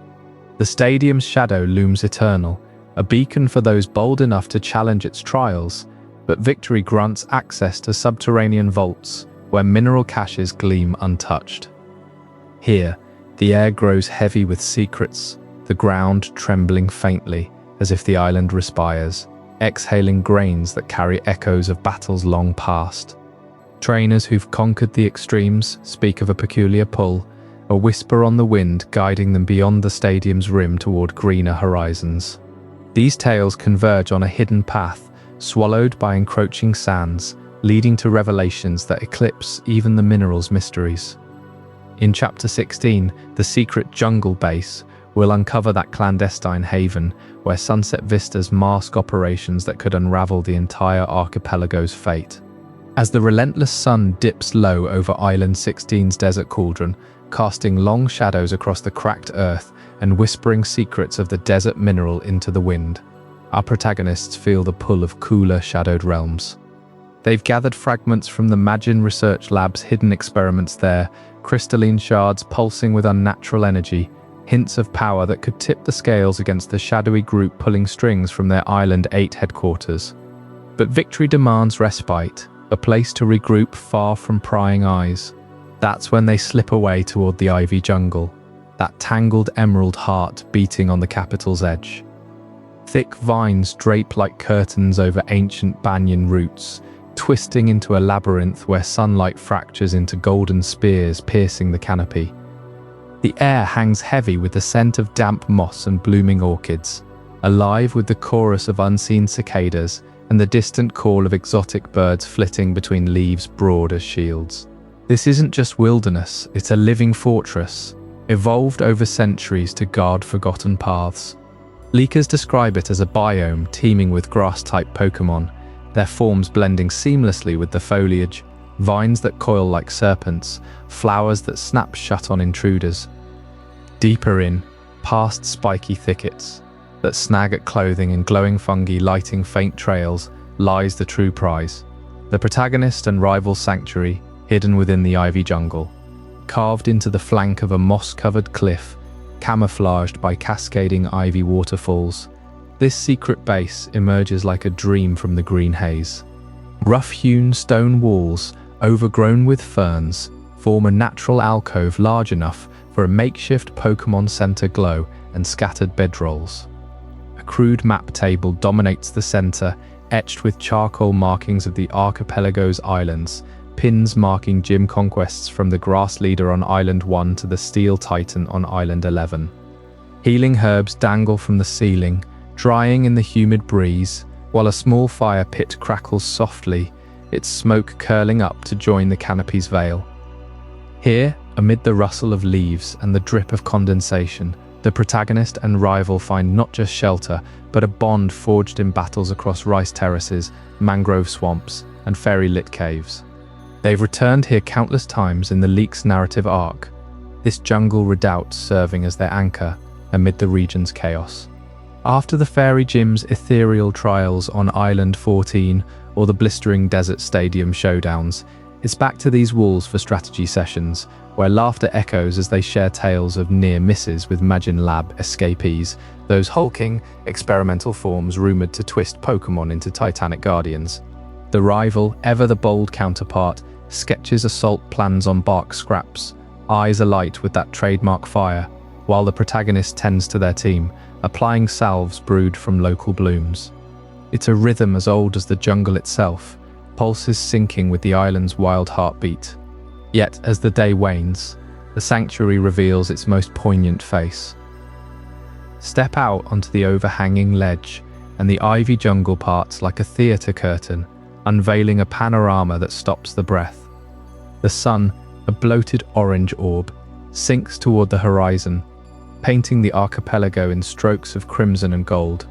The stadium's shadow looms eternal, a beacon for those bold enough to challenge its trials, but victory grants access to subterranean vaults where mineral caches gleam untouched. Here, the air grows heavy with secrets, the ground trembling faintly as if the island respires, exhaling grains that carry echoes of battles long past. Trainers who've conquered the extremes speak of a peculiar pull, a whisper on the wind guiding them beyond the stadium's rim toward greener horizons. These tales converge on a hidden path, swallowed by encroaching sands, leading to revelations that eclipse even the mineral's mysteries. In Chapter 16, the secret jungle base will uncover that clandestine haven where sunset vistas mask operations that could unravel the entire archipelago's fate. As the relentless sun dips low over Island 16's desert cauldron, casting long shadows across the cracked earth and whispering secrets of the desert mineral into the wind, our protagonists feel the pull of cooler, shadowed realms. They've gathered fragments from the Magin research lab's hidden experiments there, crystalline shards pulsing with unnatural energy, hints of power that could tip the scales against the shadowy group pulling strings from their Island 8 headquarters. But victory demands respite, a place to regroup far from prying eyes. That's when they slip away toward the ivy jungle, that tangled emerald heart beating on the capital's edge. Thick vines drape like curtains over ancient banyan roots, twisting into a labyrinth where sunlight fractures into golden spears piercing the canopy. The air hangs heavy with the scent of damp moss and blooming orchids, alive with the chorus of unseen cicadas and the distant call of exotic birds flitting between leaves broad as shields. This isn't just wilderness, it's a living fortress, evolved over centuries to guard forgotten paths. Leakers describe it as a biome teeming with grass-type Pokémon, their forms blending seamlessly with the foliage, vines that coil like serpents, flowers that snap shut on intruders. Deeper in, past spiky thickets that snag at clothing and glowing fungi lighting faint trails, lies the true prize. The protagonist and rival sanctuary, hidden within the ivy jungle, carved into the flank of a moss-covered cliff, camouflaged by cascading ivy waterfalls. This secret base emerges like a dream from the green haze. Rough-hewn stone walls, overgrown with ferns, form a natural alcove large enough for a makeshift Pokémon Center glow and scattered bedrolls. A crude map table dominates the center, etched with charcoal markings of the archipelago's islands, pins marking gym conquests from the grass leader on Island 1 to the steel titan on Island 11. Healing herbs dangle from the ceiling, drying in the humid breeze, while a small fire pit crackles softly, its smoke curling up to join the canopy's veil. Here, amid the rustle of leaves and the drip of condensation, the protagonist and rival find not just shelter, but a bond forged in battles across rice terraces, mangrove swamps, and fairy-lit caves. They've returned here countless times in the Leak's narrative arc, this jungle redoubt serving as their anchor amid the region's chaos. After the Fairy Gym's ethereal trials on Island 14 or the blistering desert stadium showdowns, It's back to these walls for strategy sessions, where laughter echoes as they share tales of near misses with Magin lab escapees, those hulking, experimental forms rumoured to twist Pokémon into titanic guardians. The rival, ever the bold counterpart, sketches assault plans on bark scraps, eyes alight with that trademark fire, while the protagonist tends to their team, applying salves brewed from local blooms. It's a rhythm as old as the jungle itself, pulses syncing with the island's wild heartbeat. Yet, as the day wanes, the sanctuary reveals its most poignant face. Step out onto the overhanging ledge, and the ivy jungle parts like a theatre curtain, unveiling a panorama that stops the breath. The sun, a bloated orange orb, sinks toward the horizon, painting the archipelago in strokes of crimson and gold.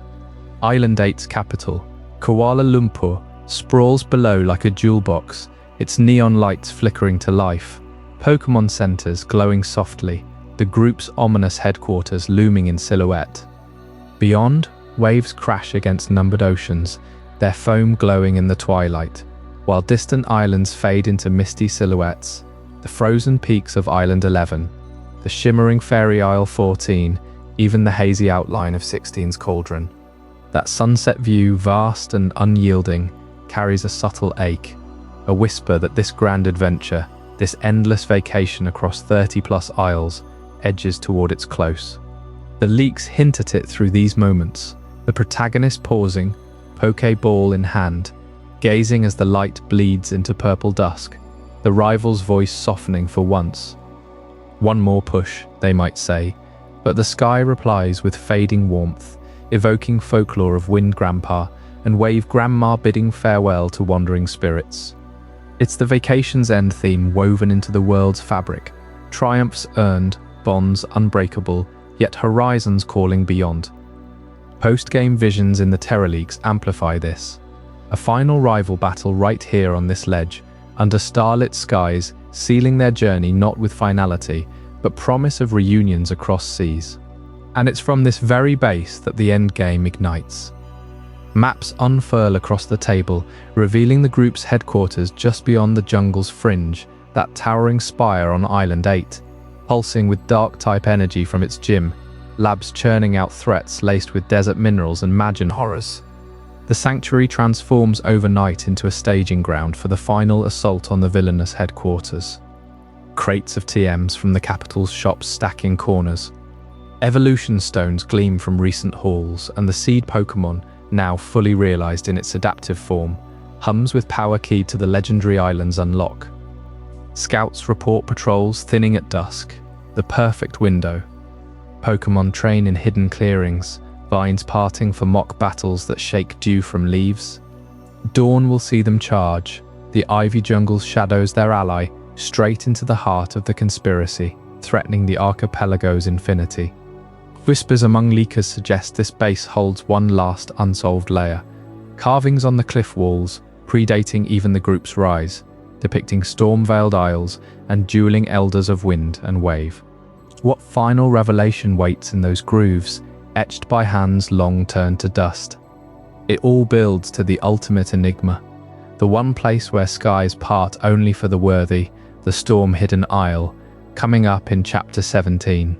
Island 8's capital, Kuala Lumpur, sprawls below like a jewel box, its neon lights flickering to life, Pokémon centers glowing softly, the group's ominous headquarters looming in silhouette. Beyond, waves crash against numbered oceans, their foam glowing in the twilight, while distant islands fade into misty silhouettes, the frozen peaks of Island 11, the shimmering Fairy Isle 14, even the hazy outline of 16's cauldron. That sunset view, vast and unyielding, carries a subtle ache, a whisper that this grand adventure, this endless vacation across 30+ isles, edges toward its close. The leaks hint at it through these moments, the protagonist pausing, Pokeball in hand, gazing as the light bleeds into purple dusk, the rival's voice softening for once. One more push, they might say, but the sky replies with fading warmth, evoking folklore of Wind Grandpa and Wave Grandma bidding farewell to wandering spirits. It's the vacation's end theme woven into the world's fabric, triumphs earned, bonds unbreakable, yet horizons calling beyond. Postgame visions in the Terra Leagues amplify this. A final rival battle right here on this ledge, under starlit skies, sealing their journey not with finality, but promise of reunions across seas. And it's from this very base that the endgame ignites. Maps unfurl across the table, revealing the group's headquarters just beyond the jungle's fringe, that towering spire on Island 8, pulsing with dark-type energy from its gym, labs churning out threats laced with desert minerals and Magin horrors. The sanctuary transforms overnight into a staging ground for the final assault on the Villainous headquarters. Crates of TMs from the capital's shops stacking corners. Evolution stones gleam from recent hauls, and the seed Pokémon, now fully realized in its adaptive form, hums with power keyed to the legendary island's unlock. Scouts report patrols thinning at dusk, the perfect window. Pokémon train in hidden clearings, vines parting for mock battles that shake dew from leaves. Dawn will see them charge, the ivy jungles shadows their ally, straight into the heart of the conspiracy, threatening the archipelago's infinity. Whispers among leakers suggest this base holds one last unsolved layer. Carvings on the cliff walls, predating even the group's rise, depicting storm-veiled isles and dueling elders of wind and wave. What final revelation waits in those grooves, etched by hands long turned to dust? It all builds to the ultimate enigma, the one place where skies part only for the worthy, the storm-hidden isle, coming up in Chapter 17.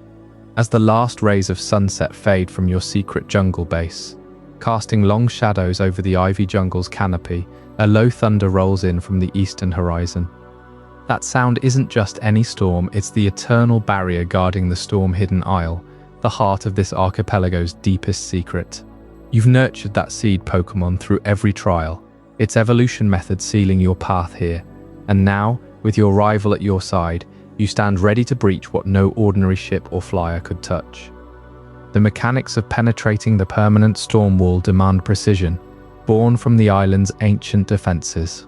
As the last rays of sunset fade from your secret jungle base, casting long shadows over the ivy jungle's canopy, a low thunder rolls in from the eastern horizon. That sound isn't just any storm, it's the eternal barrier guarding the storm-hidden isle, the heart of this archipelago's deepest secret. You've nurtured that seed Pokémon through every trial, its evolution method sealing your path here, and now, with your rival at your side, you stand ready to breach what no ordinary ship or flyer could touch. The mechanics of penetrating the permanent storm wall demand precision, born from the island's ancient defenses.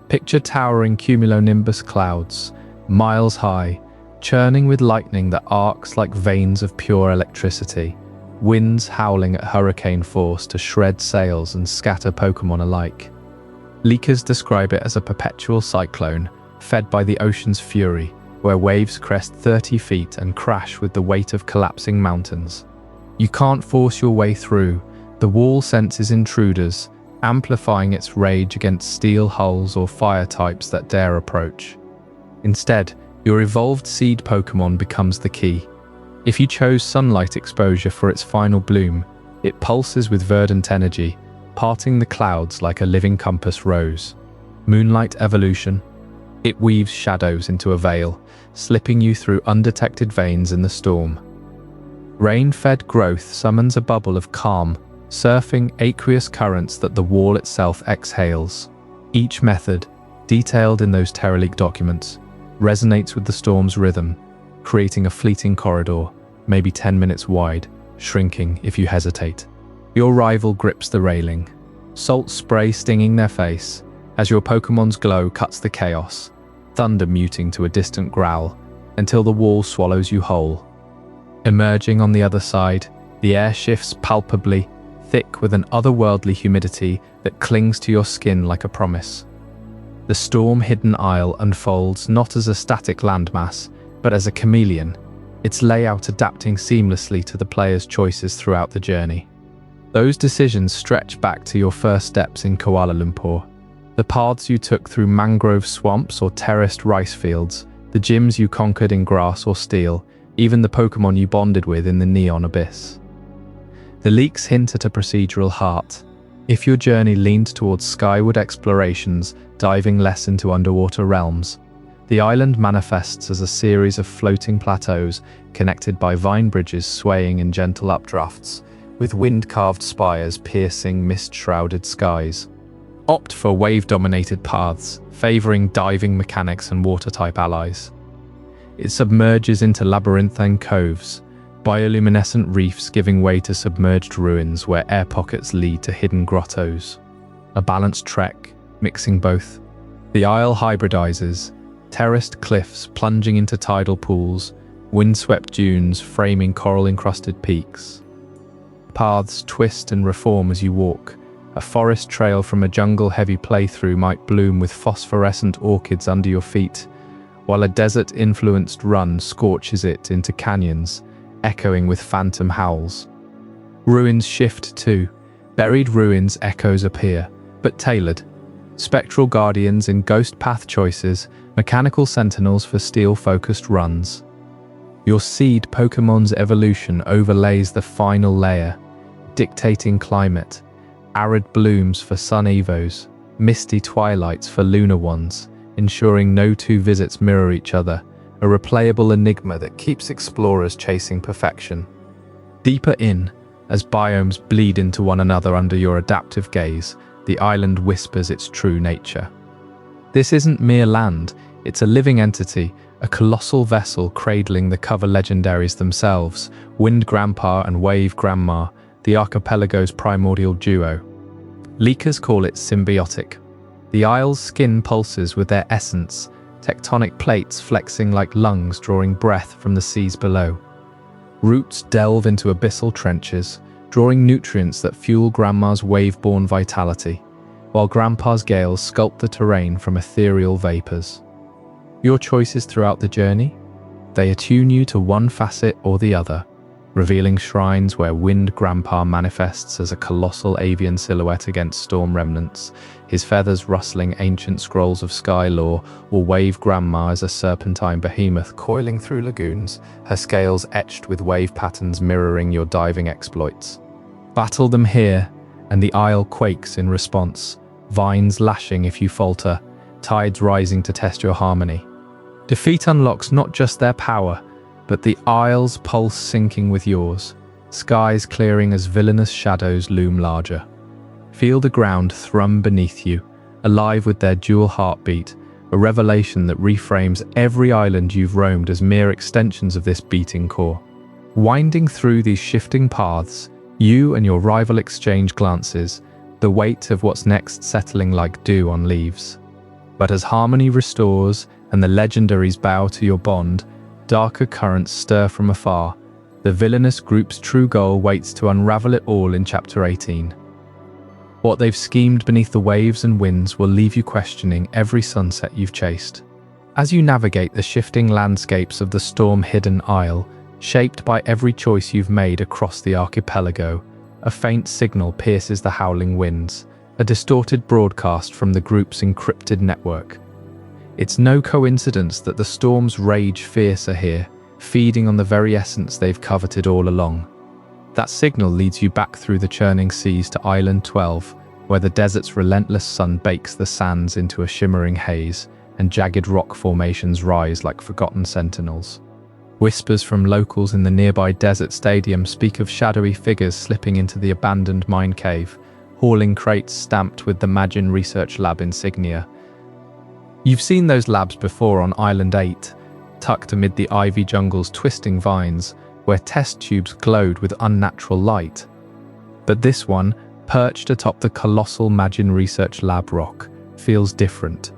Picture towering cumulonimbus clouds, miles high, churning with lightning that arcs like veins of pure electricity, winds howling at hurricane force to shred sails and scatter Pokémon alike. Leakers describe it as a perpetual cyclone, fed by the ocean's fury, where waves crest 30 feet and crash with the weight of collapsing mountains. You can't force your way through, the wall senses intruders, amplifying its rage against steel hulls or fire types that dare approach. Instead, your evolved seed Pokémon becomes the key. If you chose sunlight exposure for its final bloom, it pulses with verdant energy, parting the clouds like a living compass rose. Moonlight evolution. It weaves shadows into a veil, slipping you through undetected veins in the storm. Rain-fed growth summons a bubble of calm, surfing aqueous currents that the wall itself exhales. Each method, detailed in those Terraleak documents, resonates with the storm's rhythm, creating a fleeting corridor, maybe 10 minutes wide, shrinking if you hesitate. Your rival grips the railing, salt spray stinging their face, as your Pokemon's glow cuts the chaos, thunder muting to a distant growl, until the wall swallows you whole. Emerging on the other side, the air shifts palpably, thick with an otherworldly humidity that clings to your skin like a promise. The storm-hidden isle unfolds not as a static landmass, but as a chameleon, its layout adapting seamlessly to the player's choices throughout the journey. Those decisions stretch back to your first steps in Kuala Lumpur, the paths you took through mangrove swamps or terraced rice fields, the gyms you conquered in grass or steel, even the Pokémon you bonded with in the neon abyss. The leaks hint at a procedural heart. If your journey leaned towards skyward explorations, diving less into underwater realms, the island manifests as a series of floating plateaus connected by vine bridges swaying in gentle updrafts, with wind-carved spires piercing mist-shrouded skies. Opt for wave-dominated paths, favoring diving mechanics and water-type allies. It submerges into labyrinthine coves, bioluminescent reefs giving way to submerged ruins where air pockets lead to hidden grottos. A balanced trek, mixing both. The isle hybridizes, terraced cliffs plunging into tidal pools, windswept dunes framing coral-encrusted peaks. Paths twist and reform as you walk. A forest trail from a jungle-heavy playthrough might bloom with phosphorescent orchids under your feet, while a desert-influenced run scorches it into canyons, echoing with phantom howls. Ruins shift too. Buried ruins echoes appear, but tailored. Spectral guardians in ghost path choices, mechanical sentinels for steel-focused runs. Your seed Pokemon's evolution overlays the final layer, dictating climate, arid blooms for sun evos, misty twilights for lunar ones, ensuring no two visits mirror each other, a replayable enigma that keeps explorers chasing perfection. Deeper in, as biomes bleed into one another under your adaptive gaze, the island whispers its true nature. This isn't mere land, it's a living entity, a colossal vessel cradling the cover legendaries themselves, Wind Grandpa and Wave Grandma, the archipelago's primordial duo. Leakers call it symbiotic. The isle's skin pulses with their essence, tectonic plates flexing like lungs drawing breath from the seas below. Roots delve into abyssal trenches, drawing nutrients that fuel Grandma's wave-borne vitality, while Grandpa's gales sculpt the terrain from ethereal vapors. Your choices throughout the journey? They attune you to one facet or the other, revealing shrines where Wind Grandpa manifests as a colossal avian silhouette against storm remnants, his feathers rustling ancient scrolls of sky lore, or Wave Grandma as a serpentine behemoth coiling through lagoons, her scales etched with wave patterns mirroring your diving exploits. Battle them here, and the isle quakes in response, vines lashing if you falter, tides rising to test your harmony. Defeat unlocks not just their power, but the isle's pulse syncing with yours, skies clearing as villainous shadows loom larger. Feel the ground thrum beneath you, alive with their dual heartbeat, a revelation that reframes every island you've roamed as mere extensions of this beating core. Winding through these shifting paths, you and your rival exchange glances, the weight of what's next settling like dew on leaves. But as harmony restores and the legendaries bow to your bond, darker currents stir from afar. The Villainous group's true goal waits to unravel it all in Chapter 18. What they've schemed beneath the waves and winds will leave you questioning every sunset you've chased. As you navigate the shifting landscapes of the storm-hidden isle, shaped by every choice you've made across the archipelago, a faint signal pierces the howling winds, a distorted broadcast from the group's encrypted network. It's no coincidence that the storms rage fiercer here, feeding on the very essence they've coveted all along. That signal leads you back through the churning seas to Island 12, where the desert's relentless sun bakes the sands into a shimmering haze, and jagged rock formations rise like forgotten sentinels. Whispers from locals in the nearby desert stadium speak of shadowy figures slipping into the abandoned mine cave, hauling crates stamped with the Magin research lab insignia. You've seen those labs before on Island 8, tucked amid the ivy jungle's twisting vines, where test tubes glowed with unnatural light. But this one, perched atop the colossal Magin research lab rock, feels different.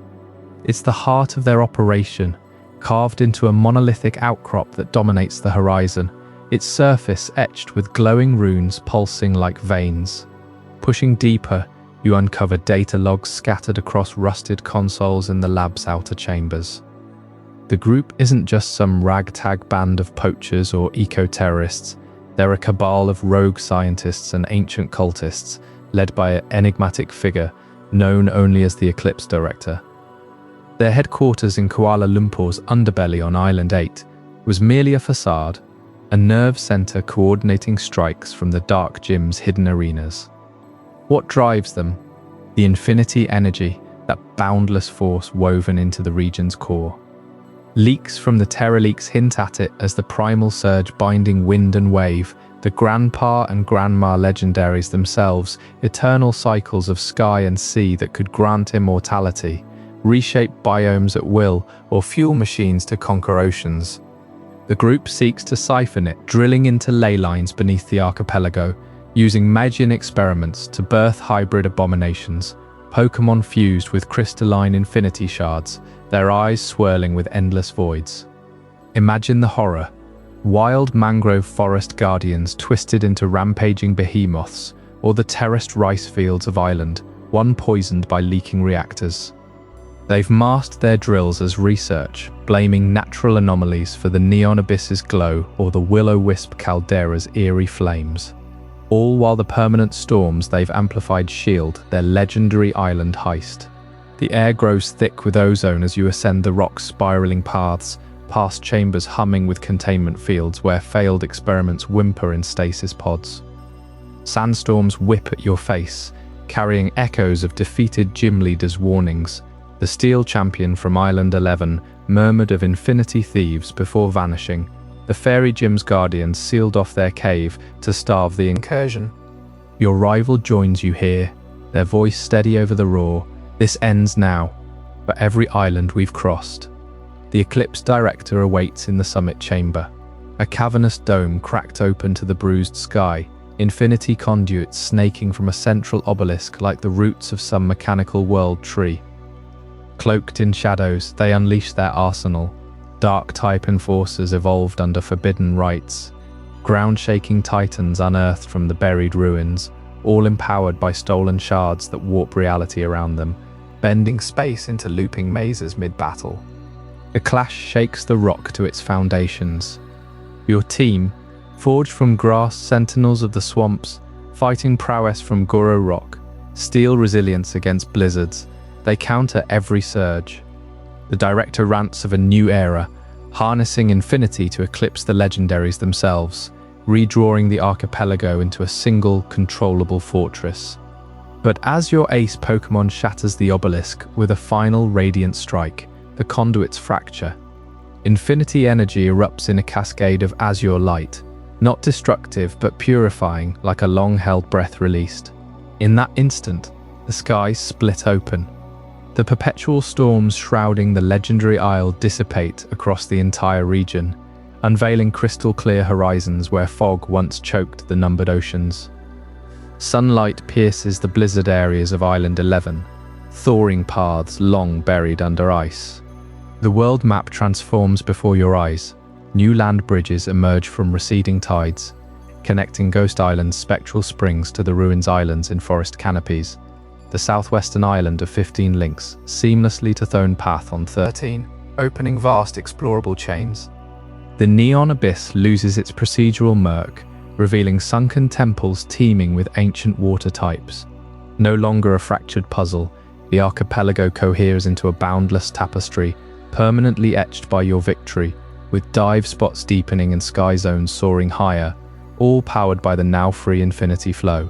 It's the heart of their operation, carved into a monolithic outcrop that dominates the horizon, its surface etched with glowing runes pulsing like veins. Pushing deeper, you uncover data logs scattered across rusted consoles in the lab's outer chambers. The group isn't just some ragtag band of poachers or eco-terrorists. They're a cabal of rogue scientists and ancient cultists, led by an enigmatic figure known only as the Eclipse Director. Their headquarters in Kuala Lumpur's underbelly on Island 8 was merely a facade, a nerve center coordinating strikes from the dark gym's hidden arenas. What drives them? The infinity energy, that boundless force woven into the region's core. Leaks from the Terra Leaks hint at it as the primal surge binding wind and wave, the Grandpa and Grandma legendaries themselves, eternal cycles of sky and sea that could grant immortality, reshape biomes at will, or fuel machines to conquer oceans. The group seeks to siphon it, drilling into ley lines beneath the archipelago, using Magin experiments to birth hybrid abominations, Pokémon fused with crystalline infinity shards, their eyes swirling with endless voids. Imagine the horror. Wild mangrove forest guardians twisted into rampaging behemoths, or the terraced rice fields of Island, one poisoned by leaking reactors. They've masked their drills as research, blaming natural anomalies for the neon abyss's glow or the willow wisp caldera's eerie flames. All while the permanent storms they've amplified shield their legendary island heist. The air grows thick with ozone as you ascend the rock's spiraling paths, past chambers humming with containment fields where failed experiments whimper in stasis pods. Sandstorms whip at your face, carrying echoes of defeated gym leaders' warnings. The steel champion from Island 11 murmured of infinity thieves before vanishing. The fairy gym's guardians sealed off their cave to starve the incursion. Your rival joins you here, their voice steady over the roar. This ends now, for every island we've crossed. The Eclipse Director awaits in the summit chamber. A cavernous dome cracked open to the bruised sky, infinity conduits snaking from a central obelisk like the roots of some mechanical world tree. Cloaked in shadows, they unleash their arsenal. Dark-type enforcers evolved under forbidden rites. Ground-shaking titans unearthed from the buried ruins, all empowered by stolen shards that warp reality around them, bending space into looping mazes mid-battle. A clash shakes the rock to its foundations. Your team, forged from grass sentinels of the swamps, fighting prowess from Goro rock, steel resilience against blizzards, they counter every surge. The director rants of a new era, harnessing infinity to eclipse the legendaries themselves, redrawing the archipelago into a single, controllable fortress. But as your ace Pokémon shatters the obelisk with a final radiant strike, the conduits fracture. Infinity energy erupts in a cascade of azure light, not destructive but purifying, like a long-held breath released. In that instant, the skies split open. The perpetual storms shrouding the legendary isle dissipate across the entire region, unveiling crystal-clear horizons where fog once choked the numbered oceans. Sunlight pierces the blizzard areas of Island 11, thawing paths long buried under ice. The world map transforms before your eyes. New land bridges emerge from receding tides, connecting Ghost Island's spectral springs to the ruins islands in forest canopies. The southwestern island of 15 links seamlessly to Thone Path on 13, opening vast explorable chains. The neon abyss loses its procedural murk, revealing sunken temples teeming with ancient water types. No longer a fractured puzzle, the archipelago coheres into a boundless tapestry, permanently etched by your victory, with dive spots deepening and sky zones soaring higher, all powered by the now free infinity flow.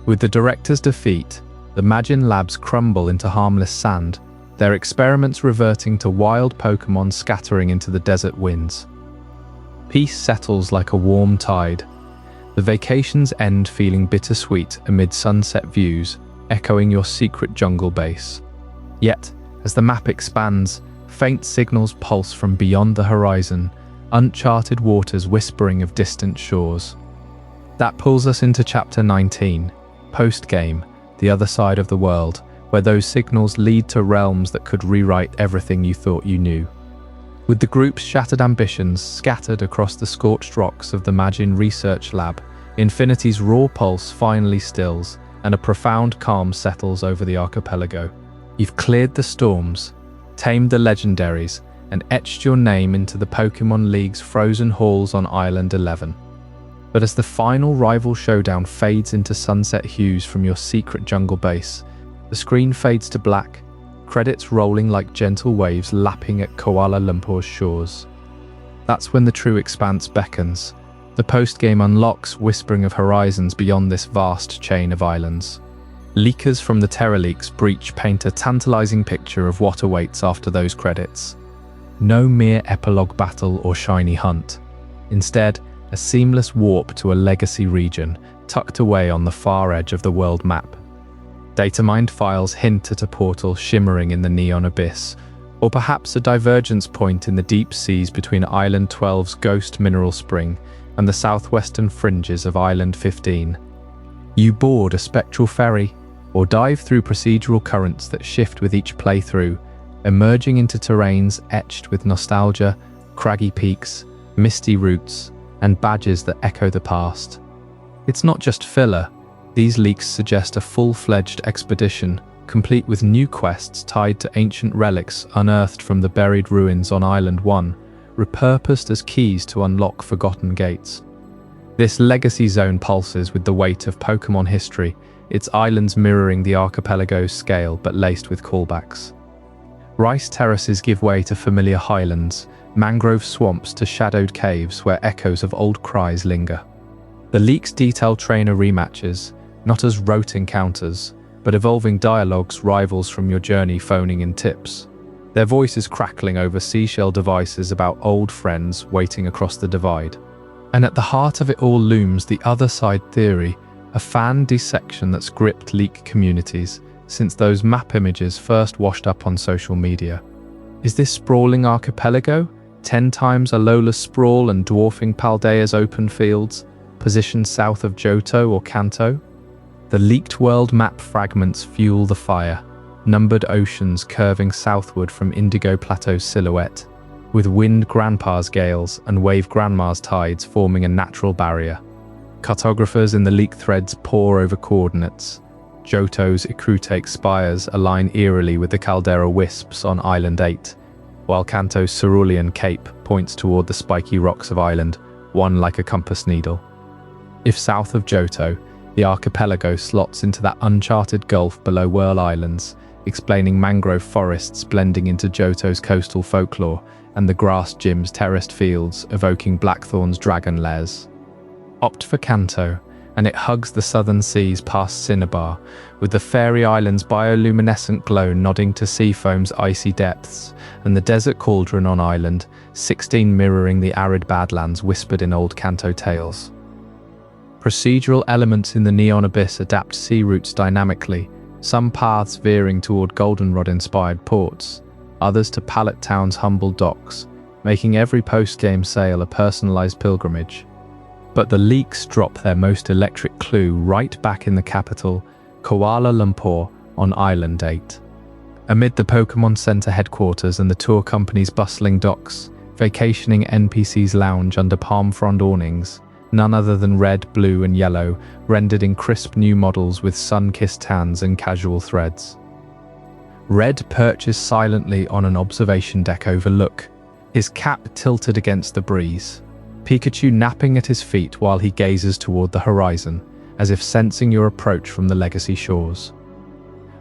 With the director's defeat, the Magin labs crumble into harmless sand, their experiments reverting to wild Pokémon scattering into the desert winds. Peace settles like a warm tide. The vacations end feeling bittersweet amid sunset views, echoing your secret jungle base. Yet, as the map expands, faint signals pulse from beyond the horizon, uncharted waters whispering of distant shores. That pulls us into Chapter 19, Postgame, the other side of the world, where those signals lead to realms that could rewrite everything you thought you knew. With the group's shattered ambitions scattered across the scorched rocks of the Magin research lab, Infinity's raw pulse finally stills, and a profound calm settles over the archipelago. You've cleared the storms, tamed the legendaries, and etched your name into the Pokémon League's frozen halls on Island 11. But as the final rival showdown fades into sunset hues from your secret jungle base, the screen fades to black, credits rolling like gentle waves lapping at Kuala Lumpur's shores. That's when the true expanse beckons. The postgame unlocks, whispering of horizons beyond this vast chain of islands. Leakers from the Terra Leaks breach paint a tantalizing picture of what awaits after those credits. No mere epilogue battle or shiny hunt. Instead, a seamless warp to a legacy region, tucked away on the far edge of the world map. Data-mined files hint at a portal shimmering in the neon abyss, or perhaps a divergence point in the deep seas between Island 12's ghost mineral spring and the southwestern fringes of Island 15. You board a spectral ferry, or dive through procedural currents that shift with each playthrough, emerging into terrains etched with nostalgia, craggy peaks, misty routes, and badges that echo the past. It's not just filler. These leaks suggest a full-fledged expedition, complete with new quests tied to ancient relics unearthed from the buried ruins on Island 1, repurposed as keys to unlock forgotten gates. This legacy zone pulses with the weight of Pokémon history, its islands mirroring the archipelago's scale but laced with callbacks. Rice terraces give way to familiar highlands, mangrove swamps to shadowed caves where echoes of old cries linger. The leaks detail trainer rematches, not as rote encounters, but evolving dialogues rivals from your journey phoning in tips. Their voices crackling over seashell devices about old friends waiting across the divide. And at the heart of it all looms the other side theory, a fan dissection that's gripped leak communities since those map images first washed up on social media. Is this sprawling archipelago, 10 times Alola's sprawl and dwarfing Paldea's open fields, positioned south of Johto or Kanto? The leaked world map fragments fuel the fire, numbered oceans curving southward from Indigo Plateau's silhouette, with wind grandpa's gales and wave grandma's tides forming a natural barrier. Cartographers in the leak threads pore over coordinates. Johto's Ecrutake spires align eerily with the caldera wisps on Island 8, while Kanto's Cerulean Cape points toward the spiky rocks of Island, one like a compass needle. If south of Johto, the archipelago slots into that uncharted gulf below Whirl Islands, explaining mangrove forests blending into Johto's coastal folklore and the grass gym's terraced fields evoking Blackthorn's dragon lairs. Opt for Kanto, and it hugs the southern seas past Cinnabar, with the fairy island's bioluminescent glow nodding to Seafoam's icy depths, and the desert cauldron on Island 16 mirroring the arid badlands whispered in old Kanto tales. Procedural elements in the neon abyss adapt sea routes dynamically, some paths veering toward goldenrod-inspired ports, others to Pallet Town's humble docks, making every post-game sail a personalized pilgrimage. But the leaks drop their most electric clue right back in the capital, Kuala Lumpur, on Island 8. Amid the Pokémon Center headquarters and the tour company's bustling docks, vacationing NPCs lounge under palm frond awnings, none other than red, blue, and yellow, rendered in crisp new models with sun-kissed tans and casual threads. Red perches silently on an observation deck overlook, his cap tilted against the breeze. Pikachu napping at his feet while he gazes toward the horizon, as if sensing your approach from the legacy shores.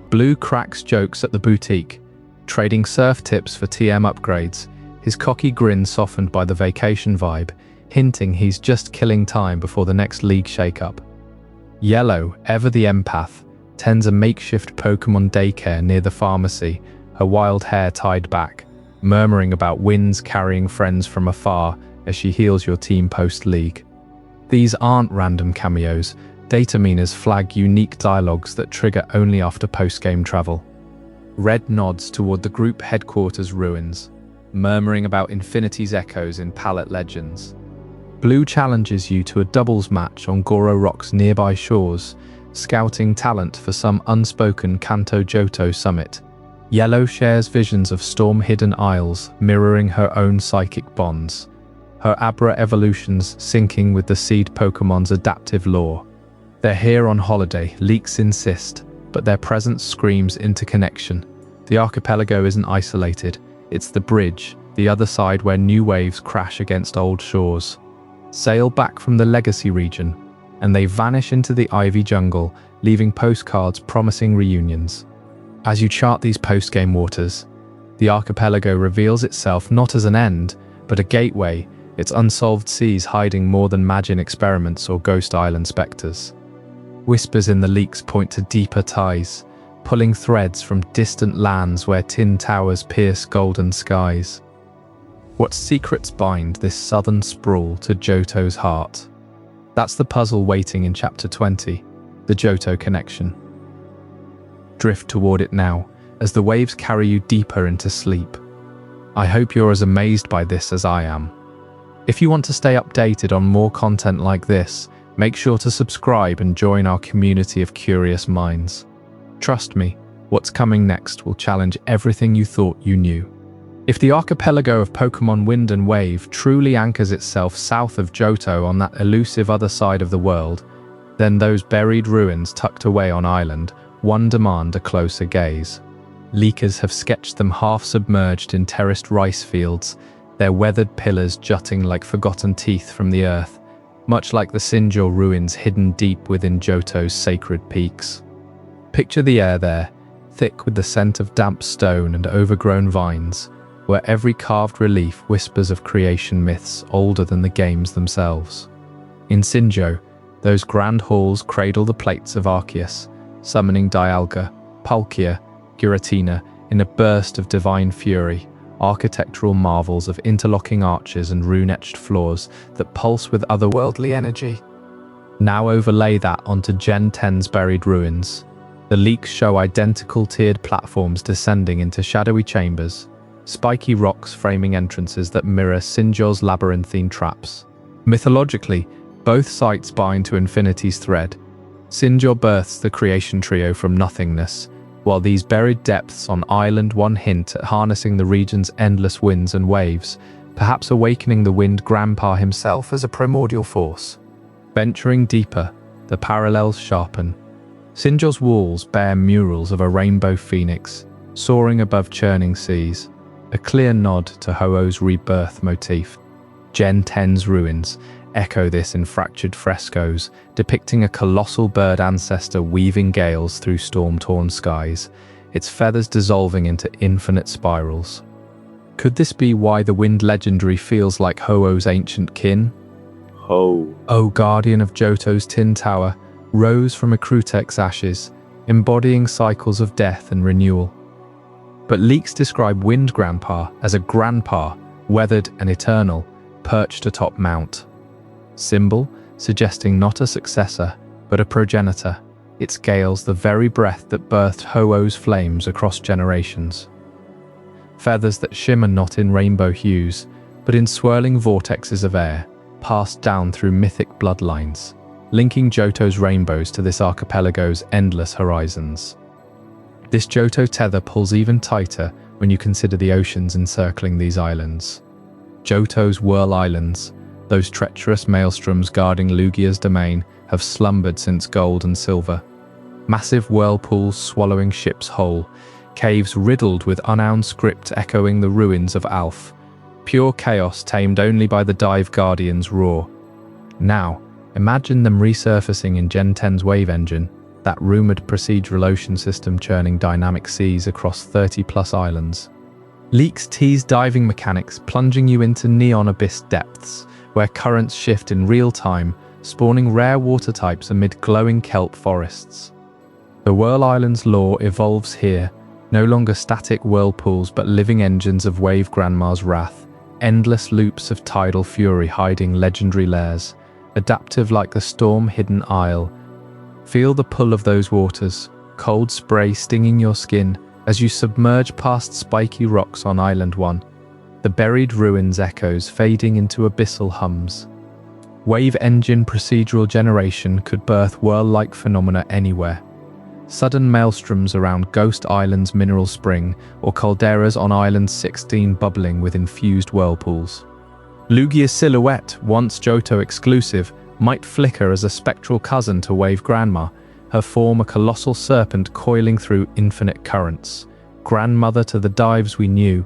Blue cracks jokes at the boutique, trading surf tips for TM upgrades, his cocky grin softened by the vacation vibe, hinting he's just killing time before the next league shakeup. Yellow, ever the empath, tends a makeshift Pokémon daycare near the pharmacy, her wild hair tied back, murmuring about winds carrying friends from afar as she heals your team post-league. These aren't random cameos. Data miners flag unique dialogues that trigger only after post-game travel. Red nods toward the group headquarters ruins, murmuring about Infinity's echoes in Palette Legends. Blue challenges you to a doubles match on Goro Rock's nearby shores, scouting talent for some unspoken Kanto Johto summit. Yellow shares visions of storm-hidden isles, mirroring her own psychic bonds, her Abra evolutions syncing with the seed Pokemon's adaptive lore. They're here on holiday, leaks insist, but their presence screams interconnection. The archipelago isn't isolated, it's the bridge, the other side where new waves crash against old shores. Sail back from the legacy region, and they vanish into the ivy jungle, leaving postcards promising reunions. As you chart these post-game waters, the archipelago reveals itself not as an end, but a gateway, its unsolved seas hiding more than Magin experiments or Ghost Island specters. Whispers in the leaks point to deeper ties, pulling threads from distant lands where tin towers pierce golden skies. What secrets bind this southern sprawl to Johto's heart? That's the puzzle waiting in Chapter 20, the Johto connection. Drift toward it now, as the waves carry you deeper into sleep. I hope you're as amazed by this as I am. If you want to stay updated on more content like this, make sure to subscribe and join our community of curious minds. Trust me, what's coming next will challenge everything you thought you knew. If the archipelago of Pokémon Wind and Wave truly anchors itself south of Johto on that elusive other side of the world, then those buried ruins tucked away on island, one demand a closer gaze. Leakers have sketched them half-submerged in terraced rice fields, their weathered pillars jutting like forgotten teeth from the earth, much like the Sinjor ruins hidden deep within Johto's sacred peaks. Picture the air there, thick with the scent of damp stone and overgrown vines, where every carved relief whispers of creation myths older than the games themselves. In Sinjo, those grand halls cradle the plates of Arceus, summoning Dialga, Palkia, Giratina in a burst of divine fury, architectural marvels of interlocking arches and rune-etched floors that pulse with otherworldly energy. Now overlay that onto Gen 10's buried ruins. The leaks show identical tiered platforms descending into shadowy chambers, spiky rocks framing entrances that mirror Sinjor's labyrinthine traps. Mythologically, both sites bind to Infinity's thread. Sinjor births the creation trio from nothingness, while these buried depths on Island one hint at harnessing the region's endless winds and waves, perhaps awakening the Wind Grandpa himself as a primordial force. Venturing deeper, the parallels sharpen. Sinjor's walls bear murals of a rainbow phoenix, soaring above churning seas, a clear nod to Ho-Oh's rebirth motif. Gen 10's ruins echo this in fractured frescoes, depicting a colossal bird ancestor weaving gales through storm-torn skies, its feathers dissolving into infinite spirals. Could this be why the wind legendary feels like Ho-Oh's ancient kin? Ho-Oh, guardian of Johto's tin tower, rose from Akrutek's ashes, embodying cycles of death and renewal. But leaks describe Wind Grandpa as a grandpa, weathered and eternal, perched atop Mount. Symbol suggesting not a successor, but a progenitor. It scales the very breath that birthed Ho-Oh's flames across generations. Feathers that shimmer not in rainbow hues, but in swirling vortexes of air, passed down through mythic bloodlines, linking Johto's rainbows to this archipelago's endless horizons. This Johto tether pulls even tighter when you consider the oceans encircling these islands. Johto's Whirl Islands, those treacherous maelstroms guarding Lugia's domain, have slumbered since Gold and Silver. Massive whirlpools swallowing ships whole, caves riddled with unowned script echoing the ruins of Alf. Pure chaos tamed only by the Dive Guardian's roar. Now, Imagine them resurfacing in Gen 10's wave engine, that rumoured procedural ocean system churning dynamic seas across 30+ islands. Leaks tease diving mechanics, plunging you into neon abyss depths, where currents shift in real time, spawning rare water types amid glowing kelp forests. The Whirl Islands lore evolves here, no longer static whirlpools but living engines of Wave Grandma's wrath, endless loops of tidal fury hiding legendary lairs, adaptive like the storm-hidden isle. Feel the pull of those waters, cold spray stinging your skin as you submerge past spiky rocks on Island 1, the buried ruins echoes fading into abyssal hums. Wave engine procedural generation could birth whirl-like phenomena anywhere. Sudden maelstroms around Ghost Island's mineral spring, or calderas on Island 16 bubbling with infused whirlpools. Lugia's silhouette, once Johto exclusive, might flicker as a spectral cousin to Wave Grandma, her form a colossal serpent coiling through infinite currents. Grandmother to the dives we knew.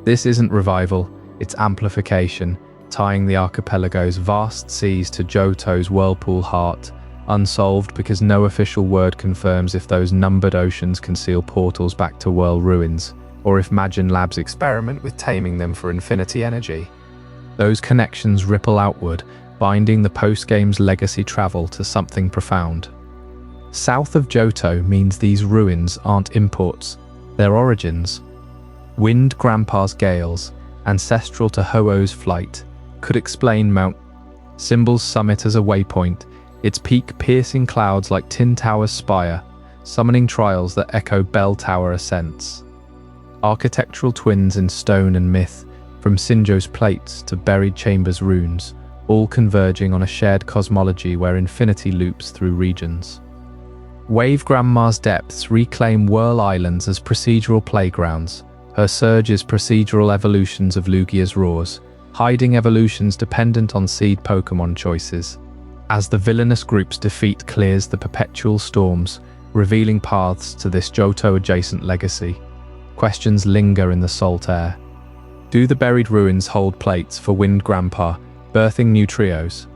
This isn't revival, it's amplification, tying the archipelago's vast seas to Johto's whirlpool heart, unsolved because no official word confirms if those numbered oceans conceal portals back to Whirl ruins, or if Magin Labs experiment with taming them for infinity energy. Those connections ripple outward, binding the Postgame's legacy travel to something profound. South of Johto means these ruins aren't imports, they're origins. Wind Grandpa's gales, ancestral to Ho-Oh's flight, could explain Mount Symbol's summit as a waypoint, its peak piercing clouds like Tin Tower's spire, summoning trials that echo Bell Tower ascents. Architectural twins in stone and myth, from Sinjo's plates to buried chambers runes, all converging on a shared cosmology where infinity loops through regions. Wave Grandma's depths reclaim Whirl Islands as procedural playgrounds, her surges procedural evolutions of Lugia's roars, hiding evolutions dependent on seed Pokémon choices. As the Villainous group's defeat clears the perpetual storms, revealing paths to this Johto-adjacent legacy, questions linger in the salt air. Do the buried ruins hold plates for Wind Grandpa, birthing new trios?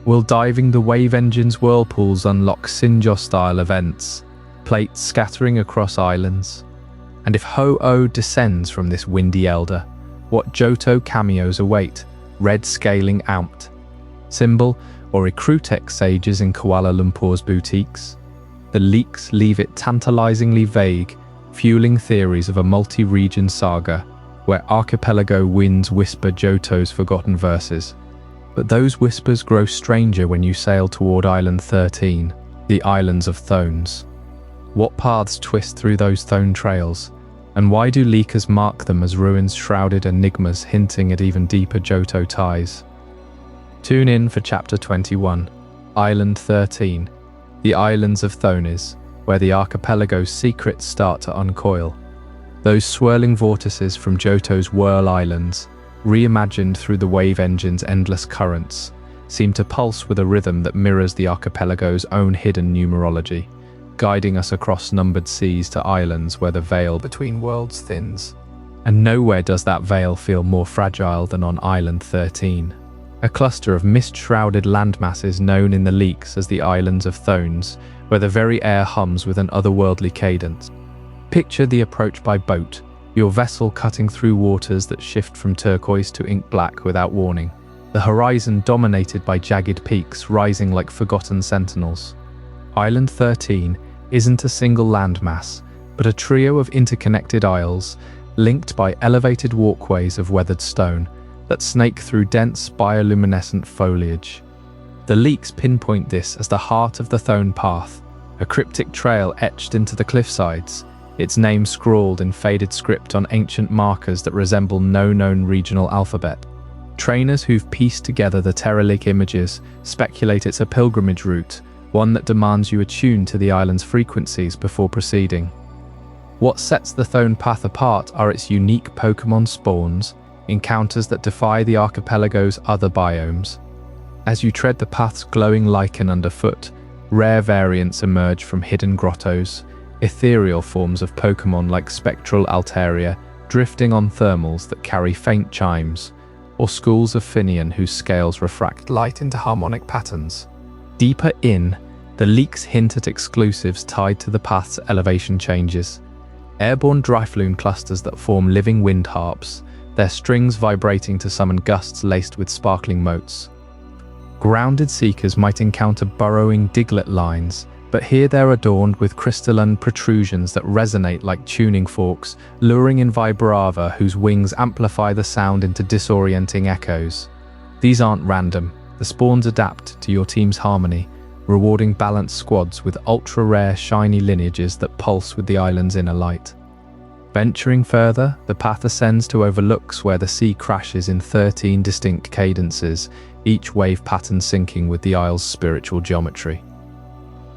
Will diving the wave engine's whirlpools unlock Sinjo-style events, plates scattering across islands? And if Ho-Oh descends from this windy elder, what Johto cameos await, red scaling amped? Symbol or Recruitech sages in Kuala Lumpur's boutiques? The leaks leave it tantalizingly vague, fueling theories of a multi-region saga, where archipelago winds whisper Johto's forgotten verses. But those whispers grow stranger when you sail toward Island 13, the Islands of Thones. What paths twist through those Thone trails? And why do leakers mark them as ruins-shrouded enigmas hinting at even deeper Johto ties? Tune in for Chapter 21, Island 13, the Islands of Thones, where the archipelago's secrets start to uncoil. Those swirling vortices from Johto's Whirl Islands, reimagined through the wave engine's endless currents, seem to pulse with a rhythm that mirrors the archipelago's own hidden numerology, guiding us across numbered seas to islands where the veil between worlds thins. And nowhere does that veil feel more fragile than on Island 13, a cluster of mist-shrouded landmasses known in the leaks as the Islands of Thones, where the very air hums with an otherworldly cadence. Picture the approach by boat, your vessel cutting through waters that shift from turquoise to ink black without warning, the horizon dominated by jagged peaks rising like forgotten sentinels. Island 13 isn't a single landmass, but a trio of interconnected isles, linked by elevated walkways of weathered stone that snake through dense bioluminescent foliage. The leaks pinpoint this as the heart of the Thone Path, a cryptic trail etched into the cliffsides, its name scrawled in faded script on ancient markers that resemble no known regional alphabet. Trainers who've pieced together the Terralic images speculate it's a pilgrimage route, one that demands you attune to the island's frequencies before proceeding. What sets the Thone Path apart are its unique Pokémon spawns, encounters that defy the archipelago's other biomes. As you tread the path's glowing lichen underfoot, rare variants emerge from hidden grottos, ethereal forms of Pokémon like spectral Altaria drifting on thermals that carry faint chimes, or schools of Finian whose scales refract light into harmonic patterns. Deeper in, the leaks hint at exclusives tied to the path's elevation changes. Airborne dryfloon clusters that form living wind harps, their strings vibrating to summon gusts laced with sparkling motes. Grounded seekers might encounter burrowing diglet lines, but here they're adorned with crystalline protrusions that resonate like tuning forks, luring in vibrava whose wings amplify the sound into disorienting echoes. These aren't random. The spawns adapt to your team's harmony, rewarding balanced squads with ultra-rare shiny lineages that pulse with the island's inner light. Venturing further, the path ascends to overlooks where the sea crashes in 13 distinct cadences, each wave pattern syncing with the isle's spiritual geometry.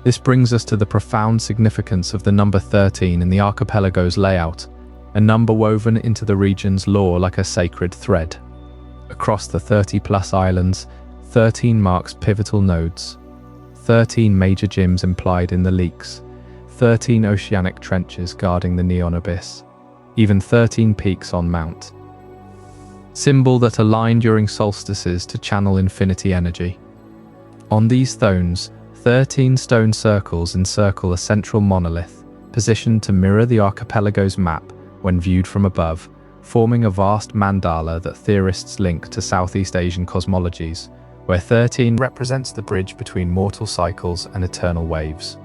This brings us to the profound significance of the number 13 in the archipelago's layout, a number woven into the region's lore like a sacred thread. Across the 30-plus islands, 13 marks pivotal nodes, 13 major gyms implied in the leaks, 13 oceanic trenches guarding the neon abyss, even 13 peaks on Mount. Symbol that align during solstices to channel infinity energy. On these thrones, 13 stone circles encircle a central monolith, positioned to mirror the archipelago's map when viewed from above, forming a vast mandala that theorists link to Southeast Asian cosmologies, where 13 represents the bridge between mortal cycles and eternal waves.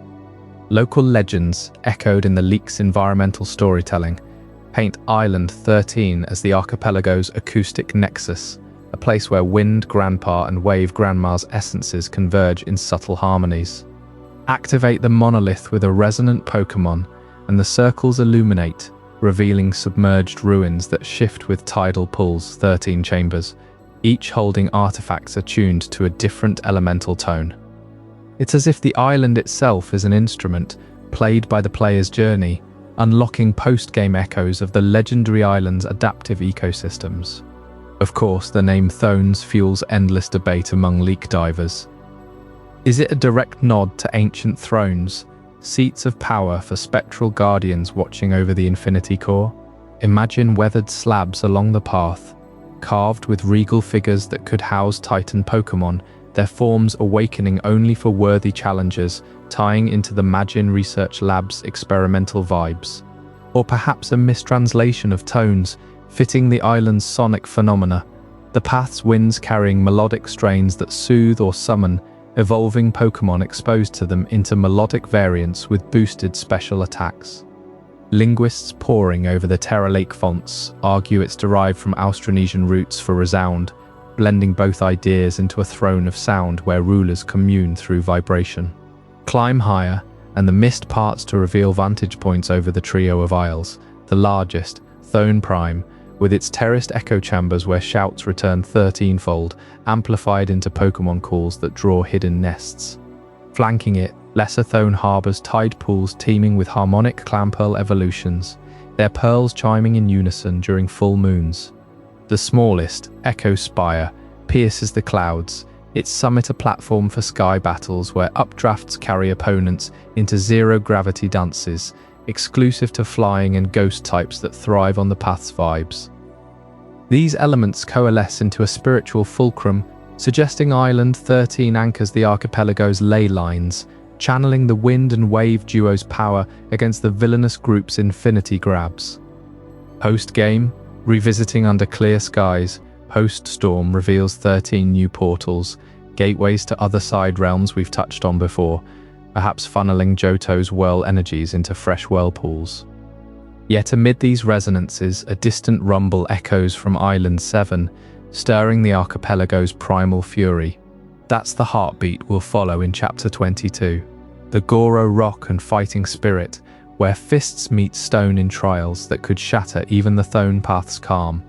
Local legends, echoed in the leak's environmental storytelling, paint Island 13 as the archipelago's acoustic nexus, a place where wind grandpa and wave grandma's essences converge in subtle harmonies. Activate the monolith with a resonant Pokémon, and the circles illuminate, revealing submerged ruins that shift with tidal pulls, 13 chambers, each holding artifacts attuned to a different elemental tone. It's as if the island itself is an instrument, played by the player's journey, unlocking post-game echoes of the legendary island's adaptive ecosystems. Of course, the name Thones fuels endless debate among leak divers. Is it a direct nod to ancient thrones, seats of power for spectral guardians watching over the infinity core? Imagine weathered slabs along the path, carved with regal figures that could house Titan Pokémon, their forms awakening only for worthy challengers, tying into the Magin Research Lab's experimental vibes. Or perhaps a mistranslation of tones, fitting the island's sonic phenomena, the path's winds carrying melodic strains that soothe or summon evolving Pokémon exposed to them into melodic variants with boosted special attacks. Linguists poring over the Terra Lake fonts argue it's derived from Austronesian roots for resound, blending both ideas into a throne of sound where rulers commune through vibration. Climb higher, and the mist parts to reveal vantage points over the trio of isles, the largest, Thone Prime, with its terraced echo chambers where shouts return 13-fold, amplified into Pokémon calls that draw hidden nests. Flanking it, Lesser Thone harbors tide pools teeming with harmonic clampearl evolutions, their pearls chiming in unison during full moons. The smallest, Echo Spire, pierces the clouds, its summit a platform for sky battles where updrafts carry opponents into zero-gravity dances, exclusive to flying and ghost types that thrive on the path's vibes. These elements coalesce into a spiritual fulcrum, suggesting Island 13 anchors the archipelago's ley lines, channeling the wind and wave duo's power against the Villainous group's infinity grabs. Post-game, revisiting under clear skies, Post-Storm reveals 13 new portals, gateways to other side realms we've touched on before, perhaps funneling Johto's whirl energies into fresh whirlpools. Yet amid these resonances, a distant rumble echoes from Island 7, stirring the archipelago's primal fury. That's the heartbeat we'll follow in Chapter 22, the Goro rock and fighting spirit, where fists meet stone in trials that could shatter even the Thone Path's calm.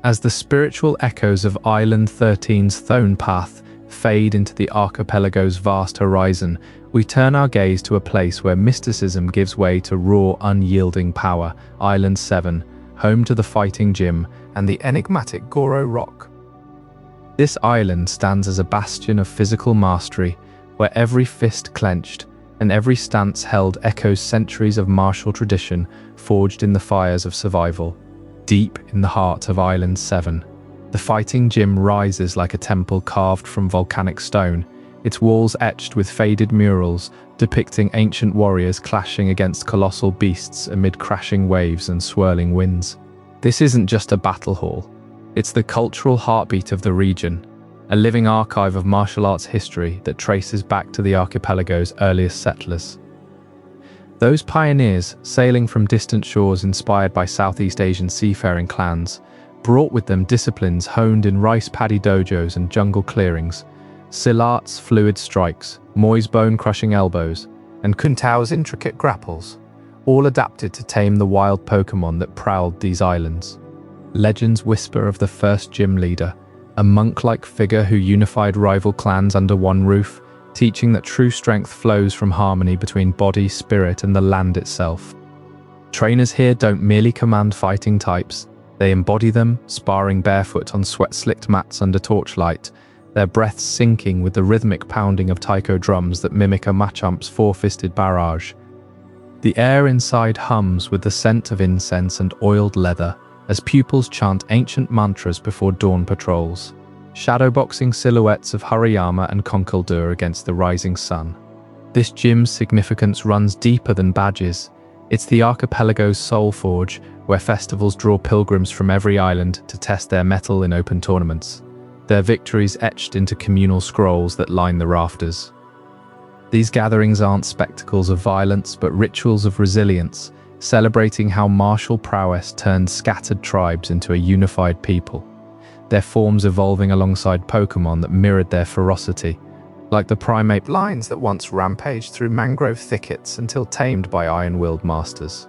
As the spiritual echoes of Island 13's Thone Path fade into the archipelago's vast horizon, we turn our gaze to a place where mysticism gives way to raw, unyielding power, Island 7, home to the fighting gym and the enigmatic Goro rock. This island stands as a bastion of physical mastery, where every fist clenched and every stance held echoes centuries of martial tradition forged in the fires of survival. Deep in the heart of Island 7, The fighting gym rises like a temple carved from volcanic stone, its walls etched with faded murals depicting ancient warriors clashing against colossal beasts amid crashing waves and swirling winds. This isn't just a battle hall. It's the cultural heartbeat of the region, a living archive of martial arts history that traces back to the archipelago's earliest settlers. Those pioneers, sailing from distant shores inspired by Southeast Asian seafaring clans, brought with them disciplines honed in rice paddy dojos and jungle clearings, Silat's fluid strikes, Moi's bone-crushing elbows, and Kuntao's intricate grapples, all adapted to tame the wild Pokémon that prowled these islands. Legends whisper of the first gym leader, a monk-like figure who unified rival clans under one roof, teaching that true strength flows from harmony between body, spirit, and the land itself. Trainers here don't merely command fighting types, they embody them, sparring barefoot on sweat-slicked mats under torchlight, their breaths syncing with the rhythmic pounding of taiko drums that mimic a Machamp's four-fisted barrage. The air inside hums with the scent of incense and oiled leather as pupils chant ancient mantras before dawn patrols, shadowboxing silhouettes of Hariyama and Conkeldurr against the rising sun. This gym's significance runs deeper than badges. It's the archipelago's soul forge, where festivals draw pilgrims from every island to test their mettle in open tournaments, their victories etched into communal scrolls that line the rafters. These gatherings aren't spectacles of violence, but rituals of resilience, celebrating how martial prowess turned scattered tribes into a unified people, their forms evolving alongside Pokémon that mirrored their ferocity, like the primate lions that once rampaged through mangrove thickets until tamed by iron-willed masters.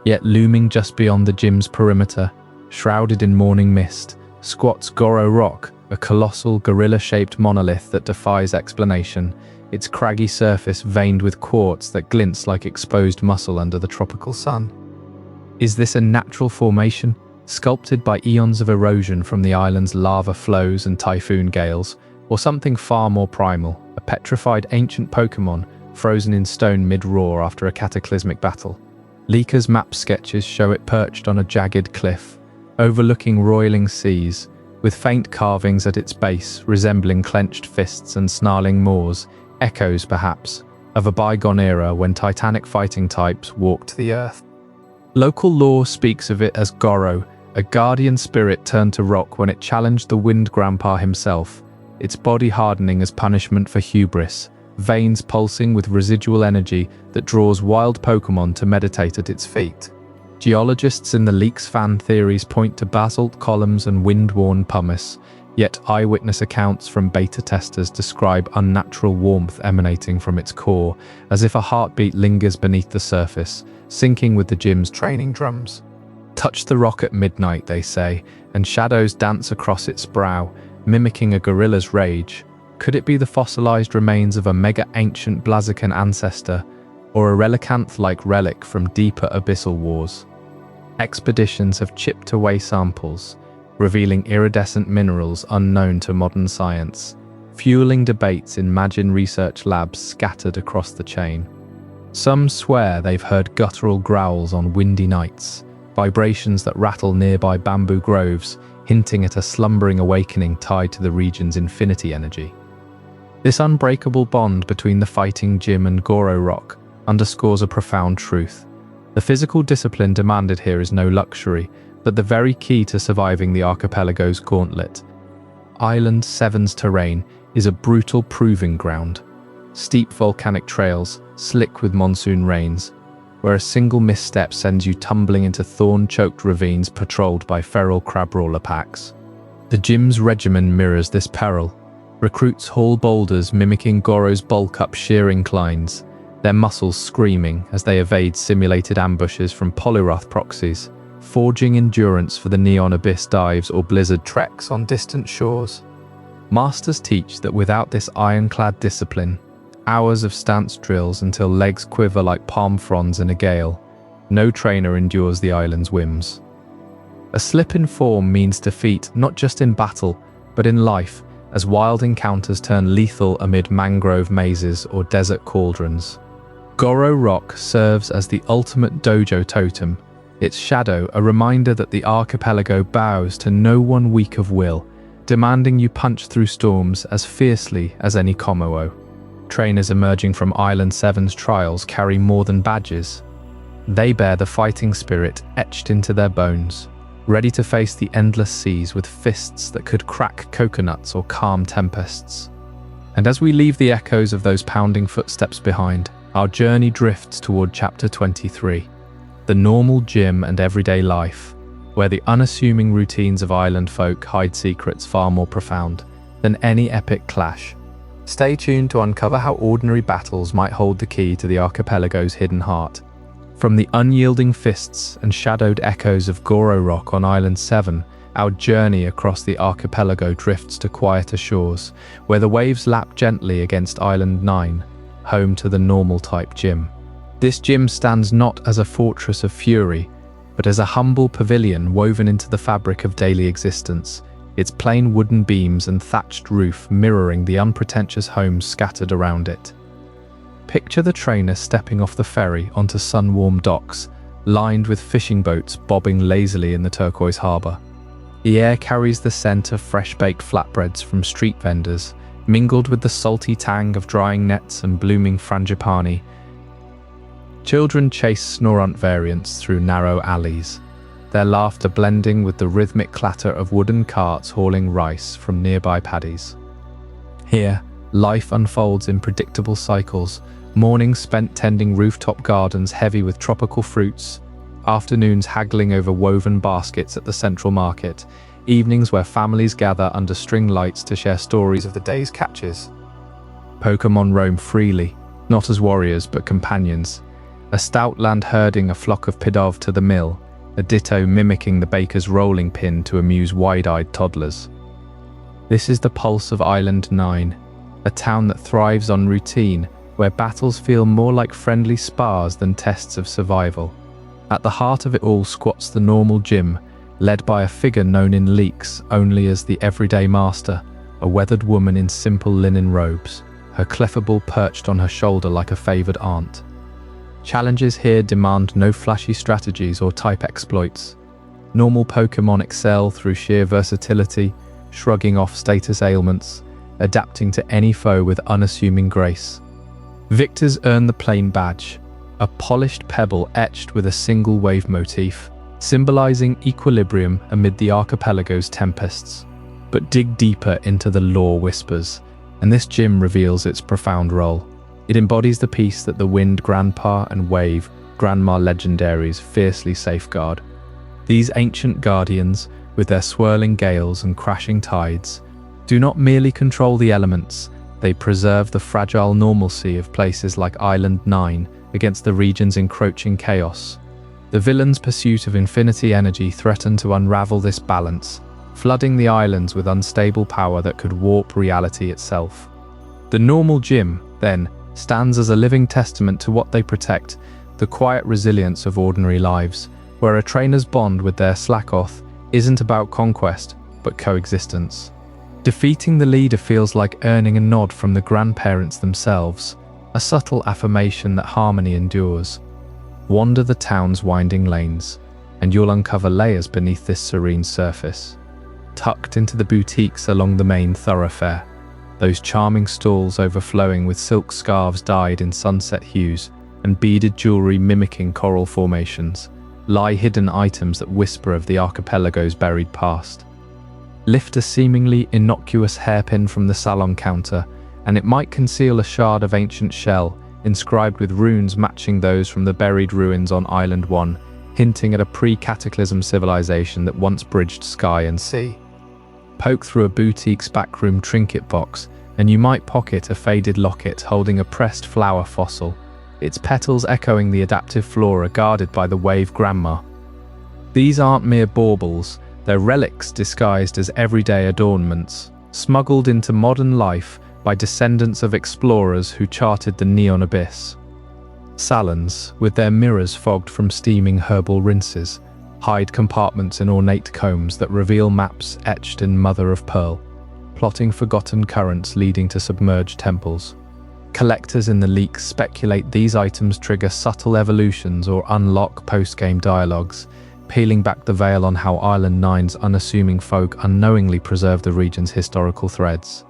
Yet looming just beyond the gym's perimeter, shrouded in morning mist, squats Goro Rock, a colossal gorilla-shaped monolith that defies explanation, its craggy surface veined with quartz that glints like exposed muscle under the tropical sun. Is this a natural formation, sculpted by eons of erosion from the island's lava flows and typhoon gales, or something far more primal, a petrified ancient Pokémon frozen in stone mid-roar after a cataclysmic battle? Leaker's map sketches show it perched on a jagged cliff, overlooking roiling seas, with faint carvings at its base resembling clenched fists and snarling maws, echoes perhaps, of a bygone era when titanic fighting types walked the earth. Local lore speaks of it as Goro, a guardian spirit turned to rock when it challenged the Wind Grandpa himself, its body hardening as punishment for hubris, veins pulsing with residual energy that draws wild Pokémon to meditate at its feet. Geologists in the Leaks fan theories point to basalt columns and wind-worn pumice, yet eyewitness accounts from beta testers describe unnatural warmth emanating from its core, as if a heartbeat lingers beneath the surface, syncing with the gym's training drums. Touch the rock at midnight, they say, and shadows dance across its brow, mimicking a gorilla's rage. Could it be the fossilized remains of a mega-ancient Blaziken ancestor, or a relicanth-like relic from deeper abyssal wars? Expeditions have chipped away samples, revealing iridescent minerals unknown to modern science, fueling debates in Magin research labs scattered across the chain. Some swear they've heard guttural growls on windy nights, vibrations that rattle nearby bamboo groves, hinting at a slumbering awakening tied to the region's infinity energy. This unbreakable bond between the fighting gym and Goro Rock underscores a profound truth. The physical discipline demanded here is no luxury, but the very key to surviving the archipelago's gauntlet. Island 7's terrain is a brutal proving ground. Steep volcanic trails, slick with monsoon rains, where a single misstep sends you tumbling into thorn-choked ravines patrolled by feral crab-roller packs. The gym's regimen mirrors this peril. Recruits haul boulders mimicking Goro's bulk-up sheer inclines, their muscles screaming as they evade simulated ambushes from Poliwrath proxies, forging endurance for the neon abyss dives or blizzard treks on distant shores. Masters teach that without this ironclad discipline, hours of stance drills until legs quiver like palm fronds in a gale, no trainer endures the island's whims. A slip in form means defeat not just in battle, but in life, as wild encounters turn lethal amid mangrove mazes or desert cauldrons. Goro Rock serves as the ultimate dojo totem, its shadow a reminder that the archipelago bows to no one weak of will, demanding you punch through storms as fiercely as any Komodo. Trainers emerging from Island 7's trials carry more than badges. They bear the fighting spirit etched into their bones, ready to face the endless seas with fists that could crack coconuts or calm tempests. And as we leave the echoes of those pounding footsteps behind, our journey drifts toward Chapter 23, the normal gym and everyday life, where the unassuming routines of island folk hide secrets far more profound than any epic clash. Stay tuned to uncover how ordinary battles might hold the key to the archipelago's hidden heart. From the unyielding fists and shadowed echoes of Goro Rock on Island 7, our journey across the archipelago drifts to quieter shores, where the waves lap gently against Island 9, home to the normal-type gym. This gym stands not as a fortress of fury, but as a humble pavilion woven into the fabric of daily existence, its plain wooden beams and thatched roof mirroring the unpretentious homes scattered around it. Picture the trainer stepping off the ferry onto sun-warmed docks, lined with fishing boats bobbing lazily in the turquoise harbour. The air carries the scent of fresh-baked flatbreads from street vendors, mingled with the salty tang of drying nets and blooming frangipani. Children chase snorunt variants through narrow alleys, their laughter blending with the rhythmic clatter of wooden carts hauling rice from nearby paddies. Here, life unfolds in predictable cycles, mornings spent tending rooftop gardens heavy with tropical fruits, afternoons haggling over woven baskets at the central market, evenings where families gather under string lights to share stories of the day's catches. Pokémon roam freely, not as warriors but companions, a stout land herding a flock of Pidove to the mill, a ditto mimicking the baker's rolling pin to amuse wide-eyed toddlers. This is the pulse of Island 9, a town that thrives on routine, where battles feel more like friendly spars than tests of survival. At the heart of it all squats the normal gym, led by a figure known in leaks only as the everyday master, a weathered woman in simple linen robes, her clefable perched on her shoulder like a favoured aunt. Challenges here demand no flashy strategies or type exploits. Normal Pokémon excel through sheer versatility, shrugging off status ailments, adapting to any foe with unassuming grace. Victors earn the plain badge, a polished pebble etched with a single wave motif, symbolizing equilibrium amid the archipelago's tempests. But dig deeper into the lore whispers, and this gym reveals its profound role. It embodies the peace that the Wind Grandpa and Wave Grandma legendaries fiercely safeguard. These ancient guardians, with their swirling gales and crashing tides, do not merely control the elements, they preserve the fragile normalcy of places like Island 9 against the region's encroaching chaos. The villain's pursuit of infinity energy threatened to unravel this balance, flooding the islands with unstable power that could warp reality itself. The normal gym, then, stands as a living testament to what they protect, the quiet resilience of ordinary lives, where a trainer's bond with their Slackoth isn't about conquest, but coexistence. Defeating the leader feels like earning a nod from the grandparents themselves, a subtle affirmation that harmony endures. Wander the town's winding lanes, and you'll uncover layers beneath this serene surface. Tucked into the boutiques along the main thoroughfare, those charming stalls overflowing with silk scarves dyed in sunset hues and beaded jewelry mimicking coral formations, lie hidden items that whisper of the archipelago's buried past. Lift a seemingly innocuous hairpin from the salon counter, and it might conceal a shard of ancient shell, inscribed with runes matching those from the buried ruins on Island 1, hinting at a pre-cataclysm civilization that once bridged sky and sea. Poke through a boutique's backroom trinket box, and you might pocket a faded locket holding a pressed flower fossil, its petals echoing the adaptive flora guarded by the Wave Grandma. These aren't mere baubles, they're relics disguised as everyday adornments, smuggled into modern life by descendants of explorers who charted the neon abyss. Salons, with their mirrors fogged from steaming herbal rinses, hide compartments in ornate combs that reveal maps etched in mother of pearl, plotting forgotten currents leading to submerged temples. Collectors in the leaks speculate these items trigger subtle evolutions or unlock post-game dialogues, peeling back the veil on how Island 9's unassuming folk unknowingly preserve the region's historical threads.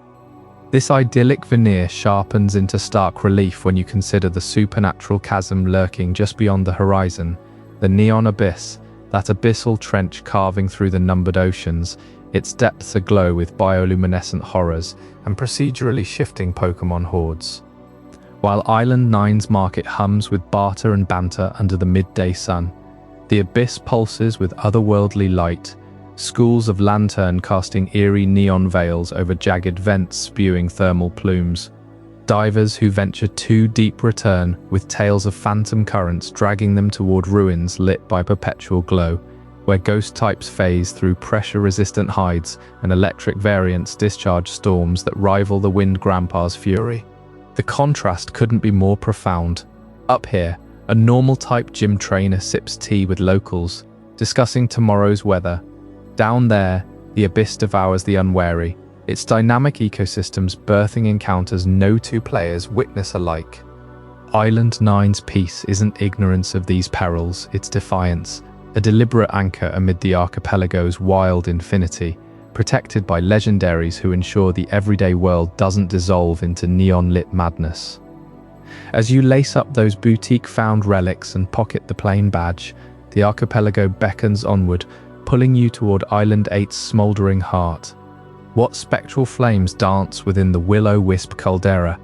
This idyllic veneer sharpens into stark relief when you consider the supernatural chasm lurking just beyond the horizon, the neon abyss, that abyssal trench carving through the numbered oceans, its depths aglow with bioluminescent horrors and procedurally shifting Pokémon hordes. While Island 9's market hums with barter and banter under the midday sun, the abyss pulses with otherworldly light, schools of lantern casting eerie neon veils over jagged vents spewing thermal plumes. Divers who venture too deep return with tales of phantom currents dragging them toward ruins lit by perpetual glow, where ghost types phase through pressure-resistant hides and electric variants discharge storms that rival the Wind Grandpa's fury. The contrast couldn't be more profound. Up here, a normal-type gym trainer sips tea with locals, discussing tomorrow's weather. Down there, the abyss devours the unwary, its dynamic ecosystems birthing encounters no two players witness alike. Island 9's peace isn't ignorance of these perils, it's defiance, a deliberate anchor amid the archipelago's wild infinity, protected by legendaries who ensure the everyday world doesn't dissolve into neon-lit madness. As you lace up those boutique-found relics and pocket the plain badge, the archipelago beckons onward, pulling you toward Island 8's smouldering heart. What spectral flames dance within the willow wisp caldera,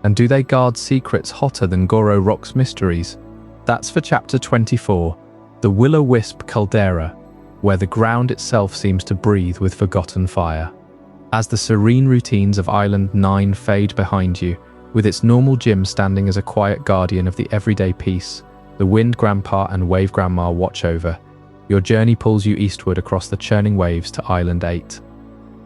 and do they guard secrets hotter than Goro Rock's mysteries? That's for Chapter 24, the willow wisp caldera, where the ground itself seems to breathe with forgotten fire. As the serene routines of Island 9 fade behind you, with its normal gym standing as a quiet guardian of the everyday peace, the Wind Grandpa and Wave Grandma watch over, your journey pulls you eastward across the churning waves to Island 8.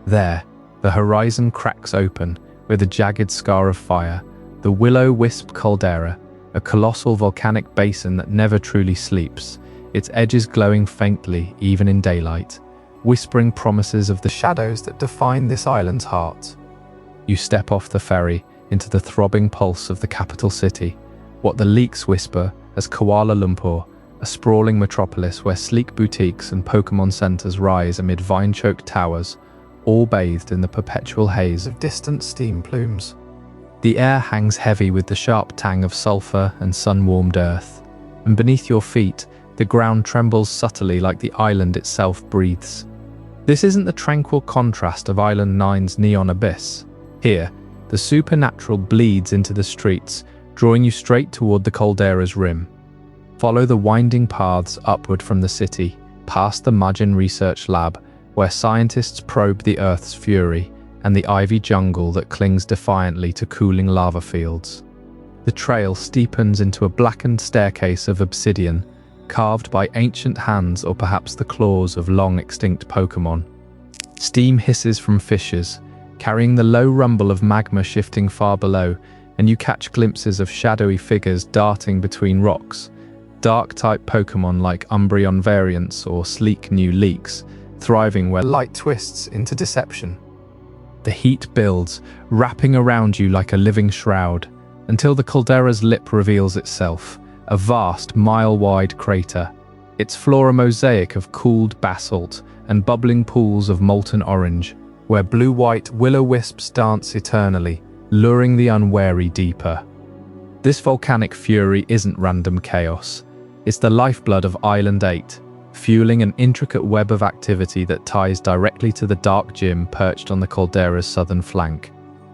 There, the horizon cracks open with a jagged scar of fire, the willow wisp caldera, a colossal volcanic basin that never truly sleeps, its edges glowing faintly even in daylight, whispering promises of the shadows that define this island's heart. You step off the ferry into the throbbing pulse of the capital city, what the leaks whisper as Kuala Lumpur, a sprawling metropolis where sleek boutiques and Pokémon centers rise amid vine-choked towers, all bathed in the perpetual haze of distant steam plumes. The air hangs heavy with the sharp tang of sulfur and sun-warmed earth, and beneath your feet, the ground trembles subtly like the island itself breathes. This isn't the tranquil contrast of Island 9's neon abyss. Here, the supernatural bleeds into the streets, drawing you straight toward the caldera's rim. Follow the winding paths upward from the city, past the Magin research lab, where scientists probe the Earth's fury, and the ivy jungle that clings defiantly to cooling lava fields. The trail steepens into a blackened staircase of obsidian, carved by ancient hands or perhaps the claws of long-extinct Pokémon. Steam hisses from fissures, carrying the low rumble of magma shifting far below, and you catch glimpses of shadowy figures darting between rocks. Dark-type Pokémon like Umbreon variants or sleek new leaks, thriving where light twists into deception. The heat builds, wrapping around you like a living shroud, until the caldera's lip reveals itself, a vast, mile-wide crater, its floor a mosaic of cooled basalt and bubbling pools of molten orange, where blue-white will-o-wisps dance eternally, luring the unwary deeper. This volcanic fury isn't random chaos. It's the lifeblood of Island 8, fueling an intricate web of activity that ties directly to the dark gym perched on the caldera's southern flank.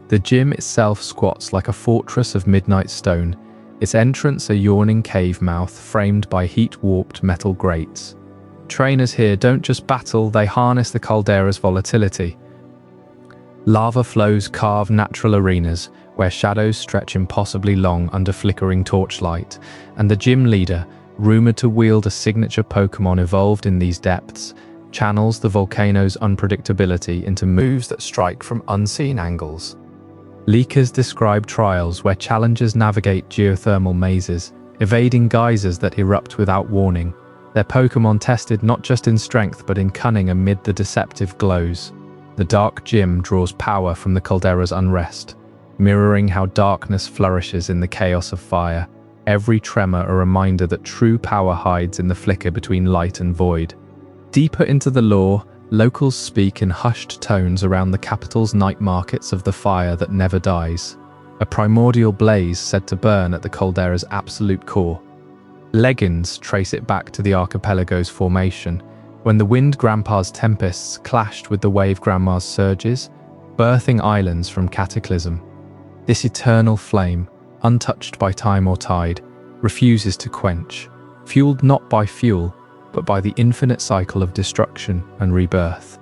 The gym itself squats like a fortress of midnight stone, its entrance a yawning cave mouth framed by heat-warped metal grates. Trainers here don't just battle, they harness the caldera's volatility. Lava flows carve natural arenas, where shadows stretch impossibly long under flickering torchlight, and the gym leader, rumored to wield a signature Pokémon evolved in these depths, channels the volcano's unpredictability into moves that strike from unseen angles. Leakers describe trials where challengers navigate geothermal mazes, evading geysers that erupt without warning, their Pokémon tested not just in strength but in cunning amid the deceptive glows. The dark gym draws power from the caldera's unrest, mirroring how darkness flourishes in the chaos of fire. Every tremor a reminder that true power hides in the flicker between light and void. Deeper into the lore, locals speak in hushed tones around the capital's night markets of the fire that never dies, a primordial blaze said to burn at the caldera's absolute core. Legends trace it back to the archipelago's formation, when the wind grandpa's tempests clashed with the wave grandma's surges, birthing islands from cataclysm. This eternal flame, untouched by time or tide, refuses to quench, fueled not by fuel, but by the infinite cycle of destruction and rebirth.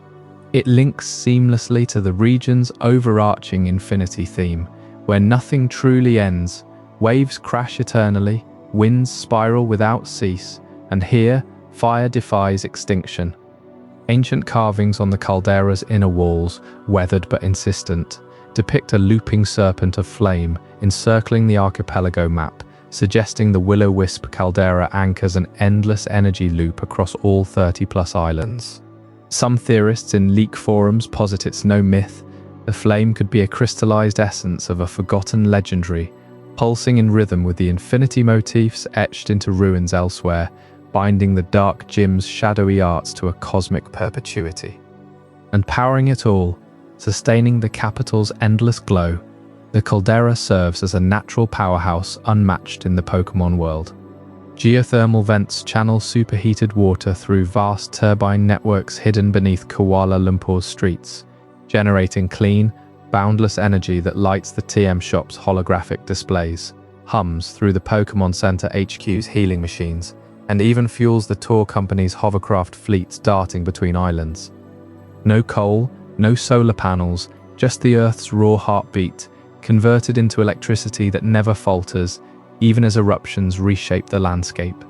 It links seamlessly to the region's overarching infinity theme, where nothing truly ends, waves crash eternally, winds spiral without cease, and here, fire defies extinction. Ancient carvings on the caldera's inner walls, weathered but insistent, depict a looping serpent of flame encircling the archipelago map, suggesting the willow wisp caldera anchors an endless energy loop across all 30+ islands. Some theorists in leak forums posit it's no myth. The flame could be a crystallized essence of a forgotten legendary, pulsing in rhythm with the infinity motifs etched into ruins elsewhere, binding the dark gym's shadowy arts to a cosmic perpetuity. And powering it all, sustaining the capital's endless glow, the caldera serves as a natural powerhouse unmatched in the Pokémon world. Geothermal vents channel superheated water through vast turbine networks hidden beneath Kuala Lumpur's streets, generating clean, boundless energy that lights the TM shop's holographic displays, hums through the Pokémon Center HQ's healing machines, and even fuels the tour company's hovercraft fleets darting between islands. No coal, no solar panels, just the Earth's raw heartbeat, converted into electricity that never falters, even as eruptions reshape the landscape.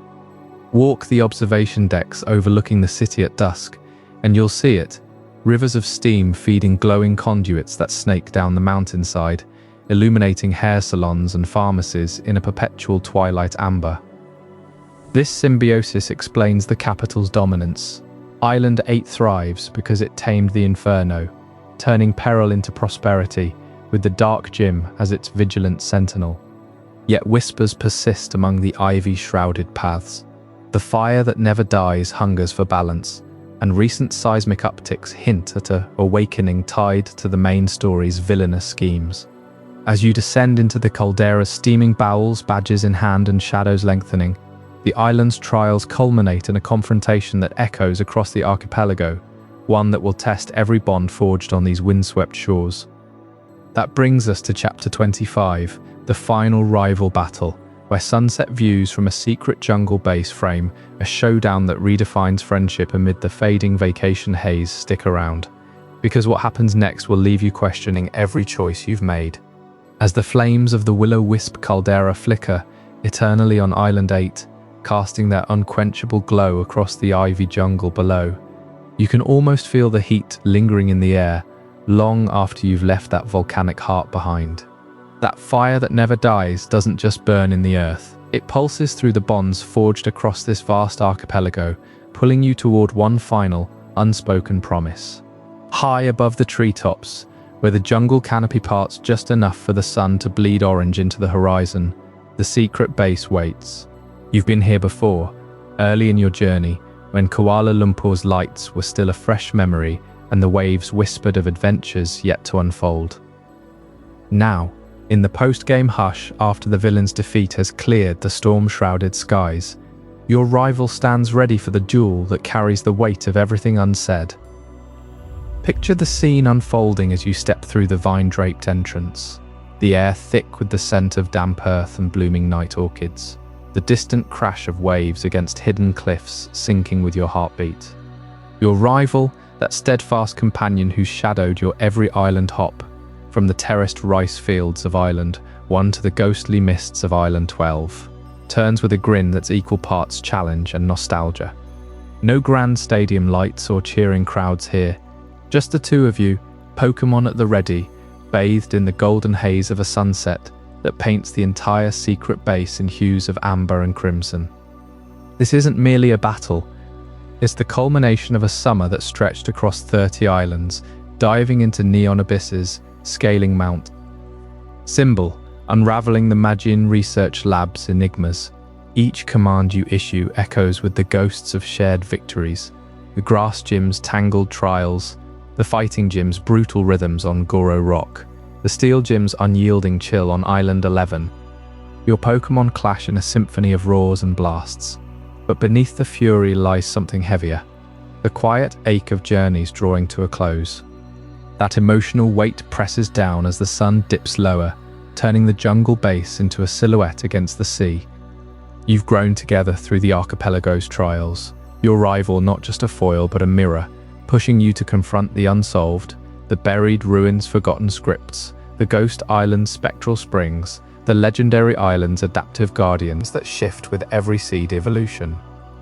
Walk the observation decks overlooking the city at dusk, and you'll see it, rivers of steam feeding glowing conduits that snake down the mountainside, illuminating hair salons and pharmacies in a perpetual twilight amber. This symbiosis explains the capital's dominance. Island 8 thrives because it tamed the inferno, turning peril into prosperity, with the dark gym as its vigilant sentinel. Yet whispers persist among the ivy-shrouded paths. The fire that never dies hungers for balance, and recent seismic upticks hint at an awakening tied to the main story's villainous schemes. As you descend into the caldera's steaming bowels, badges in hand and shadows lengthening, the island's trials culminate in a confrontation that echoes across the archipelago, one that will test every bond forged on these windswept shores. That brings us to Chapter 25, the final rival battle, where sunset views from a secret jungle base frame a showdown that redefines friendship amid the fading vacation haze. Stick around, because what happens next will leave you questioning every choice you've made. As the flames of the willow wisp caldera flicker eternally on Island 8, casting their unquenchable glow across the ivy jungle below, you can almost feel the heat lingering in the air, long after you've left that volcanic heart behind. That fire that never dies doesn't just burn in the earth, it pulses through the bonds forged across this vast archipelago, pulling you toward one final, unspoken promise. High above the treetops, where the jungle canopy parts just enough for the sun to bleed orange into the horizon, the secret base waits. You've been here before, early in your journey, when Kuala Lumpur's lights were still a fresh memory and the waves whispered of adventures yet to unfold. Now, in the post-game hush after the villain's defeat has cleared the storm-shrouded skies, your rival stands ready for the duel that carries the weight of everything unsaid. Picture the scene unfolding as you step through the vine-draped entrance, the air thick with the scent of damp earth and blooming night orchids, the distant crash of waves against hidden cliffs syncing with your heartbeat. Your rival, that steadfast companion who shadowed your every island hop, from the terraced rice fields of Island 1 to the ghostly mists of Island 12, turns with a grin that's equal parts challenge and nostalgia. No grand stadium lights or cheering crowds here, just the two of you, Pokémon at the ready, bathed in the golden haze of a sunset that paints the entire secret base in hues of amber and crimson. This isn't merely a battle, it's the culmination of a summer that stretched across 30 islands, diving into neon abysses, scaling Symbol: unraveling the Magin Research Lab's enigmas. Each command you issue echoes with the ghosts of shared victories. The grass gym's tangled trials, the fighting gym's brutal rhythms on Goro Rock, the steel gym's unyielding chill on Island 11. Your Pokémon clash in a symphony of roars and blasts. But beneath the fury lies something heavier. The quiet ache of journeys drawing to a close. That emotional weight presses down as the sun dips lower, turning the jungle base into a silhouette against the sea. You've grown together through the archipelago's trials. Your rival not just a foil but a mirror, pushing you to confront the unsolved, the buried ruins, forgotten scripts, the ghost island's spectral springs, the legendary island's adaptive guardians that shift with every seed evolution.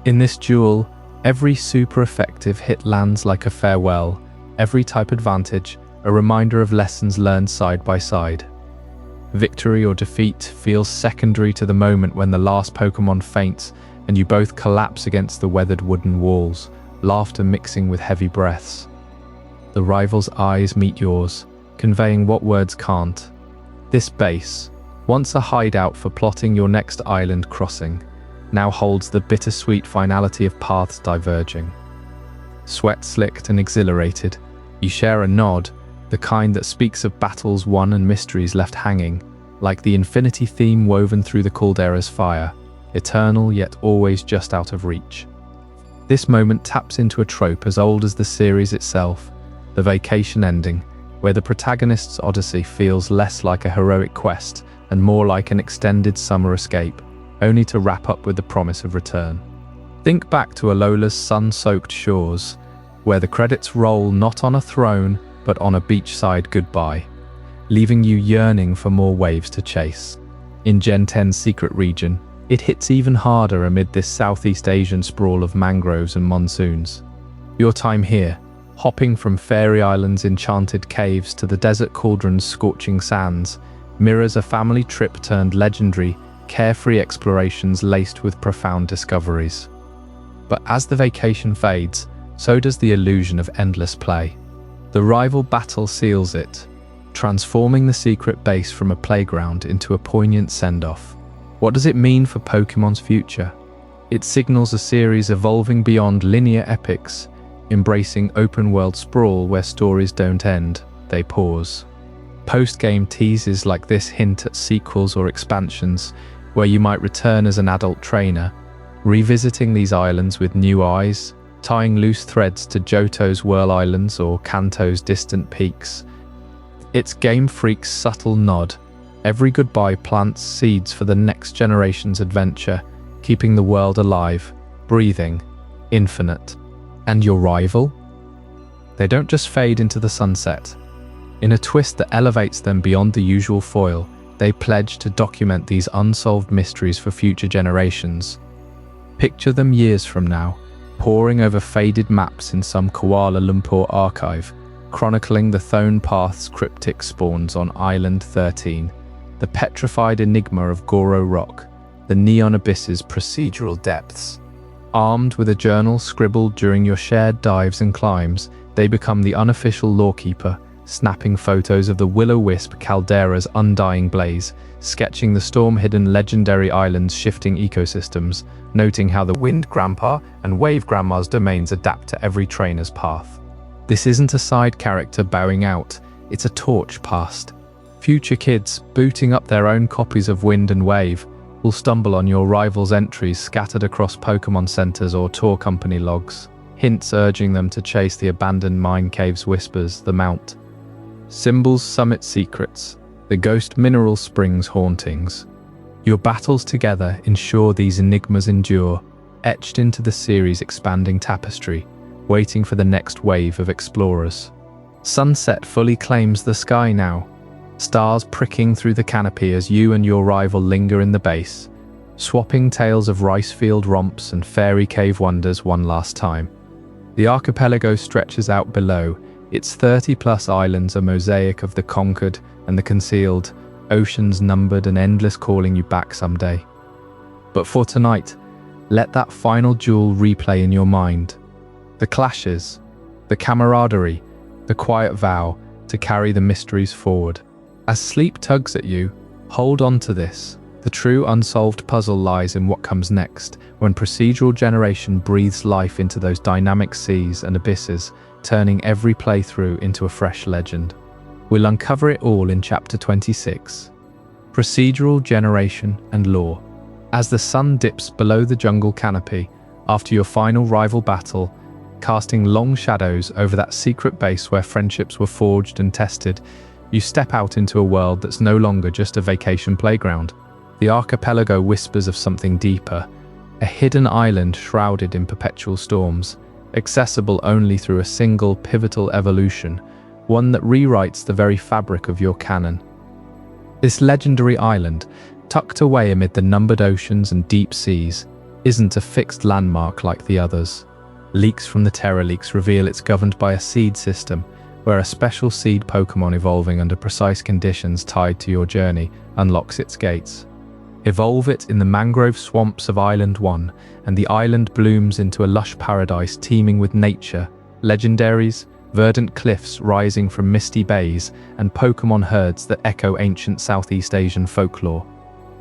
In this duel, every super effective hit lands like a farewell, every type advantage a reminder of lessons learned side by side. Victory or defeat feels secondary to the moment when the last Pokémon faints and you both collapse against the weathered wooden walls, laughter mixing with heavy breaths. The rival's eyes meet yours, conveying what words can't. This base, once a hideout for plotting your next island crossing, now holds the bittersweet finality of paths diverging. Sweat-slicked and exhilarated, you share a nod, the kind that speaks of battles won and mysteries left hanging, like the infinity theme woven through the caldera's fire, eternal yet always just out of reach. This moment taps into a trope as old as the series itself, the vacation ending, where the protagonist's odyssey feels less like a heroic quest and more like an extended summer escape, only to wrap up with the promise of return. Think back to Alola's sun-soaked shores, where the credits roll not on a throne, but on a beachside goodbye, leaving you yearning for more waves to chase. In Gen 10's secret region, it hits even harder amid this Southeast Asian sprawl of mangroves and monsoons. Your time here, hopping from Fairy Island's enchanted caves to the desert cauldron's scorching sands, mirrors a family trip turned legendary, carefree explorations laced with profound discoveries. But as the vacation fades, so does the illusion of endless play. The rival battle seals it, transforming the secret base from a playground into a poignant send-off. What does it mean for Pokémon's future? It signals a series evolving beyond linear epics, embracing open-world sprawl where stories don't end, they pause. Postgame teases like this hint at sequels or expansions, where you might return as an adult trainer, revisiting these islands with new eyes, tying loose threads to Johto's Whirl Islands or Kanto's distant peaks. It's Game Freak's subtle nod. Every goodbye plants seeds for the next generation's adventure, keeping the world alive, breathing, infinite. And your rival? They don't just fade into the sunset. In a twist that elevates them beyond the usual foil, they pledge to document these unsolved mysteries for future generations. Picture them years from now, poring over faded maps in some Kuala Lumpur archive, chronicling the Thone Path's cryptic spawns on Island 13, the petrified enigma of Goro Rock, the neon abyss's procedural depths. Armed with a journal scribbled during your shared dives and climbs, they become the unofficial lawkeeper, snapping photos of the willow wisp caldera's undying blaze, sketching the storm-hidden legendary island's shifting ecosystems, noting how the Wind Grandpa and Wave Grandma's domains adapt to every trainer's path. This isn't a side character bowing out, it's a torch passed. Future kids, booting up their own copies of Wind and Wave, will stumble on your rival's entries scattered across Pokémon centers or tour company logs, hints urging them to chase the abandoned mine cave's whispers, the Mount. Symbol's summit secrets, the ghost mineral springs hauntings. Your battles together ensure these enigmas endure, etched into the series' expanding tapestry, waiting for the next wave of explorers. Sunset fully claims the sky now, stars pricking through the canopy as you and your rival linger in the base, swapping tales of rice field romps and fairy cave wonders one last time. The archipelago stretches out below, its 30-plus islands a mosaic of the conquered and the concealed, oceans numbered and endless calling you back someday. But for tonight, let that final duel replay in your mind. The clashes, the camaraderie, the quiet vow to carry the mysteries forward. As sleep tugs at you, hold on to this. The true unsolved puzzle lies in what comes next, when procedural generation breathes life into those dynamic seas and abysses, turning every playthrough into a fresh legend. We'll uncover it all in Chapter 26. Procedural generation and lore. As the sun dips below the jungle canopy, after your final rival battle, casting long shadows over that secret base where friendships were forged and tested, you step out into a world that's no longer just a vacation playground. The archipelago whispers of something deeper, a hidden island shrouded in perpetual storms, accessible only through a single pivotal evolution, one that rewrites the very fabric of your canon. This legendary island, tucked away amid the numbered oceans and deep seas, isn't a fixed landmark like the others. Leaks from the Terra Leaks reveal it's governed by a seed system, where a special seed Pokémon evolving under precise conditions tied to your journey unlocks its gates. Evolve it in the mangrove swamps of Island 1, and the island blooms into a lush paradise teeming with nature, legendaries, verdant cliffs rising from misty bays, and Pokémon herds that echo ancient Southeast Asian folklore.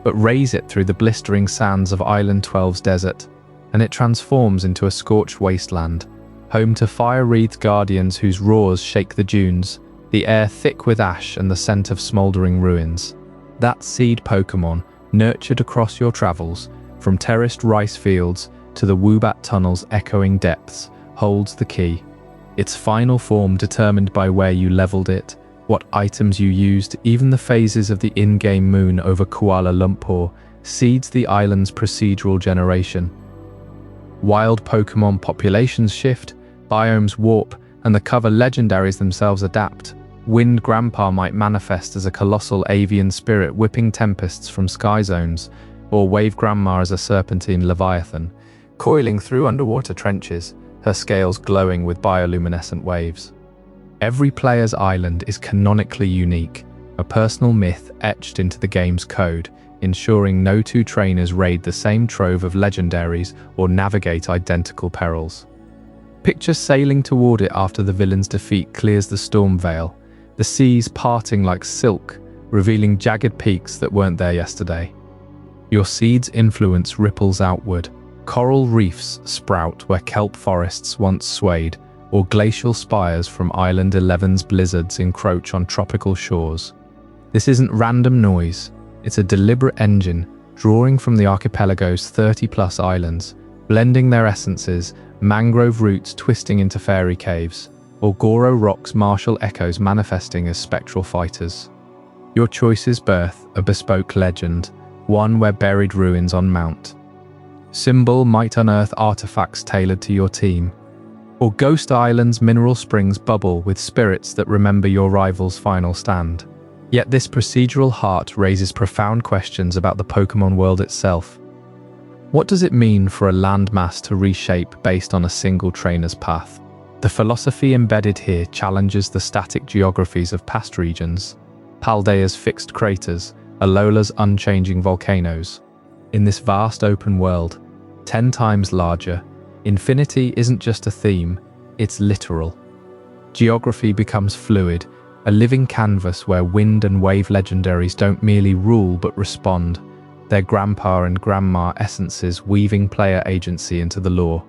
But raise it through the blistering sands of Island 12's desert, and it transforms into a scorched wasteland, home to fire-wreathed guardians whose roars shake the dunes, the air thick with ash and the scent of smouldering ruins. That seed Pokémon, nurtured across your travels, from terraced rice fields to the Woobat tunnel's echoing depths, holds the key. Its final form determined by where you leveled it, what items you used, even the phases of the in-game moon over Kuala Lumpur, seeds the island's procedural generation. Wild Pokémon populations shift, biomes warp, and the cover legendaries themselves adapt. Wind Grandpa might manifest as a colossal avian spirit whipping tempests from sky zones, or Wave Grandma as a serpentine leviathan, coiling through underwater trenches, her scales glowing with bioluminescent waves. Every player's island is canonically unique, a personal myth etched into the game's code, ensuring no two trainers raid the same trove of legendaries or navigate identical perils. Picture sailing toward it after the villain's defeat clears the storm veil, the seas parting like silk, revealing jagged peaks that weren't there yesterday. Your seed's influence ripples outward. Coral reefs sprout where kelp forests once swayed, or glacial spires from Island 11's blizzards encroach on tropical shores. This isn't random noise, it's a deliberate engine, drawing from the archipelago's 30-plus islands, blending their essences, mangrove roots twisting into fairy caves, or Goro rocks' martial echoes manifesting as spectral fighters. Your choices birth a bespoke legend, one where buried ruins unmount. Symbol might unearth artifacts tailored to your team, or Ghost Island's mineral springs bubble with spirits that remember your rival's final stand. Yet this procedural heart raises profound questions about the Pokémon world itself. What does it mean for a landmass to reshape based on a single trainer's path? The philosophy embedded here challenges the static geographies of past regions, Paldea's fixed craters, Alola's unchanging volcanoes. In this vast open world, 10 times larger, infinity isn't just a theme, it's literal. Geography becomes fluid, a living canvas where wind and wave legendaries don't merely rule but respond, their grandpa and grandma essences weaving player agency into the lore.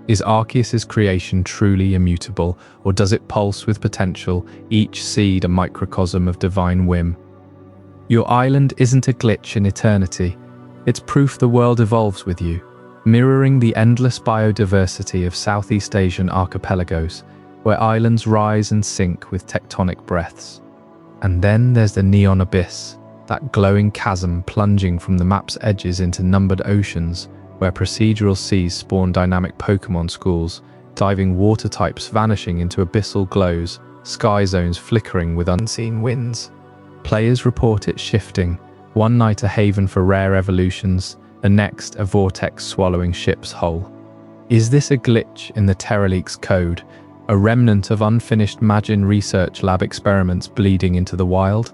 Is Arceus's creation truly immutable, or does it pulse with potential, each seed a microcosm of divine whim? Your island isn't a glitch in eternity, it's proof the world evolves with you, mirroring the endless biodiversity of Southeast Asian archipelagos, where islands rise and sink with tectonic breaths. And then there's the neon abyss, that glowing chasm plunging from the map's edges into numbered oceans, where procedural seas spawn dynamic Pokémon schools, diving water types vanishing into abyssal glows, sky zones flickering with unseen winds. Players report it shifting, one night a haven for rare evolutions, the next a vortex swallowing ships whole. Is this a glitch in the Terra Leaks code, a remnant of unfinished Magin research lab experiments bleeding into the wild?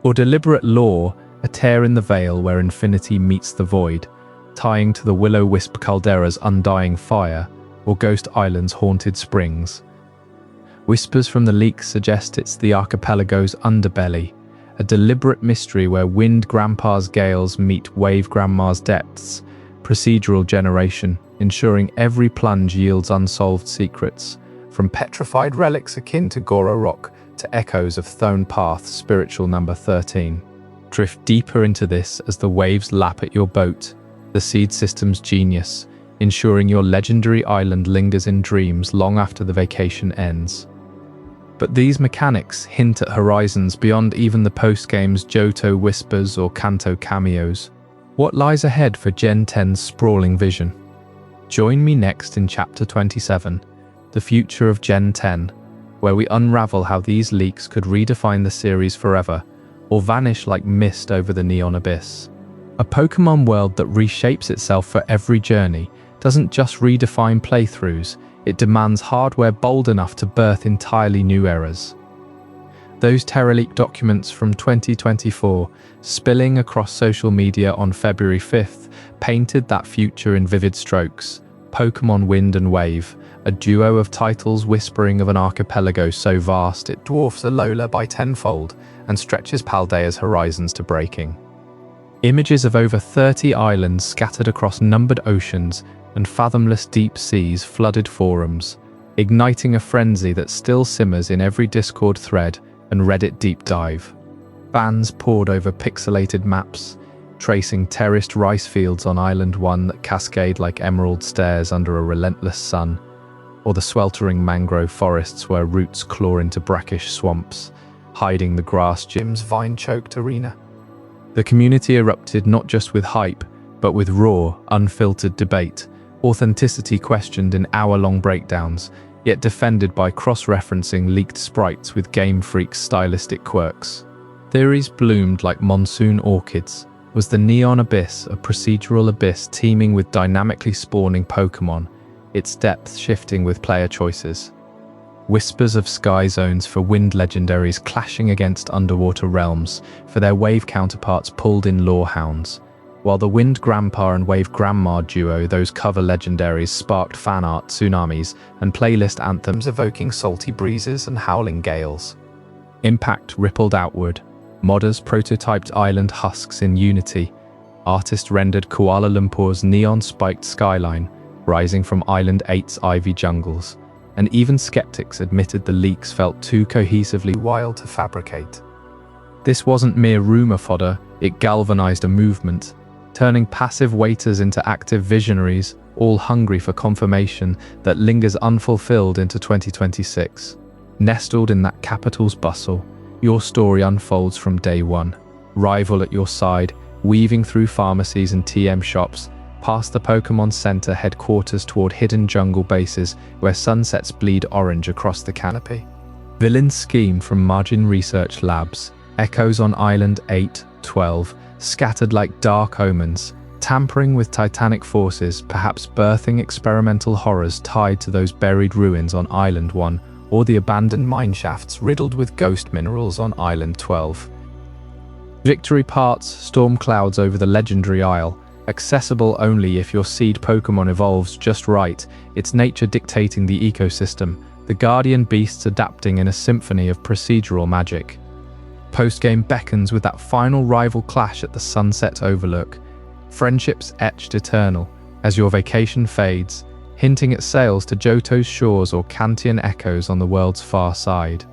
Or deliberate lore, a tear in the veil where infinity meets the void, tying to the willow wisp caldera's undying fire, or Ghost Island's haunted springs? Whispers from the leaks suggest it's the archipelago's underbelly, a deliberate mystery where wind grandpa's gales meet wave grandma's depths. Procedural generation, ensuring every plunge yields unsolved secrets, from petrified relics akin to Goro rock to echoes of Thone Path's spiritual number 13. Drift deeper into this as the waves lap at your boat, the seed system's genius, ensuring your legendary island lingers in dreams long after the vacation ends. But these mechanics hint at horizons beyond even the postgame's Johto whispers or Kanto cameos. What lies ahead for Gen 10's sprawling vision? Join me next in Chapter 27, The Future of Gen 10, where we unravel how these leaks could redefine the series forever, or vanish like mist over the neon abyss. A Pokémon world that reshapes itself for every journey doesn't just redefine playthroughs, it demands hardware bold enough to birth entirely new eras. Those TerraLeak documents from 2024, spilling across social media on February 5th, painted that future in vivid strokes. Pokémon Wind and Wave, a duo of titles whispering of an archipelago so vast it dwarfs Alola by tenfold and stretches Paldea's horizons to breaking. Images of over 30 islands scattered across numbered oceans and fathomless deep seas flooded forums, igniting a frenzy that still simmers in every Discord thread and Reddit deep dive. Fans pored over pixelated maps, tracing terraced rice fields on Island 1 that cascade like emerald stairs under a relentless sun, or the sweltering mangrove forests where roots claw into brackish swamps, hiding the grass gym's vine-choked arena. The community erupted not just with hype, but with raw, unfiltered debate, authenticity questioned in hour-long breakdowns, yet defended by cross-referencing leaked sprites with Game Freak's stylistic quirks. Theories bloomed like monsoon orchids. Was the Neon Abyss a procedural abyss teeming with dynamically spawning Pokémon, its depth shifting with player choices? Whispers of sky zones for wind legendaries clashing against underwater realms for their wave counterparts pulled in lore hounds, while the Wind Grandpa and Wave Grandma duo, those cover legendaries, sparked fan art tsunamis and playlist anthems evoking salty breezes and howling gales. Impact rippled outward. Modders prototyped island husks in Unity. Artists rendered Kuala Lumpur's neon-spiked skyline, rising from Island 8's ivy jungles. And even skeptics admitted the leaks felt too cohesively wild to fabricate. This wasn't mere rumor fodder, it galvanized a movement, turning passive waiters into active visionaries, all hungry for confirmation that lingers unfulfilled into 2026. Nestled in that capital's bustle, your story unfolds from day one. Rival at your side, weaving through pharmacies and TM shops, past the Pokémon Center headquarters toward hidden jungle bases where sunsets bleed orange across the canopy. Villain's scheme from Magin Research Labs, echoes on Island 8, 12, scattered like dark omens, tampering with titanic forces, perhaps birthing experimental horrors tied to those buried ruins on Island 1 or the abandoned mineshafts riddled with ghost minerals on Island 12. Victory parts storm clouds over the legendary isle, accessible only if your seed Pokémon evolves just right, its nature dictating the ecosystem, the guardian beasts adapting in a symphony of procedural magic. Postgame beckons with that final rival clash at the Sunset Overlook, friendships etched eternal as your vacation fades, hinting at sails to Johto's shores or Kantian echoes on the world's far side.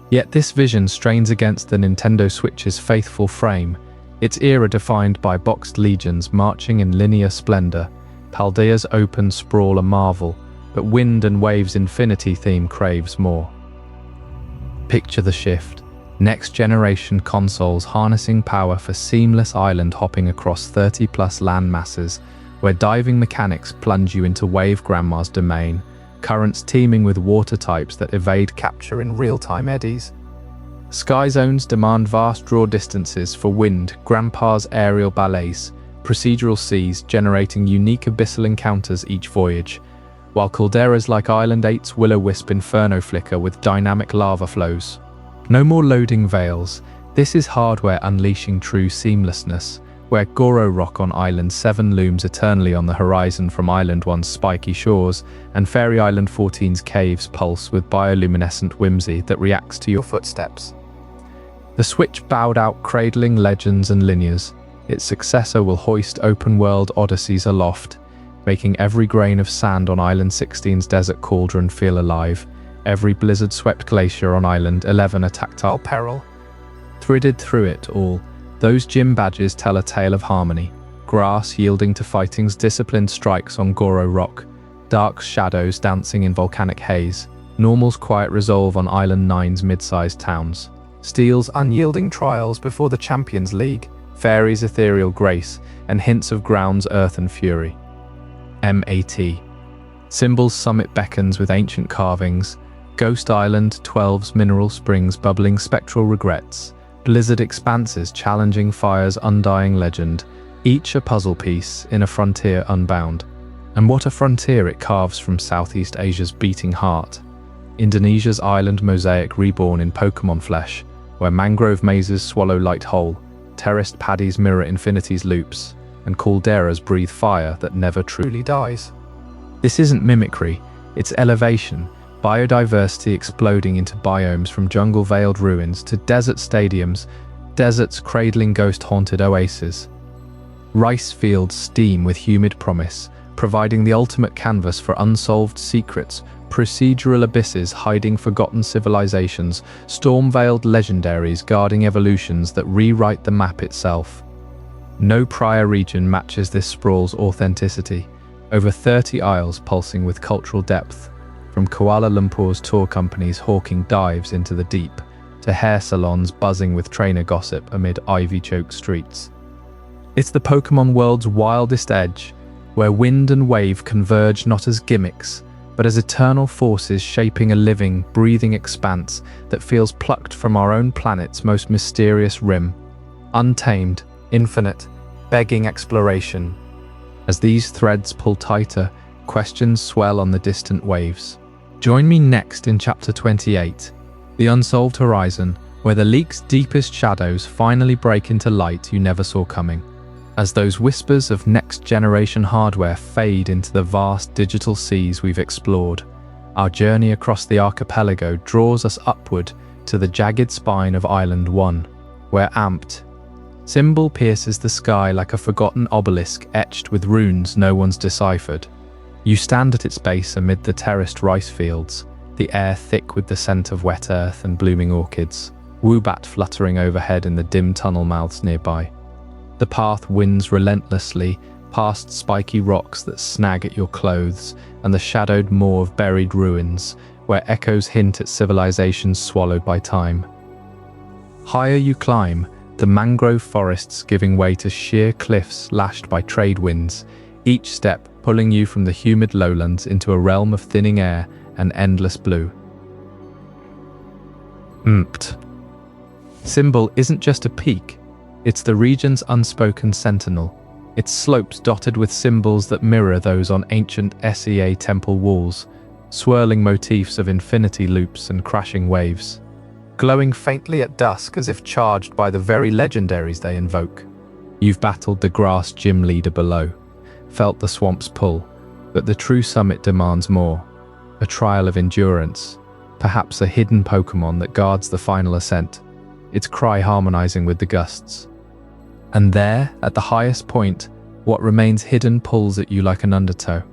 Yet this vision strains against the Nintendo Switch's faithful frame, its era defined by boxed legions marching in linear splendor, Paldea's open sprawl a marvel, but Wind and Wave's infinity theme craves more. Picture the shift. Next-generation consoles harnessing power for seamless island hopping across 30-plus land masses, where diving mechanics plunge you into Wave Grandma's domain, currents teeming with water types that evade capture in real-time eddies. Sky zones demand vast draw distances for Wind Grandpa's aerial ballets, procedural seas generating unique abyssal encounters each voyage, while calderas like Island 8's Will-O-Wisp Inferno flicker with dynamic lava flows. No more loading veils, this is hardware unleashing true seamlessness, where Goro rock on Island 7 looms eternally on the horizon from Island 1's spiky shores, and Fairy Island 14's caves pulse with bioluminescent whimsy that reacts to your footsteps. The Switch bowed out cradling legends and linears. Its successor will hoist open-world odysseys aloft, making every grain of sand on Island 16's desert cauldron feel alive, every blizzard-swept glacier on Island 11 a tactile peril. Threaded through it all, those gym badges tell a tale of harmony. Grass yielding to fighting's disciplined strikes on Goro rock, dark shadows dancing in volcanic haze, normal's quiet resolve on Island 9's mid-sized towns, steel's unyielding trials before the Champions League, fairy's ethereal grace, and hints of ground's earth and fury. MAT. Symbol's summit beckons with ancient carvings, Ghost Island 12's mineral springs bubbling spectral regrets, blizzard expanses challenging fire's undying legend, each a puzzle piece in a frontier unbound. And what a frontier it carves from Southeast Asia's beating heart. Indonesia's island mosaic reborn in Pokémon flesh, where mangrove mazes swallow light whole, terraced paddies mirror infinity's loops, and calderas breathe fire that never truly dies. This isn't mimicry, it's elevation, biodiversity exploding into biomes from jungle-veiled ruins to desert stadiums, deserts cradling ghost-haunted oases. Rice fields steam with humid promise, providing the ultimate canvas for unsolved secrets, procedural abysses hiding forgotten civilizations, storm-veiled legendaries guarding evolutions that rewrite the map itself. No prior region matches this sprawl's authenticity. Over 30 isles pulsing with cultural depth, from Kuala Lumpur's tour companies hawking dives into the deep, to hair salons buzzing with trainer gossip amid ivy-choked streets. It's the Pokémon world's wildest edge, where wind and wave converge not as gimmicks, but as eternal forces shaping a living, breathing expanse that feels plucked from our own planet's most mysterious rim. Untamed, infinite, begging exploration. As these threads pull tighter, questions swell on the distant waves. Join me next in Chapter 28, The Unsolved Horizon, where the leak's deepest shadows finally break into light you never saw coming. As those whispers of next-generation hardware fade into the vast digital seas we've explored, our journey across the archipelago draws us upward to the jagged spine of Island 1, where amped symbol pierces the sky like a forgotten obelisk etched with runes no one's deciphered. You stand at its base amid the terraced rice fields, the air thick with the scent of wet earth and blooming orchids, woobat fluttering overhead in the dim tunnel mouths nearby. The path winds relentlessly, past spiky rocks that snag at your clothes, and the shadowed maw of buried ruins, where echoes hint at civilizations swallowed by time. Higher you climb, the mangrove forests giving way to sheer cliffs lashed by trade winds, each step pulling you from the humid lowlands into a realm of thinning air and endless blue. Symbol isn't just a peak, it's the region's unspoken sentinel, its slopes dotted with symbols that mirror those on ancient SEA temple walls, swirling motifs of infinity loops and crashing waves, glowing faintly at dusk as if charged by the very legendaries they invoke. You've battled the grass gym leader below, felt the swamp's pull, but the true summit demands more. A trial of endurance, perhaps a hidden Pokémon that guards the final ascent, its cry harmonizing with the gusts. And there, at the highest point, what remains hidden pulls at you like an undertow.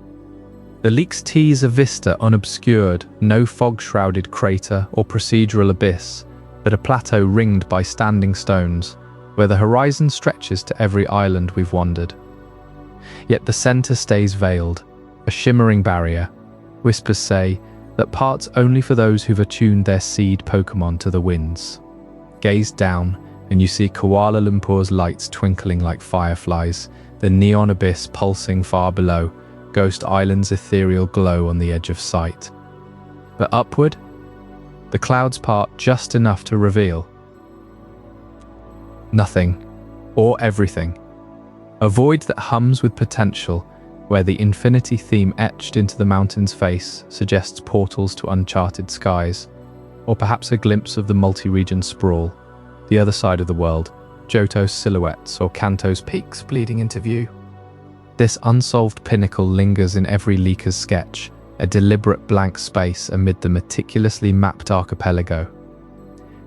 The leaks tease a vista unobscured, no fog-shrouded crater or procedural abyss, but a plateau ringed by standing stones, where the horizon stretches to every island we've wandered. Yet the center stays veiled, a shimmering barrier. Whispers say that parts only for those who've attuned their seed Pokémon to the winds. Gaze down, and you see Kuala Lumpur's lights twinkling like fireflies, the neon abyss pulsing far below, Ghost Island's ethereal glow on the edge of sight. But upward, the clouds part just enough to reveal nothing, or everything. A void that hums with potential, where the infinity theme etched into the mountain's face suggests portals to uncharted skies, or perhaps a glimpse of the multi-region sprawl, the other side of the world, Johto's silhouettes or Kanto's peaks bleeding into view. This unsolved pinnacle lingers in every leaker's sketch, a deliberate blank space amid the meticulously mapped archipelago.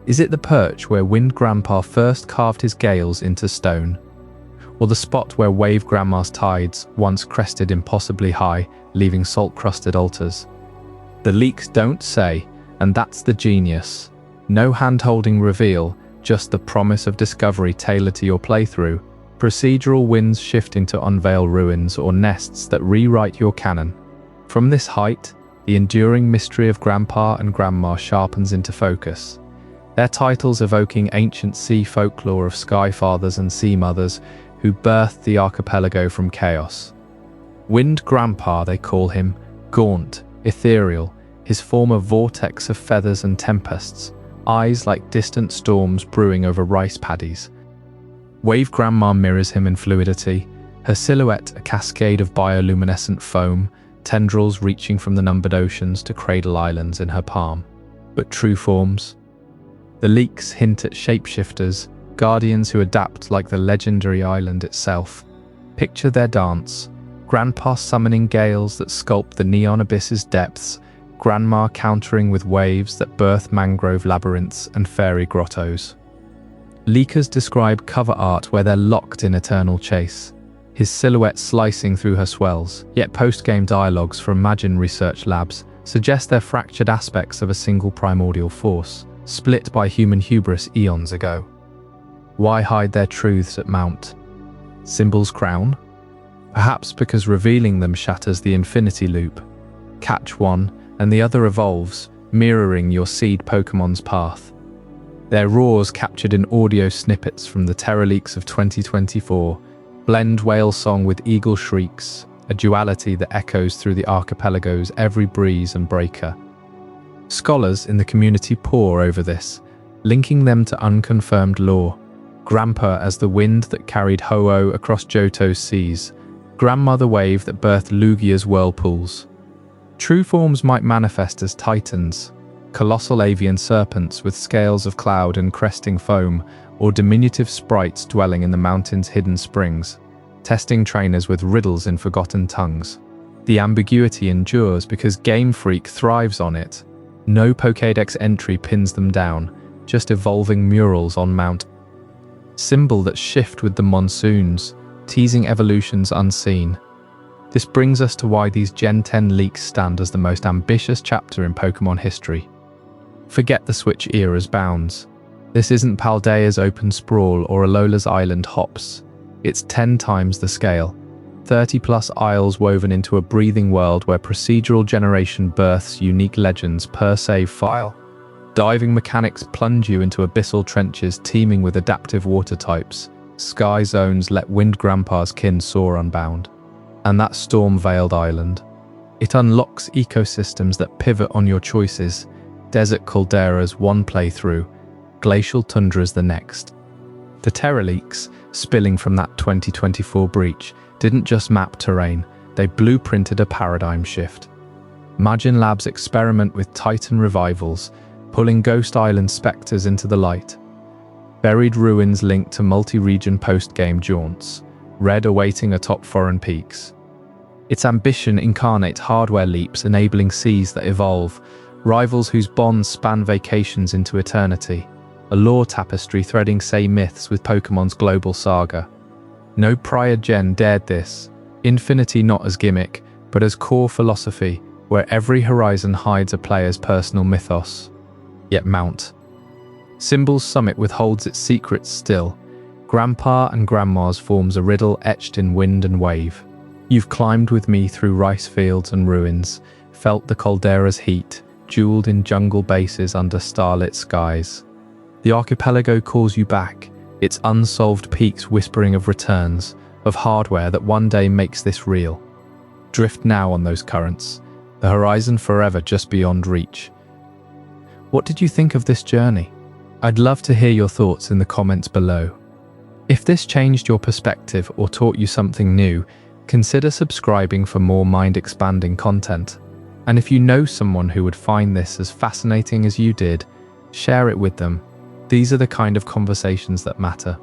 Is it the perch where Wind Grandpa first carved his gales into stone? Or the spot where Wave Grandma's tides once crested impossibly high, leaving salt-crusted altars? The leaks don't say, and that's the genius. No hand-holding reveal, just the promise of discovery tailored to your playthrough. Procedural winds shifting to unveil ruins or nests that rewrite your canon. From this height, the enduring mystery of Grandpa and Grandma sharpens into focus. Their titles evoking ancient sea folklore of sky fathers and sea mothers who birthed the archipelago from chaos. Wind Grandpa, they call him, gaunt, ethereal, his form a vortex of feathers and tempests, eyes like distant storms brewing over rice paddies. Wave Grandma mirrors him in fluidity, her silhouette a cascade of bioluminescent foam, tendrils reaching from the numbered oceans to cradle islands in her palm. But true forms? The leaks hint at shapeshifters, guardians who adapt like the legendary island itself. Picture their dance, Grandpa summoning gales that sculpt the neon abyss's depths, Grandma countering with waves that birth mangrove labyrinths and fairy grottos. Leakers describe cover art where they're locked in eternal chase, his silhouette slicing through her swells, yet post-game dialogues from Magin research labs suggest they're fractured aspects of a single primordial force, split by human hubris eons ago. Why hide their truths at Mount Symbol's crown? Perhaps because revealing them shatters the infinity loop. Catch one, and the other evolves, mirroring your seed Pokemon's path. Their roars captured in audio snippets from the Terra leaks of 2024 blend whale song with eagle shrieks, a duality that echoes through the archipelago's every breeze and breaker. Scholars in the community pore over this, linking them to unconfirmed lore. Grandpa as the wind that carried Ho-Oh across Johto's seas, Grandmother Wave that birthed Lugia's whirlpools. True forms might manifest as titans, colossal avian serpents with scales of cloud and cresting foam, or diminutive sprites dwelling in the mountain's hidden springs, testing trainers with riddles in forgotten tongues. The ambiguity endures because Game Freak thrives on it. No Pokédex entry pins them down, just evolving murals on Mount Symbol that shift with the monsoons, teasing evolutions unseen. This brings us to why these Gen 10 leaks stand as the most ambitious chapter in Pokémon history. Forget the Switch era's bounds. This isn't Paldea's open sprawl or Alola's island hops. It's 10 times the scale. 30+ isles woven into a breathing world where procedural generation births unique legends per save file. Diving mechanics plunge you into abyssal trenches teeming with adaptive water types. Sky zones let Wind Grandpa's kin soar unbound. And that storm-veiled island. It unlocks ecosystems that pivot on your choices. Desert calderas one playthrough, glacial tundras the next. The Terra leaks, spilling from that 2024 breach, didn't just map terrain, they blueprinted a paradigm shift. Magin Labs experiment with Titan revivals, pulling Ghost Island specters into the light. Buried ruins linked to multi-region post-game jaunts, red awaiting atop foreign peaks. Its ambition incarnate hardware leaps enabling seas that evolve, rivals whose bonds span vacations into eternity, a lore tapestry threading say myths with Pokemon's global saga. No prior gen dared this, Infinity not as gimmick, but as core philosophy, where every horizon hides a player's personal mythos. Yet Mount Symbol's summit withholds its secrets still. Grandpa and Grandma's forms a riddle etched in wind and wave. You've climbed with me through rice fields and ruins, felt the caldera's heat, jeweled in jungle bases under starlit skies. The archipelago calls you back, its unsolved peaks whispering of returns, of hardware that one day makes this real. Drift now on those currents, the horizon forever just beyond reach. What did you think of this journey? I'd love to hear your thoughts in the comments below. If this changed your perspective or taught you something new, consider subscribing for more mind-expanding content. And if you know someone who would find this as fascinating as you did, share it with them. These are the kind of conversations that matter.